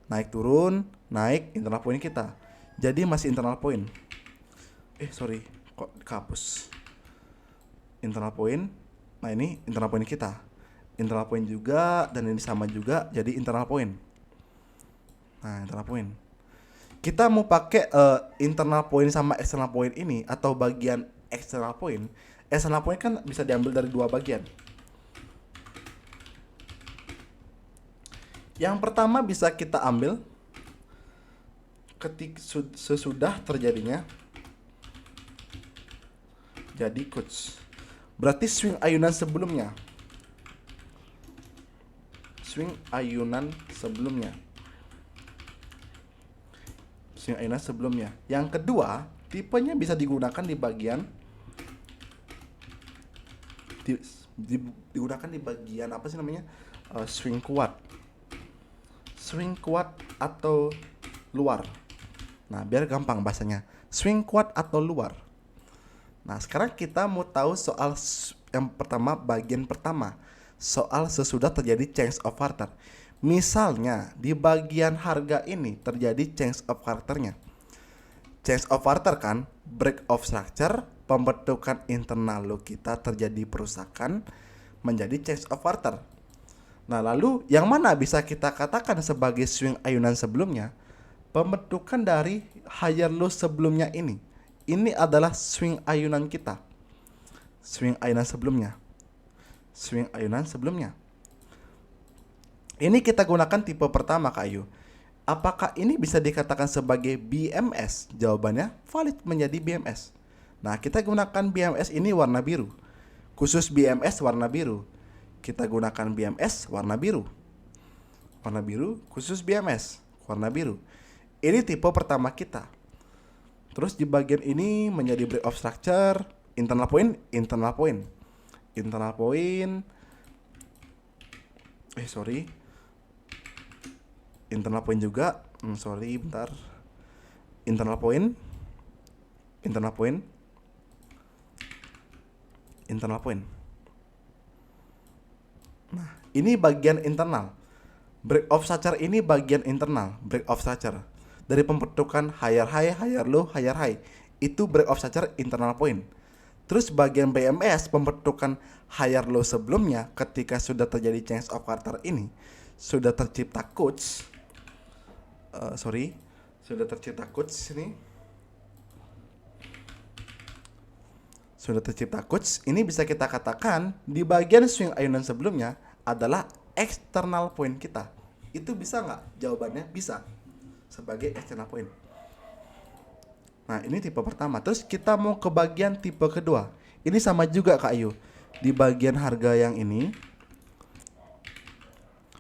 Naik turun, naik internal point kita. Jadi masih internal point. Sorry, kok kehapus. Internal point. Nah, ini internal point kita. Internal point juga, dan ini sama juga, jadi internal point. Nah, internal point. Kita mau pakai internal point sama external point ini, atau bagian external point. External point kan bisa diambil dari dua bagian. Yang pertama bisa kita ambil sesudah terjadinya jadi quotes. Berarti swing ayunan sebelumnya. Swing ayunan sebelumnya. Swing ayunan sebelumnya. Yang kedua, tipenya bisa digunakan di bagian digunakan di bagian apa sih namanya? Swing kuat. Swing kuat atau luar. Nah, biar gampang bahasanya. Swing kuat atau luar. Nah, sekarang kita mau tahu soal yang pertama, bagian pertama. Soal sesudah terjadi change of character. Misalnya, di bagian harga ini terjadi change of characternya. Change of character kan, break of structure, pembentukan internal lo kita terjadi perusakan, menjadi change of character. Nah, lalu yang mana bisa kita katakan sebagai swing ayunan sebelumnya? Pembentukan dari higher low sebelumnya ini. Ini adalah swing ayunan kita. Swing ayunan sebelumnya. Swing ayunan sebelumnya. Ini kita gunakan tipe pertama, Kak Ayu. Apakah ini bisa dikatakan sebagai BMS? Jawabannya valid menjadi BMS. Nah, kita gunakan BMS ini warna biru. Khusus BMS warna biru. Kita gunakan BMS warna biru. Warna biru khusus BMS warna biru. Ini tipe pertama kita. Terus di bagian ini menjadi break of structure, internal point, internal point. Internal point. Internal point juga. Bentar. Internal point. Internal point. Internal point. Nah, ini bagian internal. Break of structure ini bagian internal, break of structure. Dari pembentukan higher high, higher low, higher high. Itu break of structure internal point. Terus bagian BMS, pembentukan higher low sebelumnya, ketika sudah terjadi change of character ini, sudah tercipta quotes. Sudah tercipta quotes ini. Sudah tercipta quotes, ini bisa kita katakan di bagian swing ayunan sebelumnya adalah external point kita. Itu bisa nggak? Jawabannya bisa. Sebagai external point. Nah, ini tipe pertama. Terus kita mau ke bagian tipe kedua. Ini sama juga, Kak Ayu. Di bagian harga yang ini,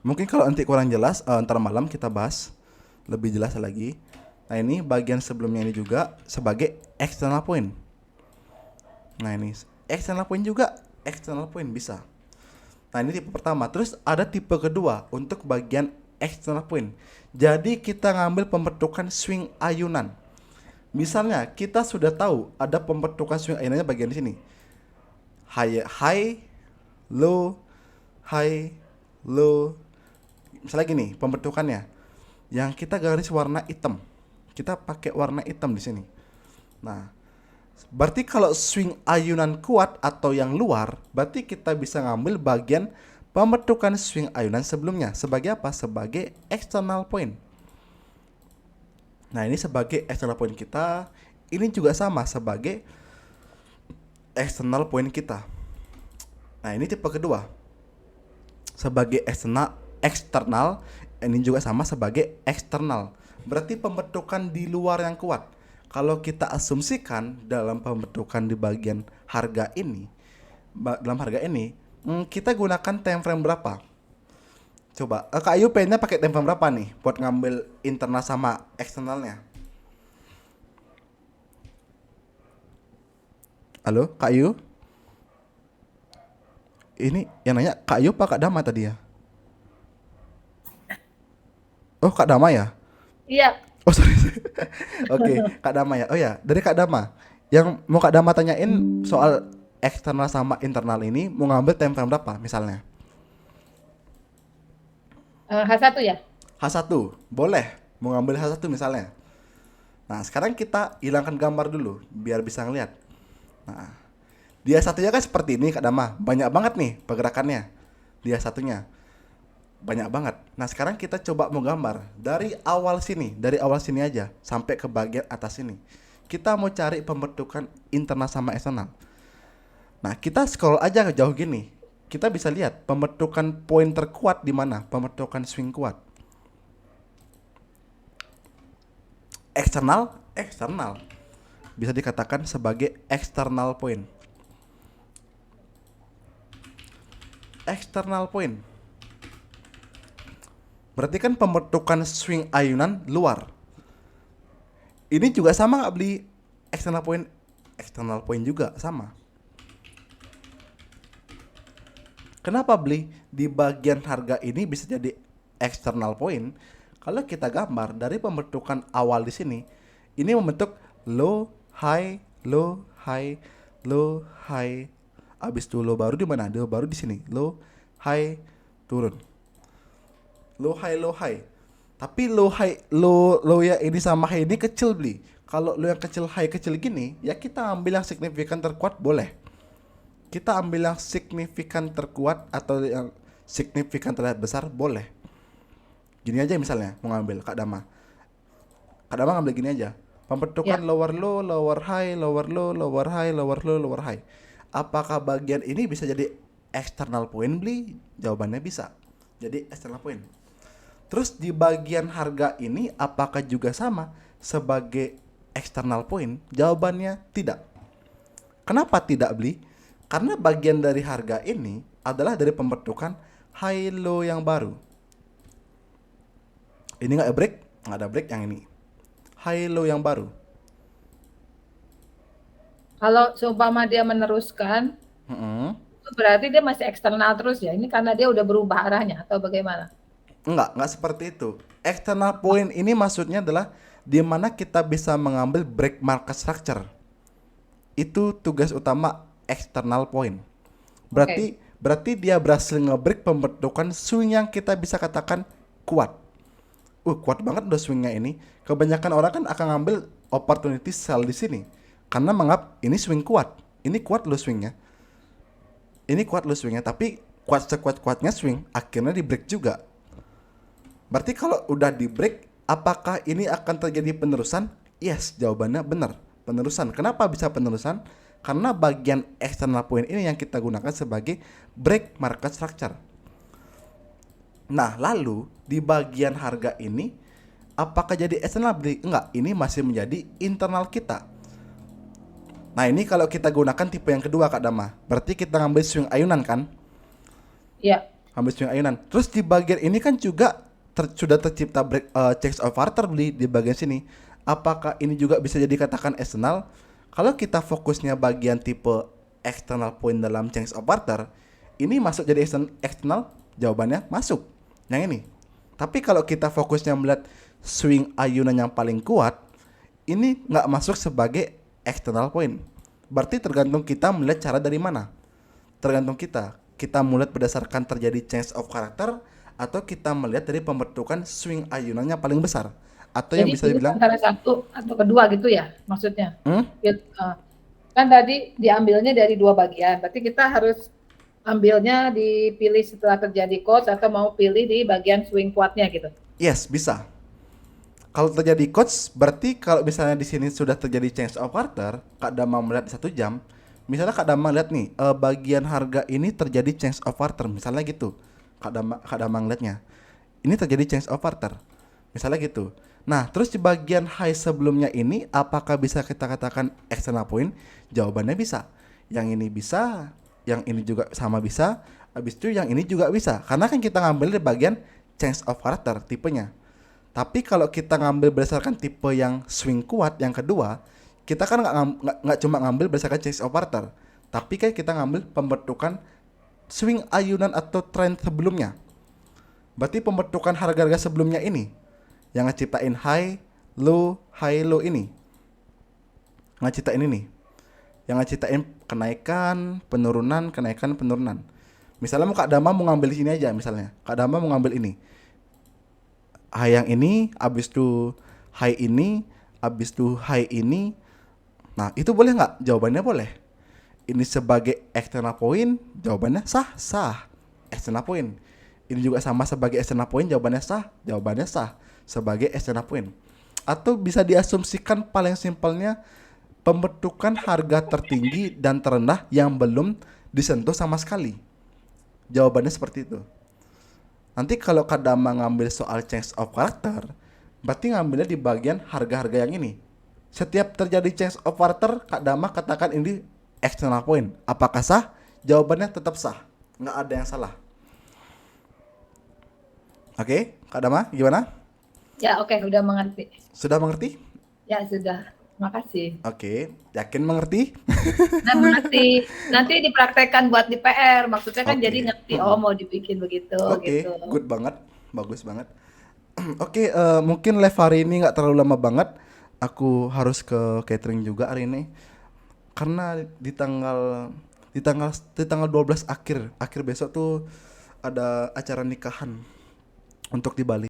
mungkin kalau nanti kurang jelas, ntar malam kita bahas lebih jelas lagi. Nah, ini bagian sebelumnya ini juga sebagai external point. Nah, ini external point juga, external point bisa. Nah, ini tipe pertama. Terus ada tipe kedua untuk bagian external point. Jadi kita ngambil pembentukan swing ayunan. Misalnya kita sudah tahu ada pembentukan swing ayunannya bagian di sini. High, low, high, low. Misalnya gini pembentukannya. Yang kita garis warna hitam. Kita pakai warna hitam di sini. Nah, berarti kalau swing ayunan kuat atau yang luar, berarti kita bisa ngambil bagian pembentukan swing ayunan sebelumnya. Sebagai apa? Sebagai external point. Nah, ini sebagai external point kita. Ini juga sama sebagai external point kita. Nah, ini tipe kedua. Sebagai external, ini juga sama sebagai eksternal. Berarti pembentukan di luar yang kuat. Kalau kita asumsikan dalam pembentukan di bagian harga ini, kita gunakan time frame berapa? Coba, Kak Ayu pengennya pakai time frame berapa nih buat ngambil internal sama eksternalnya? Halo, Kak Ayu? ini yang nanya Kak Ayu apa Kak Dama tadi ya? Oh, Kak Dama ya? Iya, Oh, sorry. Oke, Kak Dama ya. Oh ya, dari Kak Dama. Yang mau Kak Dama tanyain soal eksternal sama internal ini mau ngambil time frame berapa misalnya? H1 ya. H1, boleh. Mau ngambil H1 misalnya. Nah, sekarang kita hilangkan gambar dulu biar bisa ngeliat. Nah, dia satunya kan seperti ini Kak Dama. Banyak banget nih pergerakannya. Dia satunya. Banyak banget. Nah, sekarang kita coba mau gambar dari awal sini aja sampai ke bagian atas sini. Kita mau cari pembentukan internal sama eksternal. Nah, kita scroll aja ke jauh gini. Kita bisa lihat pembentukan poin terkuat di mana, pembentukan swing kuat. Eksternal bisa dikatakan sebagai external point. External point berarti kan pembentukan swing ayunan luar. Ini juga sama nggak beli external point? External point juga sama. Kenapa beli di bagian harga ini bisa jadi external point? Kalau kita gambar dari pembentukan awal di sini, ini membentuk low, high, low, high, low, high. Abis itu low baru di mana? Low baru di sini. Low, high, turun. Low, high, low, high. Tapi low, high, low ya ini sama high ini kecil beli. Kalau low yang kecil, high kecil gini, ya kita ambil yang signifikan terkuat boleh. Kita ambil yang signifikan terkuat atau yang signifikan terlihat besar boleh. Gini aja misalnya mau ngambil Kak Dama. Kak Dama ngambil gini aja. Pembentukan Ya. lower low, lower high, lower low, lower high, lower low, lower high. Apakah bagian ini bisa jadi external point beli? Jawabannya bisa. Jadi external point. Terus di bagian harga ini apakah juga sama sebagai external point? Jawabannya tidak. Kenapa tidak beli? Karena bagian dari harga ini adalah dari pembentukan high low yang baru. Ini nggak ada break, nggak ada break yang ini. High low yang baru. Kalau seumpama dia meneruskan, itu berarti dia masih eksternal terus ya. Ini karena dia udah berubah arahnya atau bagaimana? Enggak seperti itu. External point ini maksudnya adalah di mana kita bisa mengambil break market structure. Itu tugas utama external point. Berarti dia berhasil nge-break pembentukan swing yang kita bisa katakan kuat. Kuat banget udah swingnya ini. Kebanyakan orang kan akan ngambil opportunity sell di sini karena menganggap ini swing kuat. Ini kuat lo swingnya. Ini kuat lo swingnya, tapi kuat sekuat-kuatnya swing akhirnya di break juga. Berarti kalau udah di break, apakah ini akan terjadi penerusan? Yes, jawabannya benar. Penerusan. Kenapa bisa penerusan? Karena bagian external point ini yang kita gunakan sebagai break market structure. Nah, lalu di bagian harga ini apakah jadi external beli? Enggak, ini masih menjadi internal kita. Nah, ini kalau kita gunakan tipe yang kedua Kak Dama. Berarti kita ngambil swing ayunan kan? Iya. Ambil swing ayunan. Terus di bagian ini kan juga sudah tercipta break change of quarter di bagian sini. Apakah ini juga bisa jadi katakan external? Kalau kita fokusnya bagian tipe external point dalam change of quarter, ini masuk jadi external? Jawabannya masuk. Yang ini. Tapi kalau kita fokusnya melihat swing ayunan yang paling kuat, ini nggak masuk sebagai external point. Berarti tergantung kita melihat cara dari mana. Tergantung kita. Kita melihat berdasarkan terjadi change of character atau kita melihat dari pembentukan swing ayunannya paling besar atau yang Jadi bisa dibilang antara satu atau kedua gitu ya maksudnya. Hmm? Ya, kan tadi diambilnya dari dua bagian. Berarti kita harus ambilnya dipilih setelah terjadi coach atau mau pilih di bagian swing kuatnya gitu. Yes, bisa. Kalau terjadi coach, berarti kalau misalnya di sini sudah terjadi change of quarter, Kak Dama melihat 1 jam, misalnya Kak Dama lihat nih, bagian harga ini terjadi change of quarter, misalnya gitu. Kak Dama ngeliatnya, ini terjadi change of quarter, misalnya gitu. Nah, terus di bagian high sebelumnya ini, apakah bisa kita katakan external point? Jawabannya bisa. Yang ini bisa, yang ini juga sama bisa, habis itu yang ini juga bisa. Karena kan kita ngambil di bagian change of quarter tipenya. Tapi kalau kita ngambil berdasarkan tipe yang swing kuat yang kedua, kita kan nggak cuma ngambil berdasarkan change of quarter, tapi kan kita ngambil pembentukan swing ayunan atau tren sebelumnya. Berarti pembentukan harga-harga sebelumnya ini yang ngeciptain high, low ini. Ngeciptain ini. Yang ngeciptain kenaikan, penurunan. Misalnya Kak Dama mau ngambil sini aja misalnya. Kak Dama mau ngambil ini. High yang ini, habis itu high ini, habis itu high ini. Nah, itu boleh nggak? Jawabannya boleh. Ini sebagai external point, jawabannya sah. External point. Ini juga sama sebagai external point, jawabannya sah sebagai external point. Atau bisa diasumsikan paling simpelnya pembentukan harga tertinggi dan terendah yang belum disentuh sama sekali. Jawabannya seperti itu. Nanti kalau Kak Dama ngambil soal change of character, berarti ngambilnya di bagian harga-harga yang ini. Setiap terjadi change of character, Kak Dama katakan ini external point. Apakah sah? Jawabannya tetap sah. Nggak ada yang salah. Oke, Kak Dama gimana? Ya, oke, udah mengerti. Sudah mengerti? Ya, sudah. Makasih. Oke, yakin mengerti? Nah, mengerti. Nanti dipraktekkan buat di PR. Maksudnya kan Oke. jadi ngerti, oh mau dibikin begitu Oke, gitu. good banget, bagus banget. Oke, mungkin live hari ini nggak terlalu lama banget. Aku harus ke catering juga hari ini, karena di tanggal 12 akhir besok tuh ada acara nikahan untuk di Bali.